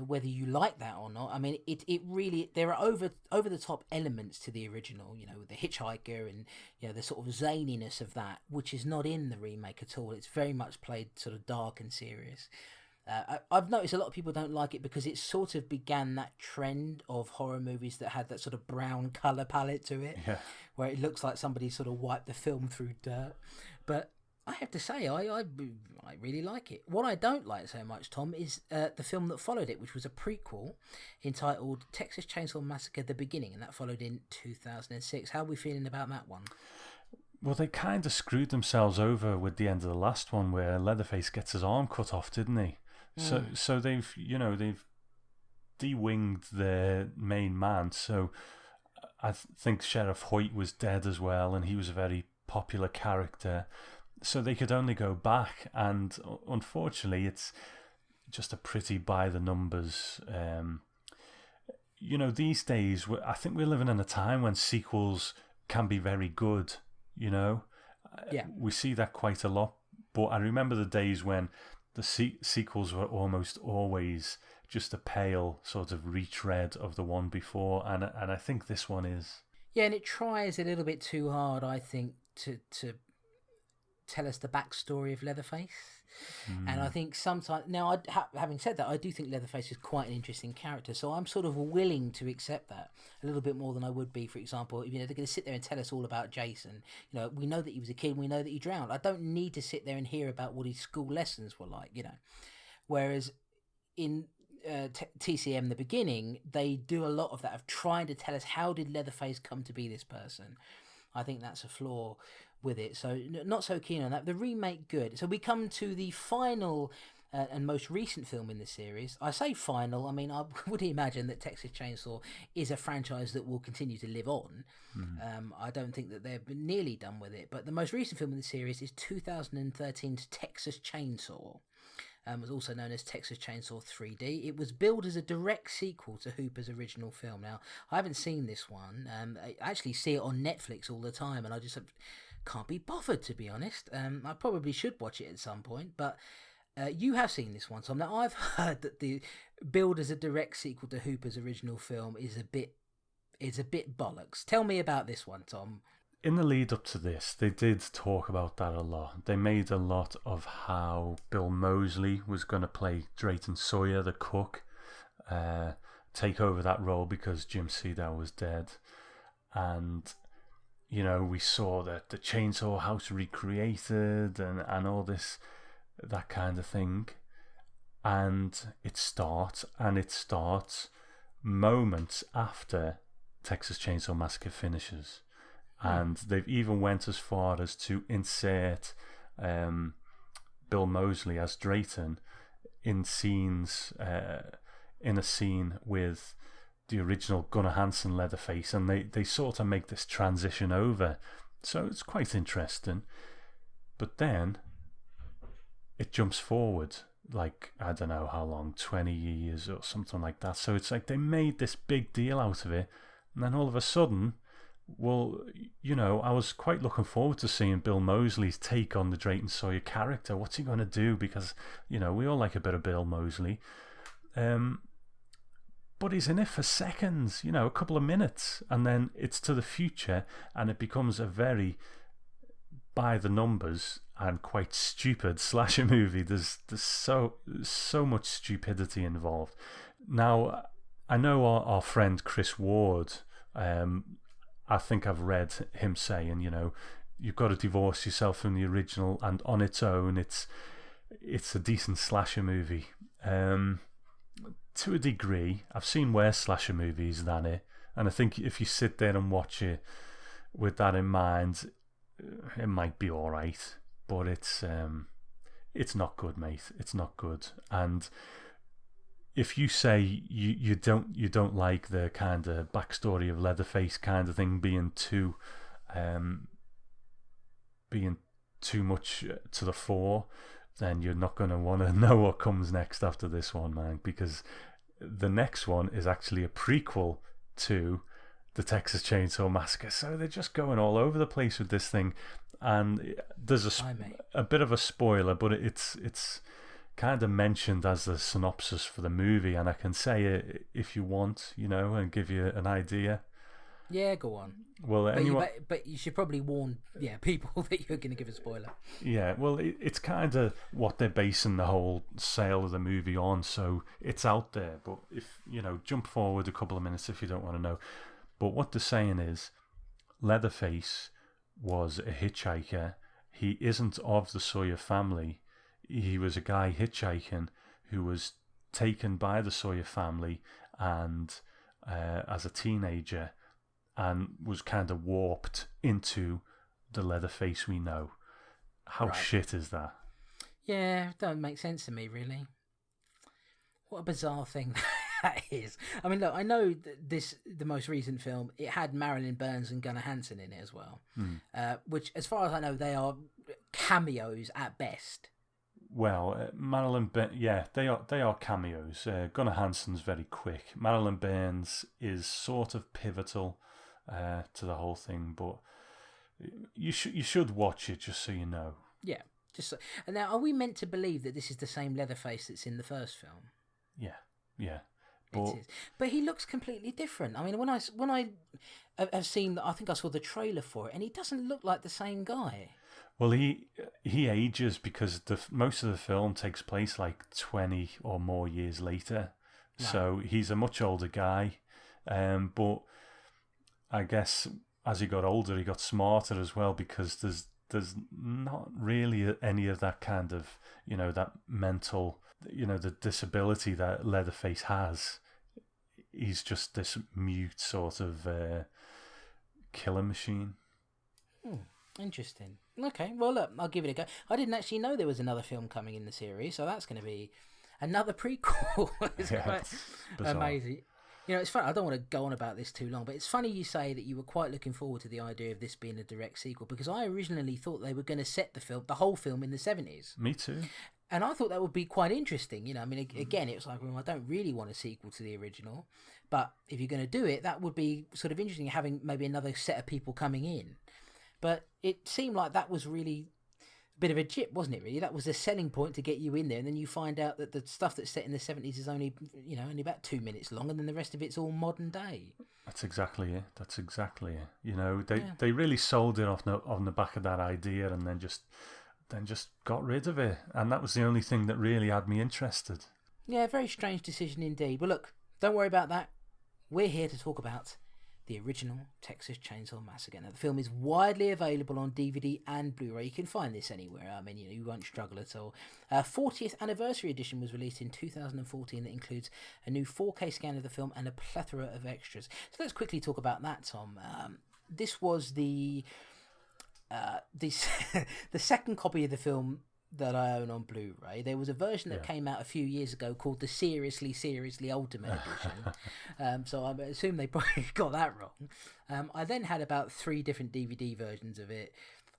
whether you like that or not, I mean, it really, there are over the top elements to the original, with the hitchhiker and, the sort of zaniness of that, which is not in the remake at all. It's very much played sort of dark and serious. I've noticed a lot of people don't like it because it sort of began that trend of horror movies that had that sort of brown colour palette to it, where it looks like somebody sort of wiped the film through dirt. But I have to say, I really like it. What I don't like so much, Tom, is the film that followed it, which was a prequel entitled Texas Chainsaw Massacre: The Beginning, and that followed in 2006. How are we feeling about that one? Well, they kind of screwed themselves over with the end of the last one, where Leatherface gets his arm cut off, didn't he? So they've de-winged their main man. So I think Sheriff Hoyt was dead as well, and he was a very popular character. So they could only go back, and unfortunately, it's just a pretty by the numbers. These days, I think we're living in a time when sequels can be very good. We see that quite a lot. But I remember the days when the sequels were almost always just a pale sort of retread of the one before, and I think this one is. Yeah, and it tries a little bit too hard, I think, to tell us the backstory of Leatherface. And I think sometimes, now having said that, I do think Leatherface is quite an interesting character, so I'm sort of willing to accept that a little bit more than I would be, for example, if they're going to sit there and tell us all about Jason. We know that he was a kid, we know that he drowned. I don't need to sit there and hear about what his school lessons were like, whereas in TCM The Beginning, they do a lot of that, of trying to tell us how did Leatherface come to be this person. I think that's a flaw with it. So not so keen on that. The remake, good. So we come to the final and most recent film in the series. I say final, I mean, I would imagine that Texas Chainsaw is a franchise that will continue to live on. I don't think that they're nearly done with it. But the most recent film in the series is 2013's Texas Chainsaw. Was also known as Texas Chainsaw 3D. It was billed as a direct sequel to Hooper's original film. Now, I haven't seen this one. I actually see it on Netflix all the time, and I just can't be bothered, to be honest. I probably should watch it at some point, but you have seen this one, Tom. Now, I've heard that the build as a direct sequel to Hooper's original film is a bit bollocks. Tell me about this one, Tom. In the lead up to this, they did talk about that a lot. They made a lot of how Bill Moseley was going to play Drayton Sawyer, the cook, take over that role because Jim Sedow was dead. And, you know, we saw that the Chainsaw House recreated and all this, that kind of thing. And it starts moments after Texas Chainsaw Massacre finishes. And they've even went as far as to insert Bill Moseley as Drayton in scenes, in a scene with the original Gunnar Hansen Leatherface, and they sort of make this transition over. So it's quite interesting. But then it jumps forward, like, I don't know how long, 20 years or something like that. So it's like they made this big deal out of it, and then all of a sudden, well, you know, I was quite looking forward to seeing Bill Moseley's take on the Drayton Sawyer character. What's he going to do? Because, you know, we all like a bit of Bill Moseley. But he's in it for seconds, you know, a couple of minutes. And then it's to the future, and it becomes a very by the numbers and quite stupid slasher movie. There's so much stupidity involved. Now, I know our friend Chris Ward, I think I've read him saying, you know, you've got to divorce yourself from the original, and on its own, it's a decent slasher movie. To a degree, I've seen worse slasher movies than it, and I think if you sit there and watch it with that in mind, it might be all right. But it's not good, mate. It's not good. And if you say you don't like the kind of backstory of Leatherface kind of thing being too much to the fore, then you're not going to want to know what comes next after this one, man, because the next one is actually a prequel to the Texas Chainsaw Massacre. So they're just going all over the place with this thing, and there's a bit of a spoiler, but it's kind of mentioned as the synopsis for the movie, and I can say it if you want, you know, and give you an idea. Yeah, go on. Well, but you should probably warn people that you're going to give a spoiler. Yeah, well, it's kind of what they're basing the whole sale of the movie on, so it's out there. But if, you know, jump forward a couple of minutes if you don't want to know. But what they're saying is Leatherface was a hitchhiker. He isn't of the Sawyer family. He was a guy hitchhiking who was taken by the Sawyer family and as a teenager, and was kind of warped into the Leatherface we know. How shit is that? Yeah, it don't make sense to me, really. What a bizarre thing that is. I mean, look, I know that the most recent film, it had Marilyn Burns and Gunnar Hansen in it as well, which, as far as I know, they are cameos at best. Well, Marilyn Burns, yeah, they are cameos. Gunnar Hansen's very quick. Marilyn Burns is sort of pivotal to the whole thing, but you should watch it just so you know. Yeah, just so. And now, are we meant to believe that this is the same Leatherface that's in the first film? Yeah. But he looks completely different. I mean, when I have seen, I think I saw the trailer for it, and he doesn't look like the same guy. Well, he ages because most of the film takes place like 20 or more years later. Right. So he's a much older guy. But I guess as he got older, he got smarter as well, because there's not really any of that kind of, you know, that mental, you know, the disability that Leatherface has. He's just this mute sort of killer machine. Interesting. Okay, well, look, I'll give it a go. I didn't actually know there was another film coming in the series, so that's going to be another prequel. It's quite amazing. You know, it's funny. I don't want to go on about this too long, but it's funny you say that you were quite looking forward to the idea of this being a direct sequel, because I originally thought they were going to set the whole film in the 70s. Me too. And I thought that would be quite interesting. You know, I mean, again, it was like, well, I don't really want a sequel to the original, but if you're going to do it, that would be sort of interesting, having maybe another set of people coming in. But it seemed like that was really a bit of a jip, wasn't it, really? That was the selling point to get you in there. And then you find out that the stuff that's set in the 70s is only about 2 minutes long, and then the rest of it's all modern day. That's exactly it. You know, they really sold it on the back of that idea, and then just got rid of it. And that was the only thing that really had me interested. Yeah, very strange decision indeed. But look, don't worry about that. We're here to talk about the original Texas Chainsaw Massacre. Now, the film is widely available on DVD and Blu-ray. You can find this anywhere. I mean, you won't struggle at all. 40th anniversary edition was released in 2014 that includes a new 4K scan of the film and a plethora of extras. So let's quickly talk about that, Tom. This was the second copy of the film that I own on Blu-ray. There was a version that came out a few years ago called the Seriously Ultimate Edition. So I assume they probably got that wrong. I then had about 3 different DVD versions of it.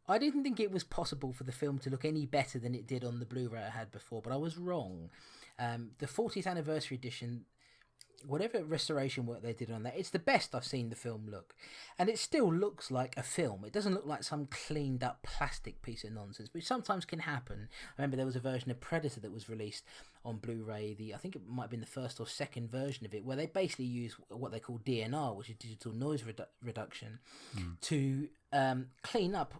I didn't think it was possible for the film to look any better than it did on the Blu-ray I had before, but I was wrong. The 40th anniversary edition, whatever restoration work they did on that, it's the best I've seen the film look. And it still looks like a film. It doesn't look like some cleaned up plastic piece of nonsense, which sometimes can happen. I remember there was a version of Predator that was released on Blu-ray. I think it might have been the first or second version of it, where they basically use what they call DNR, which is digital noise reduction, to clean up,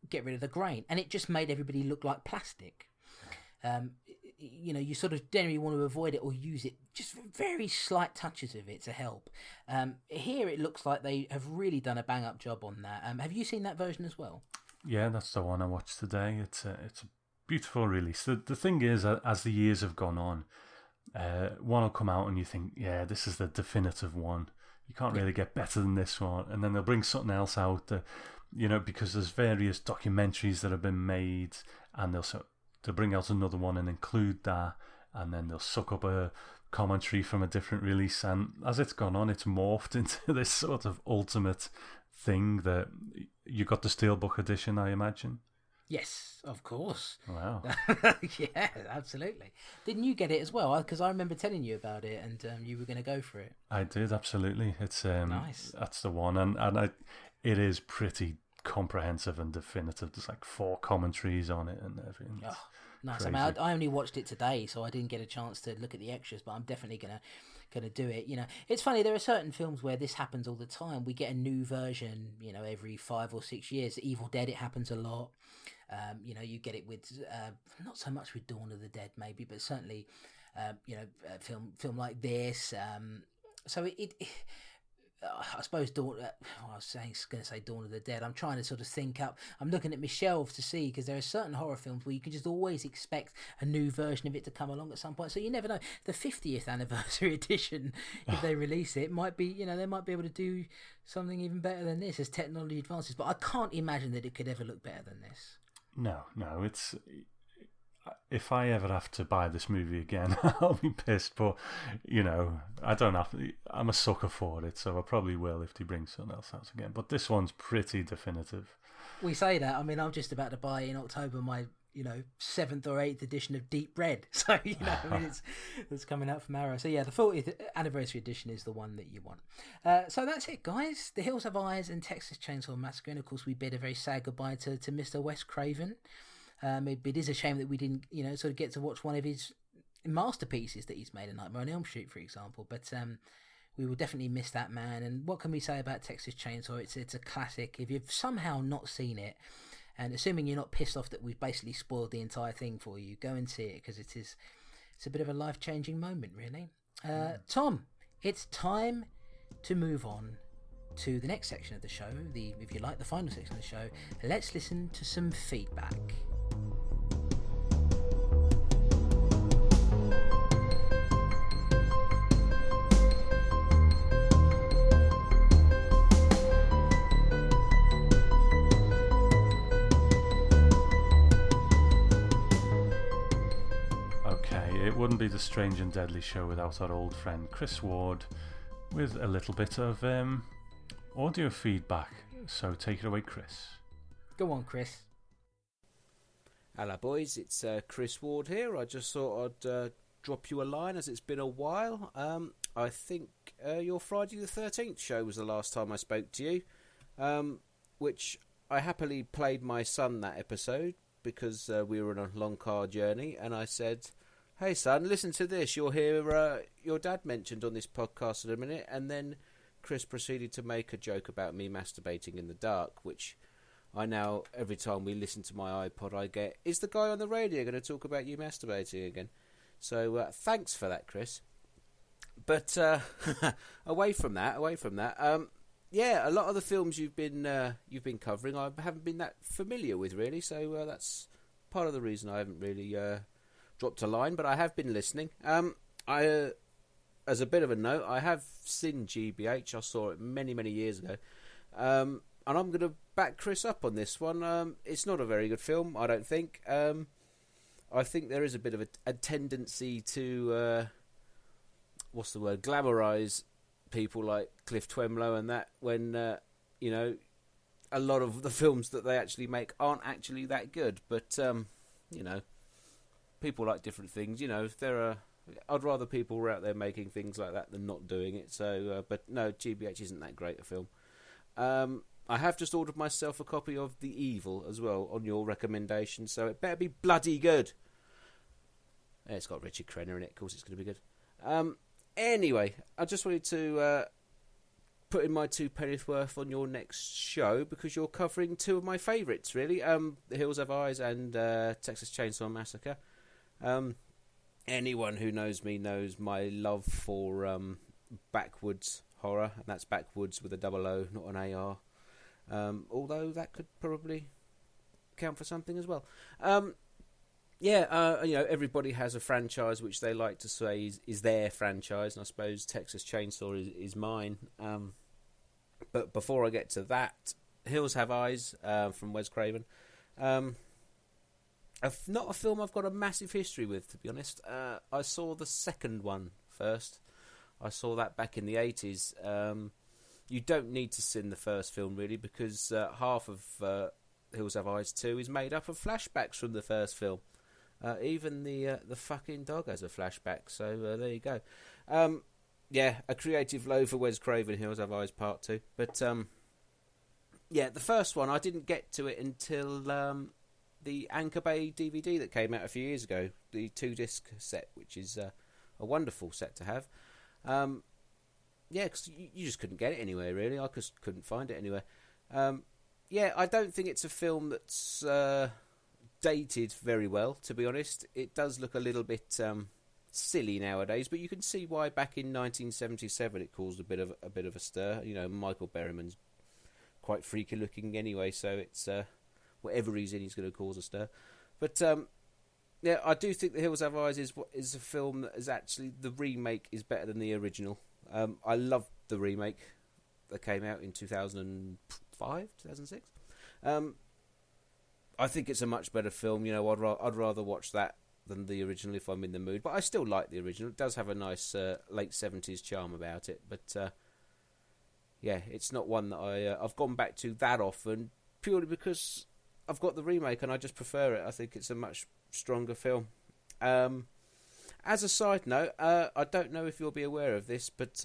get rid of the grain. And it just made everybody look like plastic. You know, you sort of generally want to avoid it or use it, just very slight touches of it to help. Here it looks like they have really done a bang up job on that. Have you seen that version as well? Yeah, that's the one I watched today. It's a beautiful release. The thing is, as the years have gone on, one will come out and you think, yeah, this is the definitive one. You can't really get better than this one. And then they'll bring something else out, you know, because there's various documentaries that have been made, and they'll bring out another one and include that, and then they'll suck up a commentary from a different release, and as it's gone on, it's morphed into this sort of ultimate thing that you got the Steelbook edition, I imagine. Yes, of course. Wow. Yeah, absolutely. Didn't you get it as well? Because I remember telling you about it, and you were going to go for it. I did, absolutely. It's nice. That's the one, and it is pretty comprehensive and definitive. There's like 4 commentaries on it and everything. Oh, nice. Crazy. I mean, I only watched it today, so I didn't get a chance to look at the extras, but I'm definitely gonna do it. You know, it's funny, there are certain films where this happens all the time. We get a new version, you know, every 5 or 6 years. Evil Dead, it happens a lot. You know, you get it with not so much with Dawn of the Dead maybe, but certainly you know, film like this. So it I suppose Dawn. I was going to say Dawn of the Dead. I'm trying to sort of think up. I'm looking at my shelves to see, because there are certain horror films where you can just always expect a new version of it to come along at some point. So you never know. The 50th anniversary edition, if they release it, might be, you know, they might be able to do something even better than this as technology advances. But I can't imagine that it could ever look better than this. No, it's. If I ever have to buy this movie again, I'll be pissed. But, you know, I don't have to. I'm a sucker for it, so I probably will if they bring something else out again. But this one's pretty definitive. We say that. I mean, I'm just about to buy in October my, you know, 7th or 8th edition of Deep Red. So, you know, I mean, it's coming out from Arrow. So, yeah, the 40th anniversary edition is the one that you want. So that's it, guys. The Hills Have Eyes and Texas Chainsaw Massacre. And, of course, we bid a very sad goodbye to Mr. Wes Craven. It is a shame that we didn't, you know, sort of get to watch one of his masterpieces that he's made, A Nightmare on Elm Street, for example. But we will definitely miss that man. And what can we say about Texas Chainsaw? It's a classic. If you've somehow not seen it, and assuming you're not pissed off that we've basically spoiled the entire thing for you, go and see it, because it's a bit of a life-changing moment, really. Tom, it's time to move on to the next section of the show, if you like, the final section of the show. Let's listen to some feedback. wouldn't be the Strange and Deadly show without our old friend Chris Ward with a little bit of audio feedback. So take it away, Chris. Go on, Chris. Hello, boys. It's Chris Ward here. I just thought I'd drop you a line as it's been a while. I think your Friday the 13th show was the last time I spoke to you, which I happily played my son that episode because we were on a long car journey, and I said, "Hey son, listen to this. You'll hear your dad mentioned on this podcast in a minute." And then Chris proceeded to make a joke about me masturbating in the dark, which I now, every time we listen to my iPod, I get, "Is the guy on the radio going to talk about you masturbating again?" So thanks for that, Chris. But away from that, yeah, a lot of the films you've been covering, I haven't been that familiar with really. So that's part of the reason I haven't really dropped a line. But I have been listening. As a bit of a note, I have seen GBH. I saw it many years ago. And I'm going to back Chris up on this one. It's not a very good film, I don't think. I think there is a bit of a tendency to, glamorise people like Cliff Twemlow and that when, a lot of the films that they actually make aren't actually that good. But, people like different things. I'd rather people were out there making things like that than not doing it. So, but no, GBH isn't that great a film. I have just ordered myself a copy of The Evil as well on your recommendation, so it better be bloody good. Yeah, it's got Richard Crenna in it, of course it's going to be good. Anyway, I just wanted to put in my 2 pennies worth on your next show because you're covering 2 of my favourites, really. The Hills Have Eyes and Texas Chainsaw Massacre. Anyone who knows me knows my love for Backwoods Horror, and that's Backwoods with a double O, not an AR. Although that could probably count for something as well. Everybody has a franchise which they like to say is their franchise, and I suppose Texas Chainsaw is mine. But before I get to that, Hills Have Eyes from Wes Craven. Not a film I've got a massive history with, to be honest. I saw the second one first. I saw that back in the 80s. You don't need to see the first film, really, because half of Hills Have Eyes 2 is made up of flashbacks from the first film. Even the fucking dog has a flashback, so there you go. A creative low for Wes Craven, Hills Have Eyes Part 2. But, the first one, I didn't get to it until the Anchor Bay DVD that came out a few years ago, the 2-disc set, which is a wonderful set to have. Because you just couldn't get it anywhere, really. I just couldn't find it anywhere. I don't think it's a film that's dated very well, to be honest. It does look a little bit silly nowadays, but you can see why back in 1977 it caused a bit of a stir. Michael Berryman's quite freaky looking anyway, so it's whatever he's in, he's going to cause a stir. But I do think The Hills Have Eyes is a film that is actually, the remake is better than the original. I love the remake that came out in 2005, 2006. I think it's a much better film. I'd rather watch that than the original if I'm in the mood. But I still like the original. It does have a nice late 70s charm about it. But it's not one that I've gone back to that often, purely because I've got the remake and I just prefer it. I think it's a much stronger film. As a side note, I don't know if you'll be aware of this, but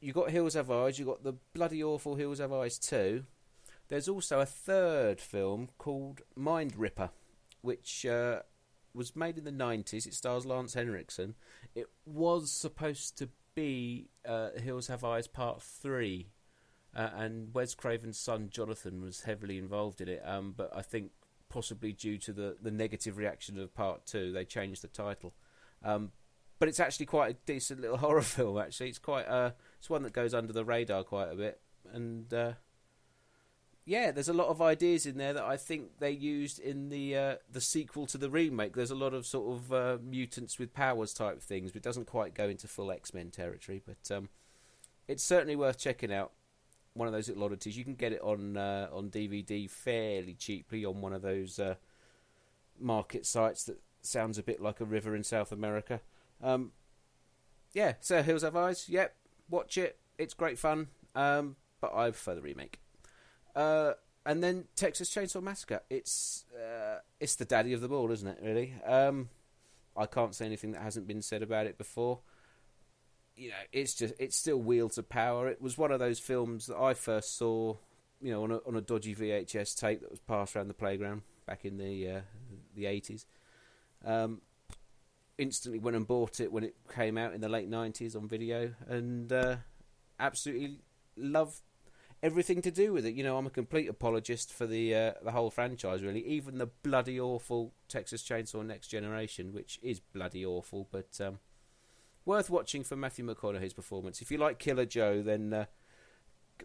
you got Hills Have Eyes, you got the bloody awful Hills Have Eyes 2. There's also a third film called Mind Ripper, which was made in the 90s. It stars Lance Henriksen. It was supposed to be Hills Have Eyes Part 3, and Wes Craven's son Jonathan was heavily involved in it, but I think possibly due to the negative reaction of Part 2, they changed the title. But it's actually quite a decent little horror film, actually. It's quite it's one that goes under the radar quite a bit. And, there's a lot of ideas in there that I think they used in the sequel to the remake. There's a lot of sort of mutants with powers type things, but it doesn't quite go into full X-Men territory. But it's certainly worth checking out. One of those little oddities. You can get it on DVD fairly cheaply on one of those market sites that sounds a bit like a river in South America. So Hills Have Eyes. Yep, watch it. It's great fun. But I prefer the remake. And then Texas Chainsaw Massacre. It's the daddy of them all, isn't it? Really. I can't say anything that hasn't been said about it before. You know, it's still wheels of power. It was one of those films that I first saw, you know, on a dodgy VHS tape that was passed around the playground back in the 80s. Instantly went and bought it when it came out in the late 90s on video, and absolutely loved everything to do with it. You know, I'm a complete apologist for the whole franchise, really. Even the bloody awful Texas Chainsaw Next Generation, which is bloody awful, but worth watching for Matthew McConaughey's performance. If you like Killer Joe, then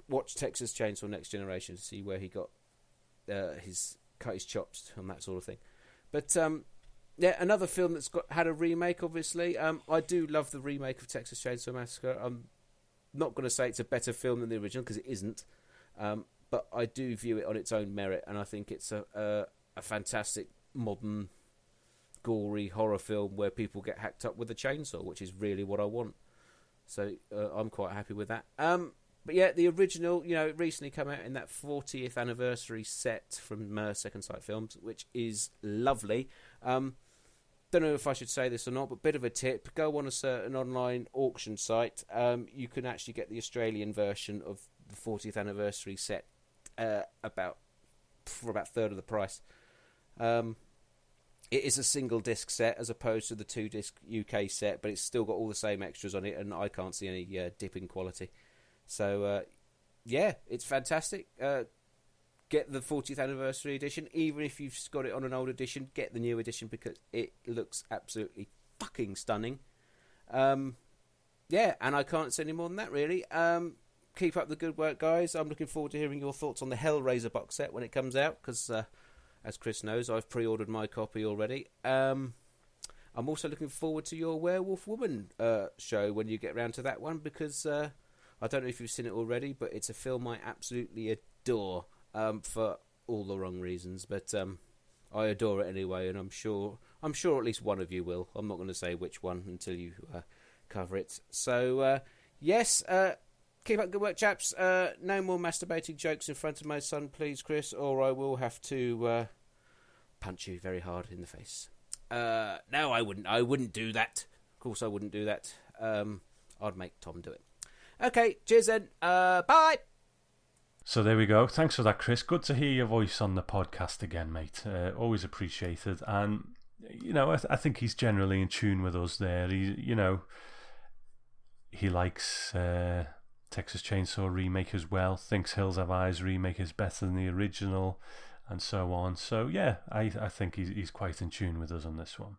watch Texas Chainsaw Next Generation to see where he got cut his chops and that sort of thing. But another film that's had a remake, obviously. I do love the remake of Texas Chainsaw Massacre. I'm not going to say it's a better film than the original, because it isn't. But I do view it on its own merit, and I think it's a fantastic, modern, gory horror film where people get hacked up with a chainsaw, which is really what I want. So I'm quite happy with that. But yeah, the original, you know, it recently came out in that 40th anniversary set from Second Sight Films, which is lovely. Don't know if I should say this or not, but bit of a tip: go on a certain online auction site. You can actually get the Australian version of the 40th anniversary set for about a third of the price. It is a single disc set as opposed to the 2-disc UK set, but it's still got all the same extras on it, and I can't see any dip in quality. So it's fantastic. Get the 40th anniversary edition. Even if you've got it on an old edition, get the new edition, because it looks absolutely fucking stunning. And I can't say any more than that, really. Keep up the good work, guys. I'm looking forward to hearing your thoughts on the Hellraiser box set when it comes out, because, as Chris knows, I've pre-ordered my copy already. I'm also looking forward to your Werewolf Woman show when you get round to that one, because I don't know if you've seen it already, but it's a film I absolutely adore. For all the wrong reasons, but I adore it anyway, and I'm sure at least one of you will. I'm not going to say which one until you cover it. So yes, keep up good work, chaps. No more masturbating jokes in front of my son, please, Chris, or I will have to punch you very hard in the face. No, I wouldn't. I wouldn't do that. Of course, I wouldn't do that. I'd make Tom do it. Okay, cheers then. Bye. So there we go. Thanks for that, Chris. Good to hear your voice on the podcast again, mate. Always appreciated. And, you know, I think he's generally in tune with us there. He likes Texas Chainsaw remake as well. Thinks Hills Have Eyes remake is better than the original, and so on. So, yeah, I think he's quite in tune with us on this one.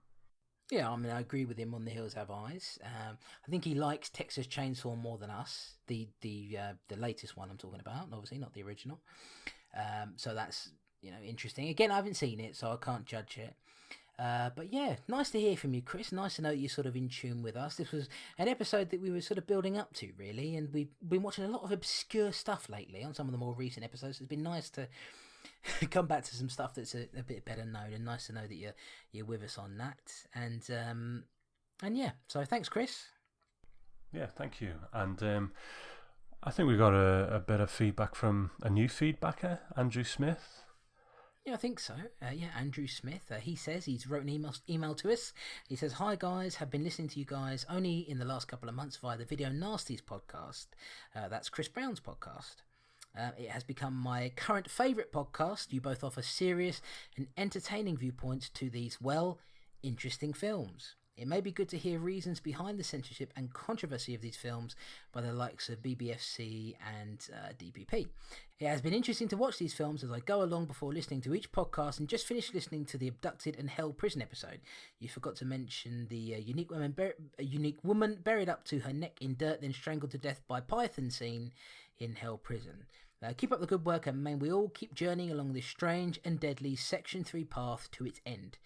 Yeah, I mean, I agree with him on The Hills Have Eyes. I think he likes Texas Chainsaw more than us. The latest one I'm talking about, obviously not the original. So that's, you know, interesting. Again, I haven't seen it, so I can't judge it. But yeah, nice to hear from you, Chris. Nice to know that you're sort of in tune with us. This was an episode that we were sort of building up to, really, and we've been watching a lot of obscure stuff lately on some of the more recent episodes. It's been nice to come back to some stuff that's a bit better known, and nice to know that you're with us on that. And yeah, so thanks, Chris. Yeah, thank you. And I think we got a bit of feedback from a new feedbacker, Andrew Smith. Yeah, I think so. Andrew Smith. He says he's wrote an email to us. He says, "Hi guys, have been listening to you guys only in the last couple of months via the Video Nasties podcast. That's Chris Brown's podcast. It has become my current favourite podcast. You both offer serious and entertaining viewpoints to these, interesting films. It may be good to hear reasons behind the censorship and controversy of these films by the likes of BBFC and DPP. It has been interesting to watch these films as I go along before listening to each podcast, and just finished listening to the Abducted and Held Prison episode. You forgot to mention the unique woman buried up to her neck in dirt, then strangled to death by python scene in Hell Prison. Keep up the good work, and may we all keep journeying along this strange and deadly Section 3 path to its end.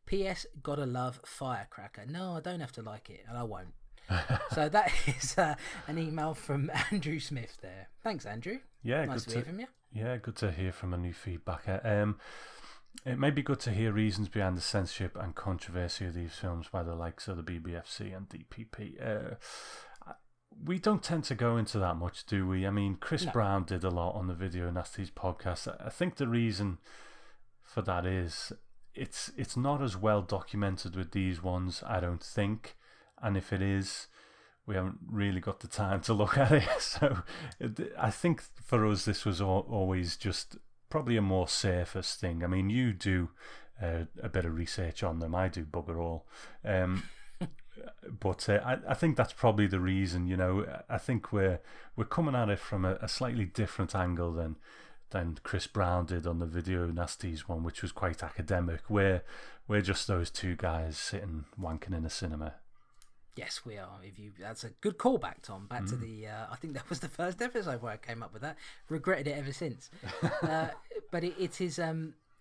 P.S. Gotta love Firecracker." No, I don't have to like it, and I won't. So that is an email from Andrew Smith there. Thanks, Andrew. Yeah, nice to hear from you. Yeah, good to hear from a new feedbacker. It may be good to hear reasons behind the censorship and controversy of these films by the likes of the BBFC and DPP. We don't tend to go into that much, do we? I mean, Chris Brown did a lot on the Video Nasties podcast. I think the reason for that is it's not as well documented with these ones, I don't think. And if it is, we haven't really got the time to look at it. So I think for us, this was always just probably a more surface thing. I mean, you do a bit of research on them. I do bugger all. But I think that's probably the reason. You know, I think we're coming at it from a slightly different angle than Chris Brown did on the Video Nasties one, which was quite academic. We're just those two guys sitting wanking in a cinema. Yes, we are. That's a good callback, Tom. Back to the. I think that was the first episode where I came up with that. Regretted it ever since. But it is.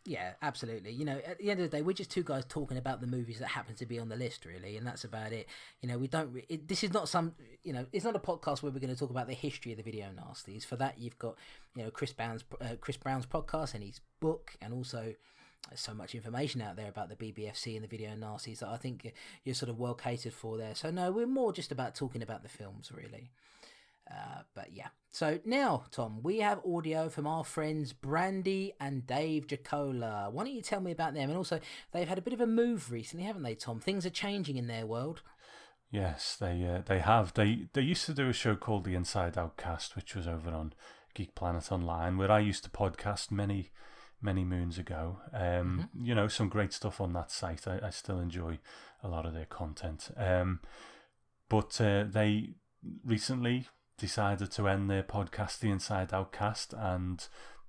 Yeah, absolutely. You know, at the end of the day, we're just two guys talking about the movies that happen to be on the list, really, and that's about it. You know, we don't. This is not some. You know, it's not a podcast where we're going to talk about the history of the Video Nasties. For that, you've got, you know, Chris Brown's podcast and his book, and also there's so much information out there about the BBFC and the Video Nasties that I think you're sort of well catered for there. So no, we're more just about talking about the films, really. But yeah. So now, Tom, we have audio from our friends Brandy and Dave Giacola. Why don't you tell me about them? And also, they've had a bit of a move recently, haven't they, Tom? Things are changing in their world. Yes, they have. They used to do a show called The Inside Out Cast, which was over on Geek Planet Online, where I used to podcast many moons ago. You know, some great stuff on that site. I still enjoy a lot of their content. But they recently decided to end their podcast, The Inside Out Cast, and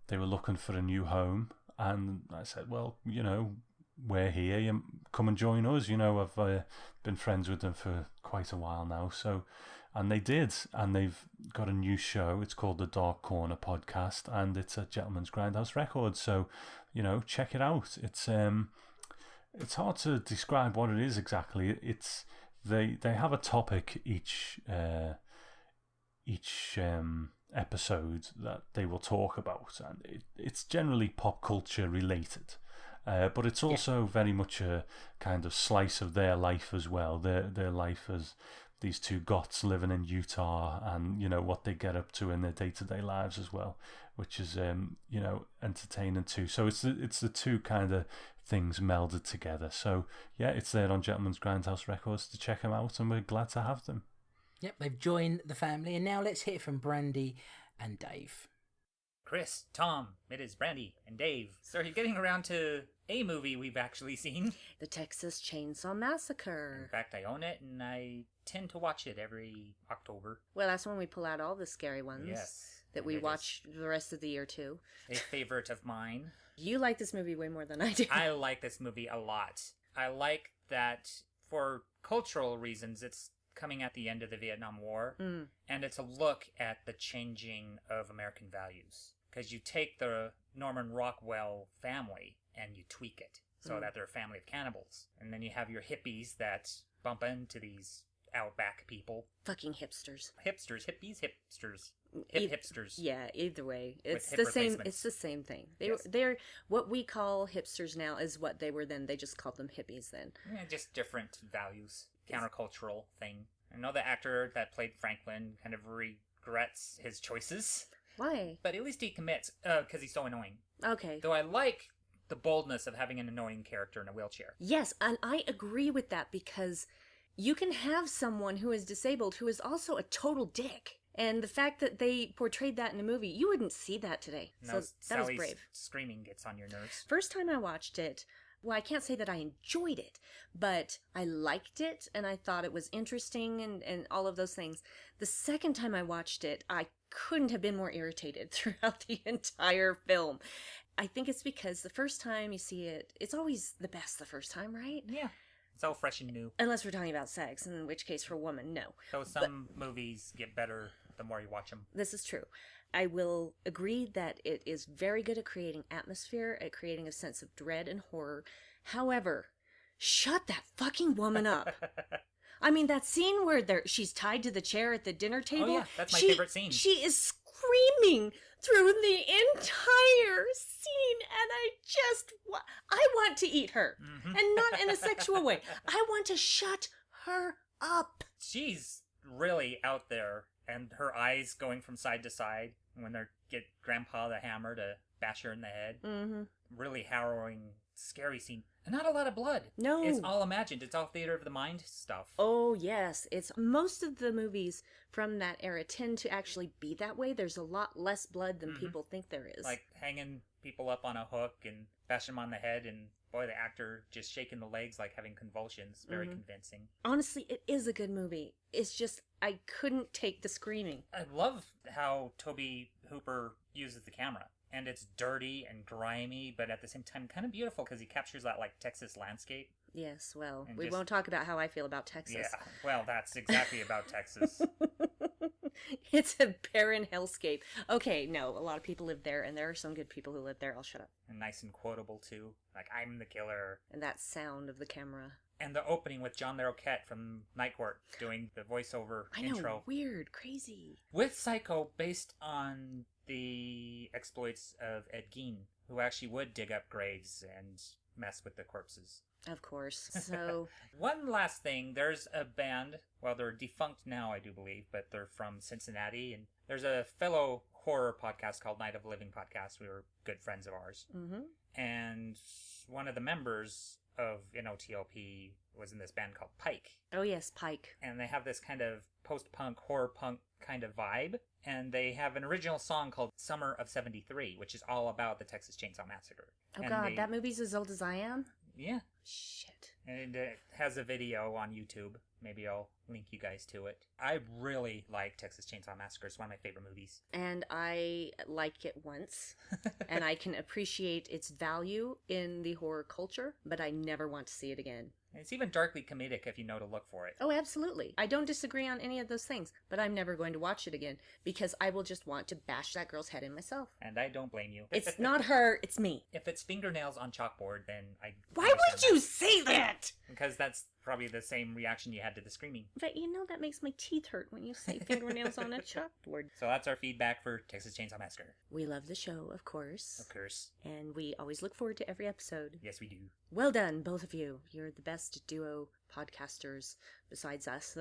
they were looking for a new home. And I said, well, you know, we're here. You come and join us. You know, I've been friends with them for quite a while now. So, and they did, and they've got a new show. It's called the Dark Corner Podcast, and it's at Gentleman's Grindhouse Records. So, you know, check it out. It's hard to describe what it is exactly. It's they have a topic each episode that they will talk about, and it's generally pop culture related, but it's also very much a kind of slice of their life as well, their life as these two goths living in Utah, and you know what they get up to in their day-to-day lives as well, which is you know, entertaining too. So it's the two kind of things melded together. So yeah, it's there on Gentleman's Grindhouse Records to check them out, and we're glad to have them. Yep, they've joined the family, and now let's hear from Brandy and Dave. Chris, Tom, it is Brandy and Dave. So you're getting around to a movie we've actually seen. The Texas Chainsaw Massacre. In fact, I own it, and I tend to watch it every October. Well, that's when we pull out all the scary ones. Yes. That we watch the rest of the year, too. A favorite of mine. You like this movie way more than I do. I like this movie a lot. I like that for cultural reasons, it's coming at the end of the Vietnam War, and it's a look at the changing of American values. Because you take the Norman Rockwell family and you tweak it so that they're a family of cannibals. And then you have your hippies that bump into these outback people. Fucking hipsters. Hipsters. Hipsters. Hipsters. Yeah, either way. It's the same. It's the same thing. They're what we call hipsters now is what they were then. They just called them hippies then. Yeah, just different values. Countercultural thing. I know the actor that played Franklin kind of regrets his choices. Why? But at least he commits, because he's so annoying. Okay. Though I like the boldness of having an annoying character in a wheelchair. Yes, and I agree with that, because you can have someone who is disabled who is also a total dick. And the fact that they portrayed that in a movie, you wouldn't see that today. No, so that was brave. Screaming gets on your nerves. First time I watched it, well, I can't say that I enjoyed it, but I liked it, and I thought it was interesting and all of those things. The second time I watched it, I couldn't have been more irritated throughout the entire film. I think it's because the first time you see it, it's always the best the first time, right? Yeah. It's all fresh and new. Unless we're talking about sex, in which case for a woman, no. So some movies get better the more you watch them. This is true. I will agree that it is very good at creating atmosphere, at creating a sense of dread and horror. However, shut that fucking woman up. I mean, that scene where she's tied to the chair at the dinner table. Oh yeah, that's my favorite scene. She is screaming through the entire scene, and want to eat her. And not in a sexual way. I want to shut her up. She's really out there, and her eyes going from side to side when they get Grandpa the hammer to bash her in the head. Mm-hmm. Really harrowing, scary scene. And not a lot of blood. No. It's all imagined. It's all theater of the mind stuff. Oh, yes. It's most of the movies from that era tend to actually be that way. There's a lot less blood than people think there is. Like hanging people up on a hook and bashing them on the head, and boy, the actor just shaking the legs like having convulsions. Very convincing. Honestly, it is a good movie. It's just, I couldn't take the screaming. I love how Toby Hooper uses the camera. And it's dirty and grimy, but at the same time kind of beautiful because he captures that, like, Texas landscape. Yes, well, And we just- won't talk about how I feel about Texas. Yeah, well, that's exactly about Texas. It's a barren hellscape. Okay, no, a lot of people live there, and there are some good people who live there. I'll shut up. And nice and quotable, too. Like, I'm the killer. And that sound of the camera. And the opening with John Larroquette from Night Court doing the voiceover I know, intro. weird, crazy. With Psycho, based on the exploits of Ed Gein, who actually would dig up graves and mess with the corpses. Of course. So, One last thing, there's a band, well, they're defunct now, I do believe, but they're from Cincinnati, and there's a fellow horror podcast called Night of the Living Podcast. We were good friends of ours. And one of the members of NOTLP was in this band called Pike. oh yes, Pike. And they have this kind of post-punk, horror punk kind of vibe. And they have an original song called Summer of 73, which is all about the Texas Chainsaw Massacre. Oh And god, that movie's as old as I am? Yeah. Shit. And it has a video on YouTube. Maybe I'll link you guys to it. I really like Texas Chainsaw Massacre. It's one of my favorite movies. And I like it once, and I can appreciate its value in the horror culture, but I never want to see it again. It's even darkly comedic if you know to look for it. Oh, absolutely. I don't disagree on any of those things, but I'm never going to watch it again because I will just want to bash that girl's head in myself. And I don't blame you. It's not her, it's me. If it's fingernails on chalkboard, then I... Why would you say that? Because that's probably the same reaction you had to the screaming. But you know that makes my teeth hurt when you say fingernails on a chalkboard. So that's our feedback for Texas Chainsaw Massacre. We love the show, of course. Of course. And we always look forward to every episode. Yes, we do. Well done, both of you. You're the best duo podcasters besides us.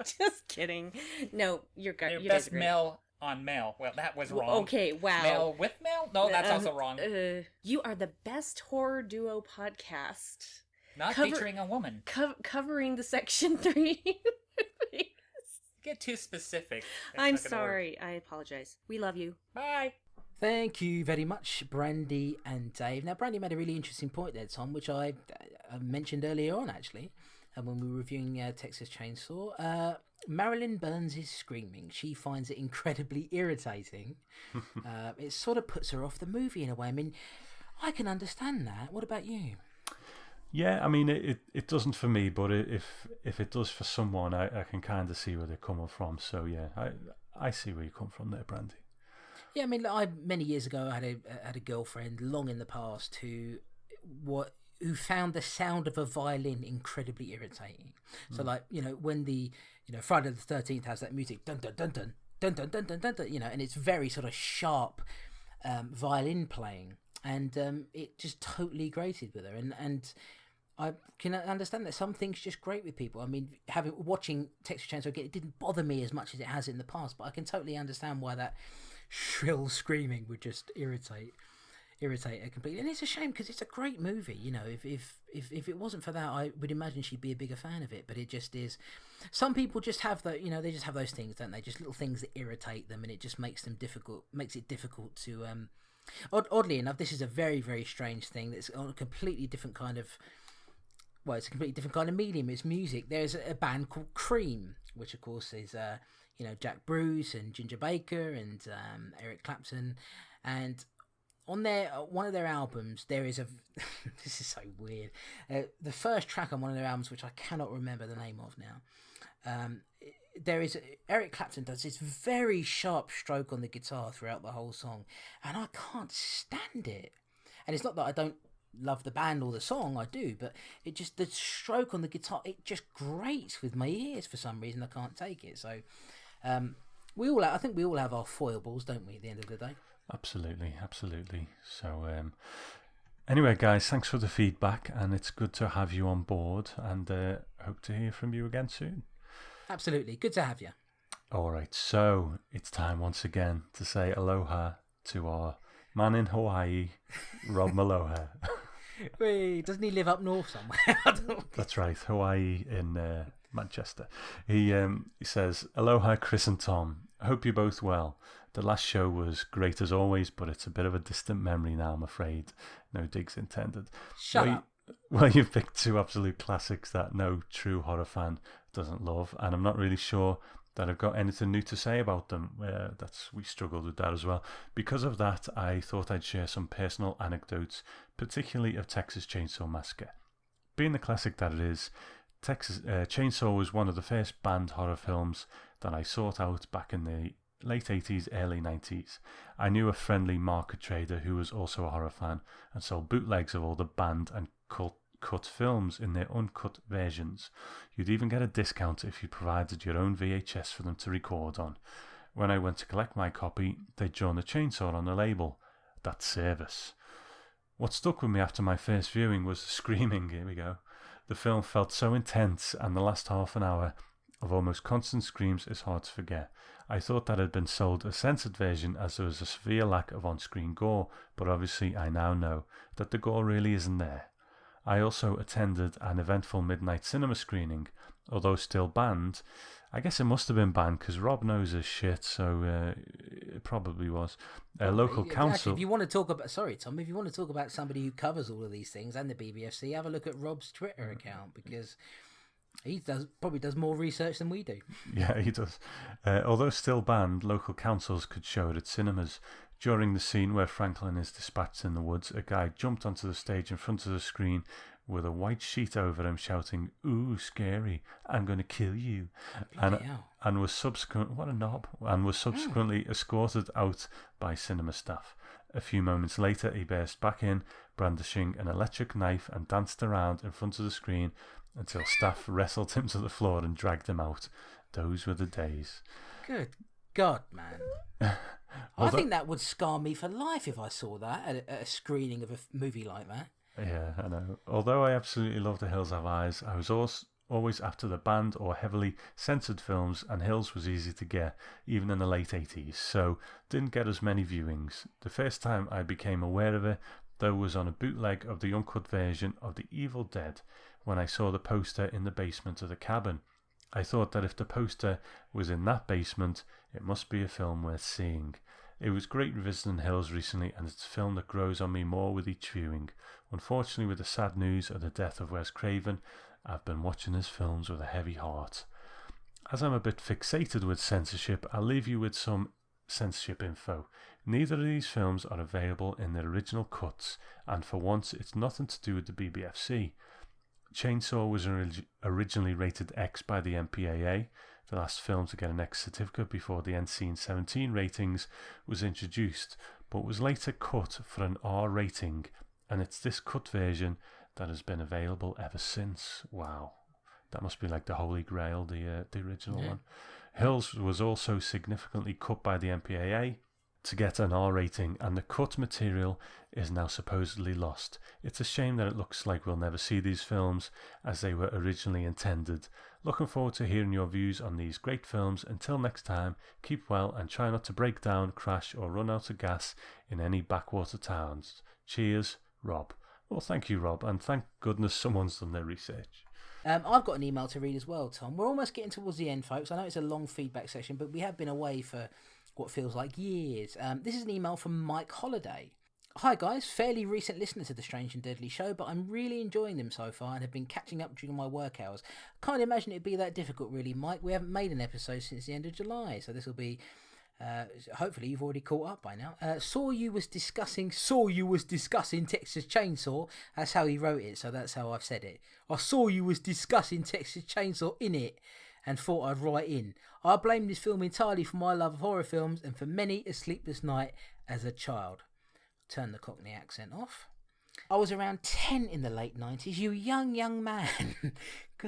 Just kidding. No, you're good. Your You guys best are great. male on male. Well, that was wrong. Okay, wow. Male with male? No, that's also wrong. You are the best horror duo podcast. Not featuring a woman. Covering the Section 3. Get too specific. It's I'm not gonna work. sorry. I apologize. We love you. Bye. Thank you very much, Brandy and Dave. Now, Brandy made a really interesting point there, Tom, which I mentioned earlier on, actually, when we were reviewing Texas Chainsaw. Marilyn Burns is screaming. She finds it incredibly irritating. It sort of puts her off the movie in a way. I mean, I can understand that. What about you? Yeah, I mean, it doesn't for me, but if it does for someone, I can kind of see where they're coming from. So, yeah, I see where you come from there, Brandy. Yeah, I mean, many years ago, I had a girlfriend long in the past who found the sound of a violin incredibly irritating. So, like, you know, when the Friday the 13th has that music, dun dun dun dun dun dun dun dun dun, dun, you know, and it's very sort of sharp violin playing, and it just totally grated with her, and I can understand that some things just grate with people. I mean, watching Texas Chainsaw again, it didn't bother me as much as it has in the past, but I can totally understand why that shrill screaming would just irritate her completely. And it's a shame because it's a great movie. You know, if it wasn't for that, I would imagine she'd be a bigger fan of it. But it just is. Some people just have they just have those things, don't they? Just little things that irritate them, and it just makes it difficult to. Oddly enough, this is a very, very strange thing that's on a completely different kind of. Well, it's a completely different kind of medium. It's music. There's a band called Cream, which of course is Jack Bruce and Ginger Baker and Eric Clapton, and on one of their albums there is a this is so weird. The first track on one of their albums, which I cannot remember the name of now, there is Eric Clapton does this very sharp stroke on the guitar throughout the whole song, and I can't stand it. And it's not that I don't love the band or the song, I do, but it just, the stroke on the guitar, it just grates with my ears for some reason. I can't take it. So I think we all have our foibles, don't we, at the end of the day? Absolutely. So Anyway, guys, thanks for the feedback, and it's good to have you on board, and hope to hear from you again soon. Absolutely. Good to have you. All right, so it's time once again to say aloha to our man in Hawaii, Rob Maloha. Wait, doesn't he live up north somewhere? That's right, Hawaii in Manchester. He says, aloha, Chris and Tom. Hope you're both well. The last show was great as always, but it's a bit of a distant memory now, I'm afraid. No digs intended. Shut up. Well, you've picked two absolute classics that no true horror fan doesn't love, and I'm not really sure that I've got anything new to say about them. We struggled with that as well. Because of that, I thought I'd share some personal anecdotes, particularly of Texas Chainsaw Massacre. Being the classic that it is, Texas Chainsaw was one of the first banned horror films that I sought out back in the late 80s, early 90s. I knew a friendly market trader who was also a horror fan and sold bootlegs of all the banned and cut films in their uncut versions. You'd even get a discount if you provided your own VHS for them to record on. When I went to collect my copy, they'd drawn a chainsaw on the label. That's service. What stuck with me after my first viewing was the screaming. Here we go. The film felt so intense, and the last half an hour of almost constant screams is hard to forget. I thought that had been sold a censored version as there was a severe lack of on-screen gore, but obviously I now know that the gore really isn't there. I also attended an eventful midnight cinema screening, although still banned. I guess it must have been banned because Rob knows his shit, so it probably was. Local council. Actually, if you want to talk about, sorry Tom, if you want to talk about somebody who covers all of these things and the BBFC, have a look at Rob's Twitter account, because he probably does more research than we do. Yeah, he does. Although still banned, local councils could show it at cinemas. During the scene where Franklin is dispatched in the woods, a guy jumped onto the stage in front of the screen with a white sheet over him, shouting, "Ooh, scary! I'm going to kill you!" And was subsequently escorted out by cinema staff. A few moments later, he burst back in, brandishing an electric knife, and danced around in front of the screen until staff wrestled him to the floor and dragged him out. Those were the days. Good God, man. I think that would scar me for life if I saw that at a screening of a movie like that. Yeah, I know. Although I absolutely love The Hills Have Eyes, I was always after the banned or heavily censored films, and Hills was easy to get, even in the late 80s, so didn't get as many viewings. The first time I became aware of it, though, was on a bootleg of the uncut version of The Evil Dead, when I saw the poster in the basement of the cabin. I thought that if the poster was in that basement, it must be a film worth seeing. It was great revisiting Hills recently, and it's a film that grows on me more with each viewing. Unfortunately, with the sad news of the death of Wes Craven, I've been watching his films with a heavy heart. As I'm a bit fixated with censorship, I'll leave you with some censorship info. Neither of these films are available in their original cuts, and for once it's nothing to do with the BBFC. Chainsaw was originally rated X by the MPAA, the last film to get an X certificate before the NC-17 ratings was introduced, but was later cut for an R rating, and it's this cut version that has been available ever since. Wow, that must be like the Holy Grail, the original one. Hills was also significantly cut by the MPAA to get an R rating, and the cut material is now supposedly lost. It's a shame that it looks like we'll never see these films as they were originally intended. Looking forward to hearing your views on these great films. Until next time, keep well and try not to break down, crash or run out of gas in any backwater towns. Cheers, Rob. Well, thank you, Rob, and thank goodness someone's done their research. I've got an email to read as well, Tom. We're almost getting towards the end, folks. I know it's a long feedback session, but we have been away for what feels like years. This is an email from Mike Holiday. Hi guys, fairly recent listener to the Strange and Deadly show, but I'm really enjoying them so far and have been catching up during my work hours. Can't imagine it'd be that difficult really, Mike. We haven't made an episode since the end of July, so this will be hopefully you've already caught up by now. Saw you was discussing Texas Chainsaw. That's how he wrote it, so that's how I've said it. I saw you was discussing Texas Chainsaw in it and thought I'd write in. I blame this film entirely for my love of horror films and for many a sleepless night as a child. Turn the Cockney accent off. I was around 10 in the late 90s, you young man.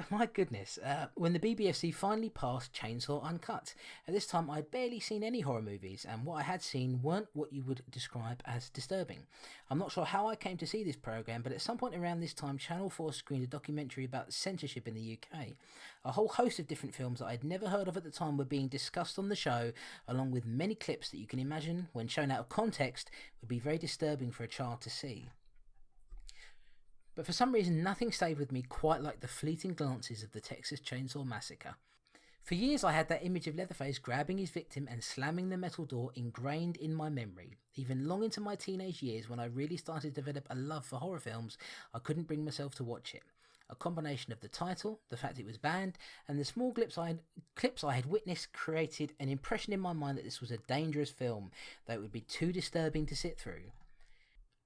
My goodness. When the BBFC finally passed Chainsaw Uncut. At this time, I'd barely seen any horror movies, and what I had seen weren't what you would describe as disturbing. I'm not sure how I came to see this programme, but at some point around this time, Channel 4 screened a documentary about censorship in the UK. A whole host of different films that I'd never heard of at the time were being discussed on the show, along with many clips that you can imagine, when shown out of context, would be very disturbing for a child to see. But for some reason, nothing stayed with me quite like the fleeting glances of the Texas Chainsaw Massacre. For years, I had that image of Leatherface grabbing his victim and slamming the metal door ingrained in my memory. Even long into my teenage years, when I really started to develop a love for horror films, I couldn't bring myself to watch it. A combination of the title, the fact it was banned, and the small clips I had witnessed created an impression in my mind that this was a dangerous film, that it would be too disturbing to sit through.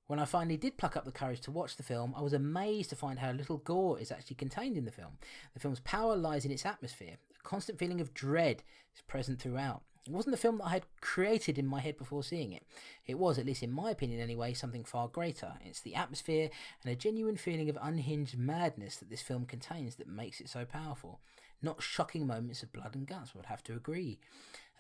When I finally did pluck up the courage to watch the film, I was amazed to find how little gore is actually contained in the film. The film's power lies in its atmosphere. A constant feeling of dread is present throughout. It wasn't the film that I had created in my head before seeing it. It was, at least in my opinion anyway, something far greater. It's the atmosphere and a genuine feeling of unhinged madness that this film contains that makes it so powerful. Not shocking moments of blood and guts, I would have to agree.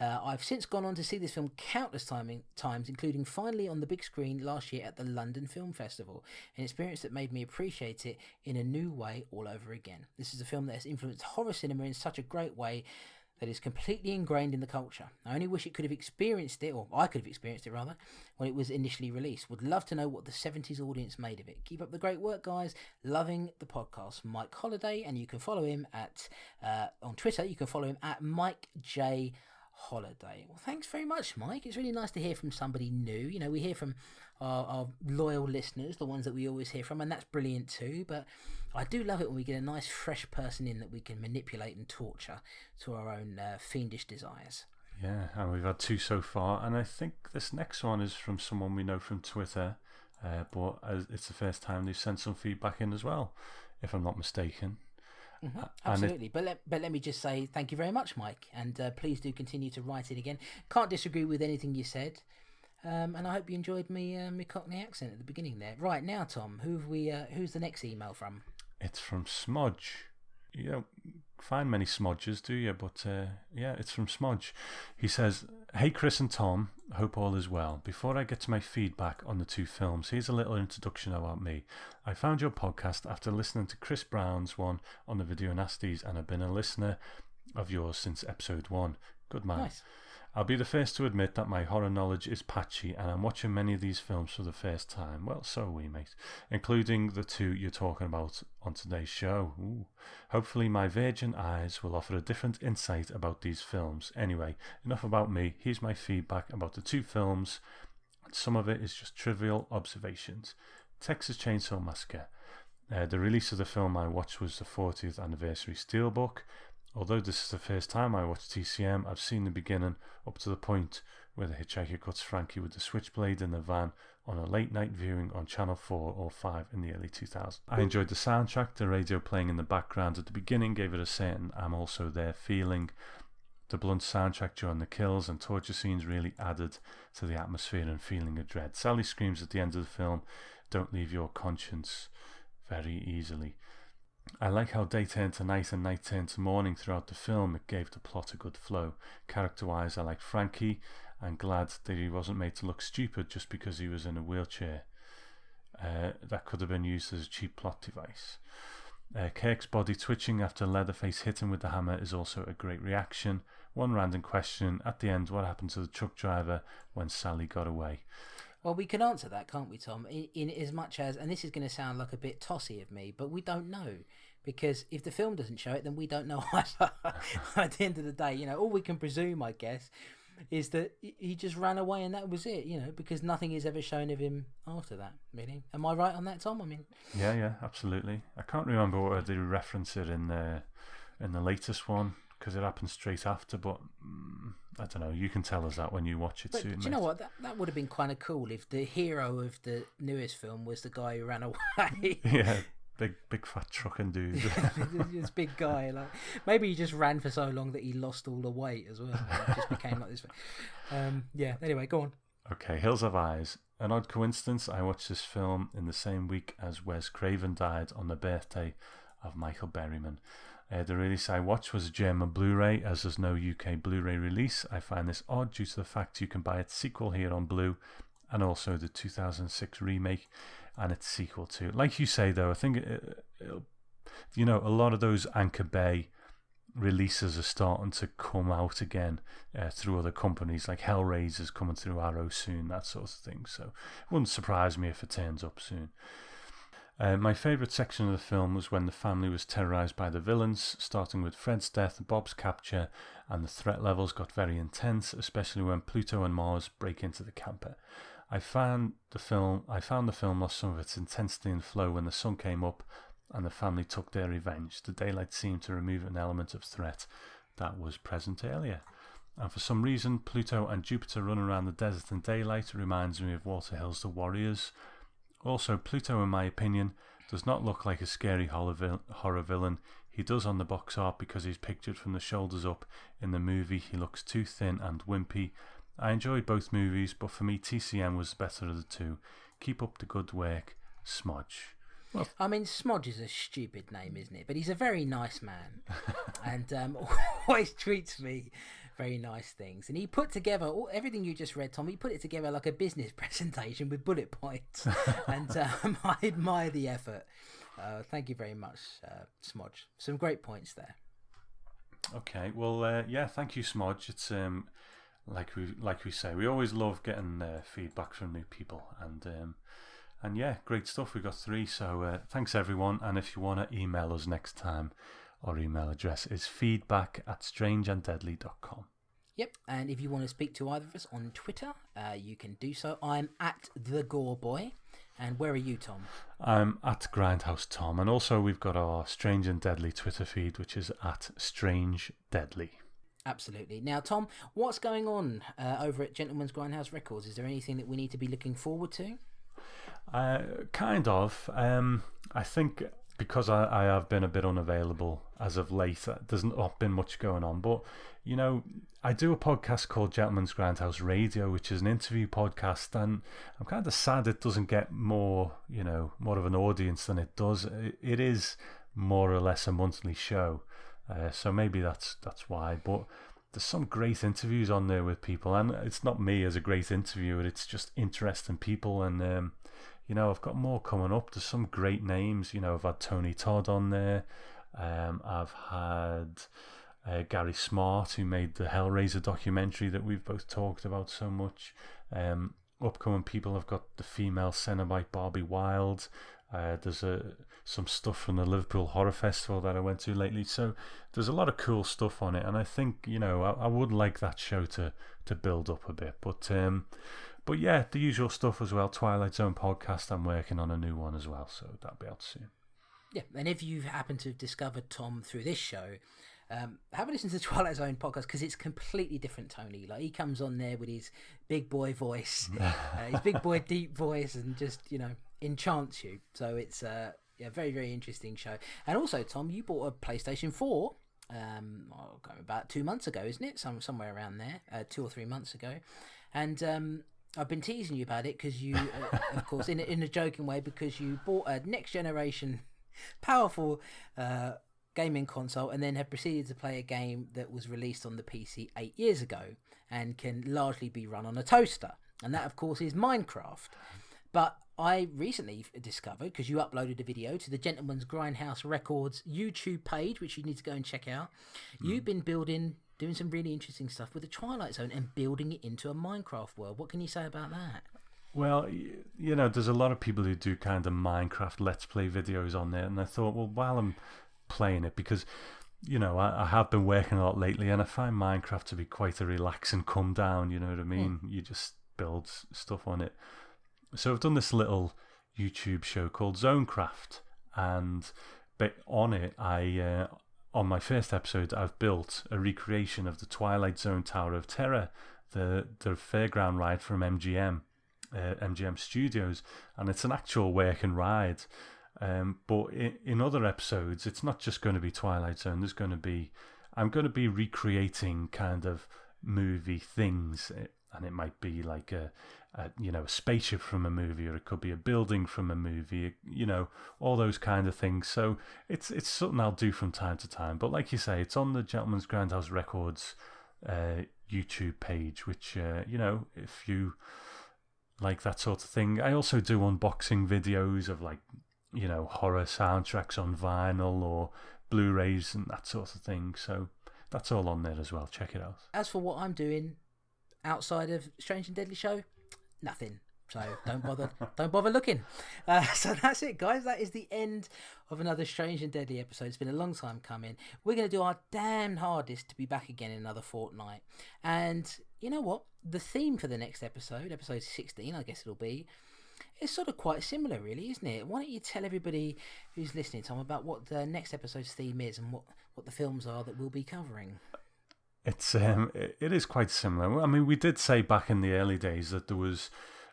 I've since gone on to see this film countless times, including finally on the big screen last year at the London Film Festival, an experience that made me appreciate it in a new way all over again. This is a film that has influenced horror cinema in such a great way that is completely ingrained in the culture. I only wish it could have experienced it, or I could have experienced it rather, when it was initially released. Would love to know what the 70s audience made of it. Keep up the great work, guys. Loving the podcast. Mike Holiday, and you can follow him at on Twitter. You can follow him at Mike J Holiday. Well, thanks very much, Mike. It's really nice to hear from somebody new. You know, we hear from our loyal listeners, the ones that we always hear from, and that's brilliant too. But I do love it when we get a nice fresh person in that we can manipulate and torture to our own fiendish desires. Yeah, and we've had 2 so far, and I think this next one is from someone we know from Twitter, but it's the first time they've sent some feedback in as well, if I'm not mistaken. Mm-hmm, absolutely, but let me just say thank you very much, Mike, and please do continue to write it again. Can't disagree with anything you said, and I hope you enjoyed me Cockney accent at the beginning there. Right now, Tom, who's the next email from? It's from Smudge. You don't find many Smodges, do you? But yeah, it's from Smudge. He says, "Hey Chris and Tom, hope all is well. Before I get to my feedback on the 2 films, here's a little introduction about me. I found your podcast after listening to Chris Brown's one on the video Nasties, and I've been a listener of yours since episode 1. Good man. Nice. I'll be the first to admit that my horror knowledge is patchy, and I'm watching many of these films for the first time. Well, so are we, mate. Including the 2 you're talking about on today's show. Ooh. Hopefully my virgin eyes will offer a different insight about these films. Anyway, enough about me. Here's my feedback about the 2 films. Some of it is just trivial observations. Texas Chainsaw Massacre. The release of the film I watched was the 40th anniversary steelbook. Although this is the first time I watched TCM, I've seen the beginning up to the point where the hitchhiker cuts Frankie with the switchblade in the van on a late night viewing on Channel 4 or 5 in the early 2000s. I enjoyed the soundtrack. The radio playing in the background at the beginning gave it a certain I'm also there feeling. The blunt soundtrack during the kills and torture scenes really added to the atmosphere and feeling of dread. Sally screams at the end of the film, "Don't leave your conscience," very easily. I like how day turned to night and night turned to morning throughout the film. It gave the plot a good flow. Character-wise, I like Frankie. I'm glad that he wasn't made to look stupid just because he was in a wheelchair. That could have been used as a cheap plot device. Kirk's body twitching after Leatherface hit him with the hammer is also a great reaction. One random question at the end: what happened to the truck driver when Sally got away? Well, we can answer that, can't we, Tom? In as much as, and this is going to sound like a bit tossy of me, but we don't know. Because if the film doesn't show it, then we don't know either. At the end of the day, you know, all we can presume, I guess, is that he just ran away and that was it, you know, because nothing is ever shown of him after that, really. Am I right on that, Tom? I mean... Yeah, absolutely. I can't remember what they reference it in the latest one, because it happened straight after, but I don't know, you can tell us that when you watch it but soon. Do you know what, that would have been kind of cool if the hero of the newest film was the guy who ran away. Yeah, big fat trucking dude. This big guy, like maybe he just ran for so long that he lost all the weight as well. It just became like this. Yeah, anyway, go on. Okay, Hills Have Eyes. an odd coincidence. I watched this film in the same week as Wes Craven died on the birthday of Michael Berryman. The release I watched was a German Blu-ray, as there's no UK Blu-ray release. I find this odd due to the fact you can buy its sequel here on Blue, and also the 2006 remake and its sequel too. Like you say though, I think a lot of those Anchor Bay releases are starting to come out again through other companies, like Hellraiser's coming through Arrow soon, that sort of thing. So it wouldn't surprise me if it turns up soon. My favourite section of the film was when the family was terrorised by the villains, starting with Fred's death, Bob's capture, and the threat levels got very intense, especially when Pluto and Mars break into the camper. I found the film lost some of its intensity and flow when the sun came up and the family took their revenge. The daylight seemed to remove an element of threat that was present earlier. And for some reason, Pluto and Jupiter running around the desert in daylight reminds me of Walter Hill's The Warriors. Also, Pluto, in my opinion, does not look like a scary horror villain. He does on the box art because he's pictured from the shoulders up. In the movie, he looks too thin and wimpy. I enjoyed both movies, but for me, TCM was the better of the two. Keep up the good work, Smodge. Well, I mean, Smodge is a stupid name, isn't it? But he's a very nice man, and always treats me very nice things. And he put together everything you just read, Tom. He put it together like a business presentation with bullet points, and I admire the effort. Thank you very much, Smodge. Some great points there. Okay, well, yeah, thank you, Smodge. It's like we say, we always love getting feedback from new people, and yeah, great stuff. We got 3, so thanks everyone. And if you want to email us next time, our email address is feedback@strangeanddeadly.com. Yep, and if you want to speak to either of us on Twitter, you can do so. I'm at the Gore Boy. And where are you, Tom? I'm at Grindhouse Tom, and also we've got our Strange and Deadly Twitter feed, which is at Strange Deadly. Absolutely. Now, Tom, what's going on over at Gentleman's Grindhouse Records? Is there anything that we need to be looking forward to? Kind of. I think because I have been a bit unavailable as of late, there's not been much going on. But, you know, I do a podcast called Gentleman's Grindhouse Radio, which is an interview podcast, and I'm kind of sad it doesn't get more of an audience than it does. It is more or less a monthly show, so maybe that's why. But there's some great interviews on there with people, and it's not me as a great interviewer, it's just interesting people. And I've got more coming up. There's some great names. I've had Tony Todd on there. I've had Gary Smart, who made the Hellraiser documentary that we've both talked about so much. Upcoming people, I've got the female Cenobite Barbie Wilde. There's some stuff from the Liverpool Horror Festival that I went to lately. So there's a lot of cool stuff on it, and I think I would like that show to build up a bit. But yeah, the usual stuff as well. Twilight Zone podcast, I'm working on a new one as well, so that'll be out soon. Yeah, and if you happen to have discovered Tom through this show, have a listen to the Twilight Zone podcast, because it's completely different, Tony. Like, he comes on there with his big boy voice, his big boy deep voice, and just enchants you. So it's a very, very interesting show. And also, Tom, you bought a PlayStation 4 about 2 months ago, isn't it? Somewhere around there, 2 or 3 months ago. And I've been teasing you about it because you, of course, in a joking way, because you bought a next generation powerful gaming console and then have proceeded to play a game that was released on the PC 8 years ago and can largely be run on a toaster. And that, of course, is Minecraft. But I recently discovered, because you uploaded a video to the Gentleman's Grindhouse Records YouTube page, which you need to go and check out, you've been doing some really interesting stuff with the Twilight Zone and building it into a Minecraft world. What can you say about that? Well, there's a lot of people who do kind of Minecraft Let's Play videos on there, and I thought, well, while I'm playing it, because I have been working a lot lately, and I find Minecraft to be quite a relaxing come down. You know what I mean? You just build stuff on it. So I've done this little YouTube show called Zonecraft, and on it, on my first episode, I've built a recreation of the Twilight Zone Tower of Terror, the fairground ride from MGM Studios, and it's an actual working ride. But in other episodes, it's not just going to be Twilight Zone. I'm going to be recreating kind of movie things, and it might be like a spaceship from a movie, or it could be a building from a movie, all those kind of things. So it's something I'll do from time to time. But like you say, it's on the Gentleman's Grindhouse Records YouTube page, which if you like that sort of thing. I also do unboxing videos of horror soundtracks on vinyl or Blu-rays and that sort of thing. So that's all on there as well. Check it out. As for what I'm doing outside of Strange and Deadly Show, nothing. So don't bother looking. So that's it, guys. That is the end of another Strange and Deadly episode. It's been a long time coming. We're going to do our damn hardest to be back again in another fortnight. And you know what? The theme for the next episode 16, I guess it'll be, is sort of quite similar, really, isn't it? Why don't you tell everybody who's listening, Tom, about what the next episode's theme is and what the films are that we'll be covering? It is quite similar. I mean, we did say back in the early days that there was,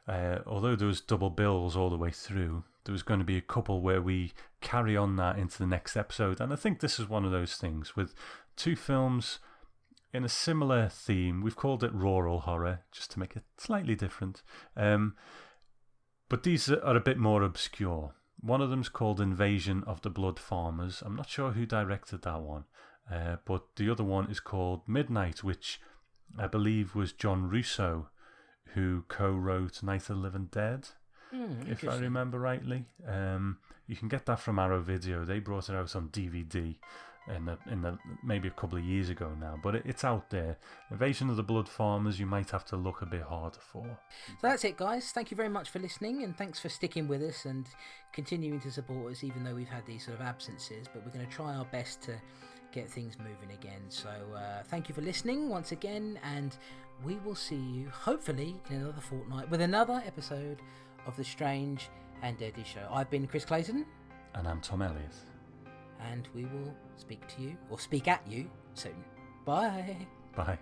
although there was double bills all the way through, there was going to be a couple where we carry on that into the next episode. And I think this is one of those things with two films in a similar theme. We've called it rural horror, just to make it slightly different. But these are a bit more obscure. One of them's called Invasion of the Blood Farmers. I'm not sure who directed that one. But the other one is called Midnight, which I believe was John Russo, who co-wrote Night of the Living Dead, if I remember rightly. You can get that from Arrow Video. They brought it out on DVD in the maybe a couple of years ago now, but it's out there. Invasion of the Blood Farmers, you might have to look a bit harder for. So that's it, guys. Thank you very much for listening, and thanks for sticking with us and continuing to support us, even though we've had these sort of absences. But we're going to try our best to get things moving again. So thank you for listening once again, and we will see you hopefully in another fortnight with another episode of The Strange and Deadly Show. I've been Chris Clayton. And I'm Tom Elliott. And we will speak to you, or speak at you, soon. Bye. Bye.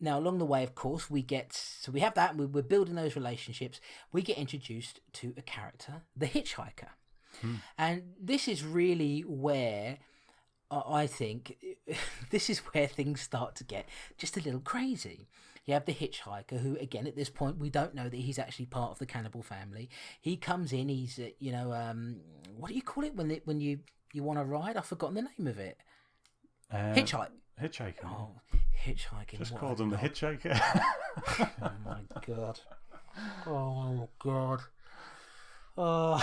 Now, along the way, of course, we have that, and we're building those relationships. We get introduced to a character, the hitchhiker. And this is really where I think this is where things start to get just a little crazy. You have the hitchhiker, who, again, at this point, we don't know that he's actually part of the cannibal family. He comes in, he's, what do you call it when you want to ride? I've forgotten the name of it. Hitchhiking. Oh, hitchhiking. Just called him the hitchhiker. Oh my god. Oh god. Oh.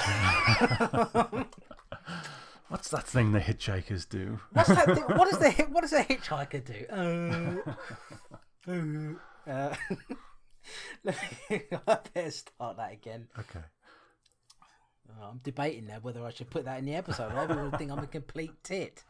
What's that thing the hitchhikers do? What's that thing? What does a hitchhiker do? I better start that again. Okay. I'm debating now whether I should put that in the episode. Everyone will think I'm a complete tit.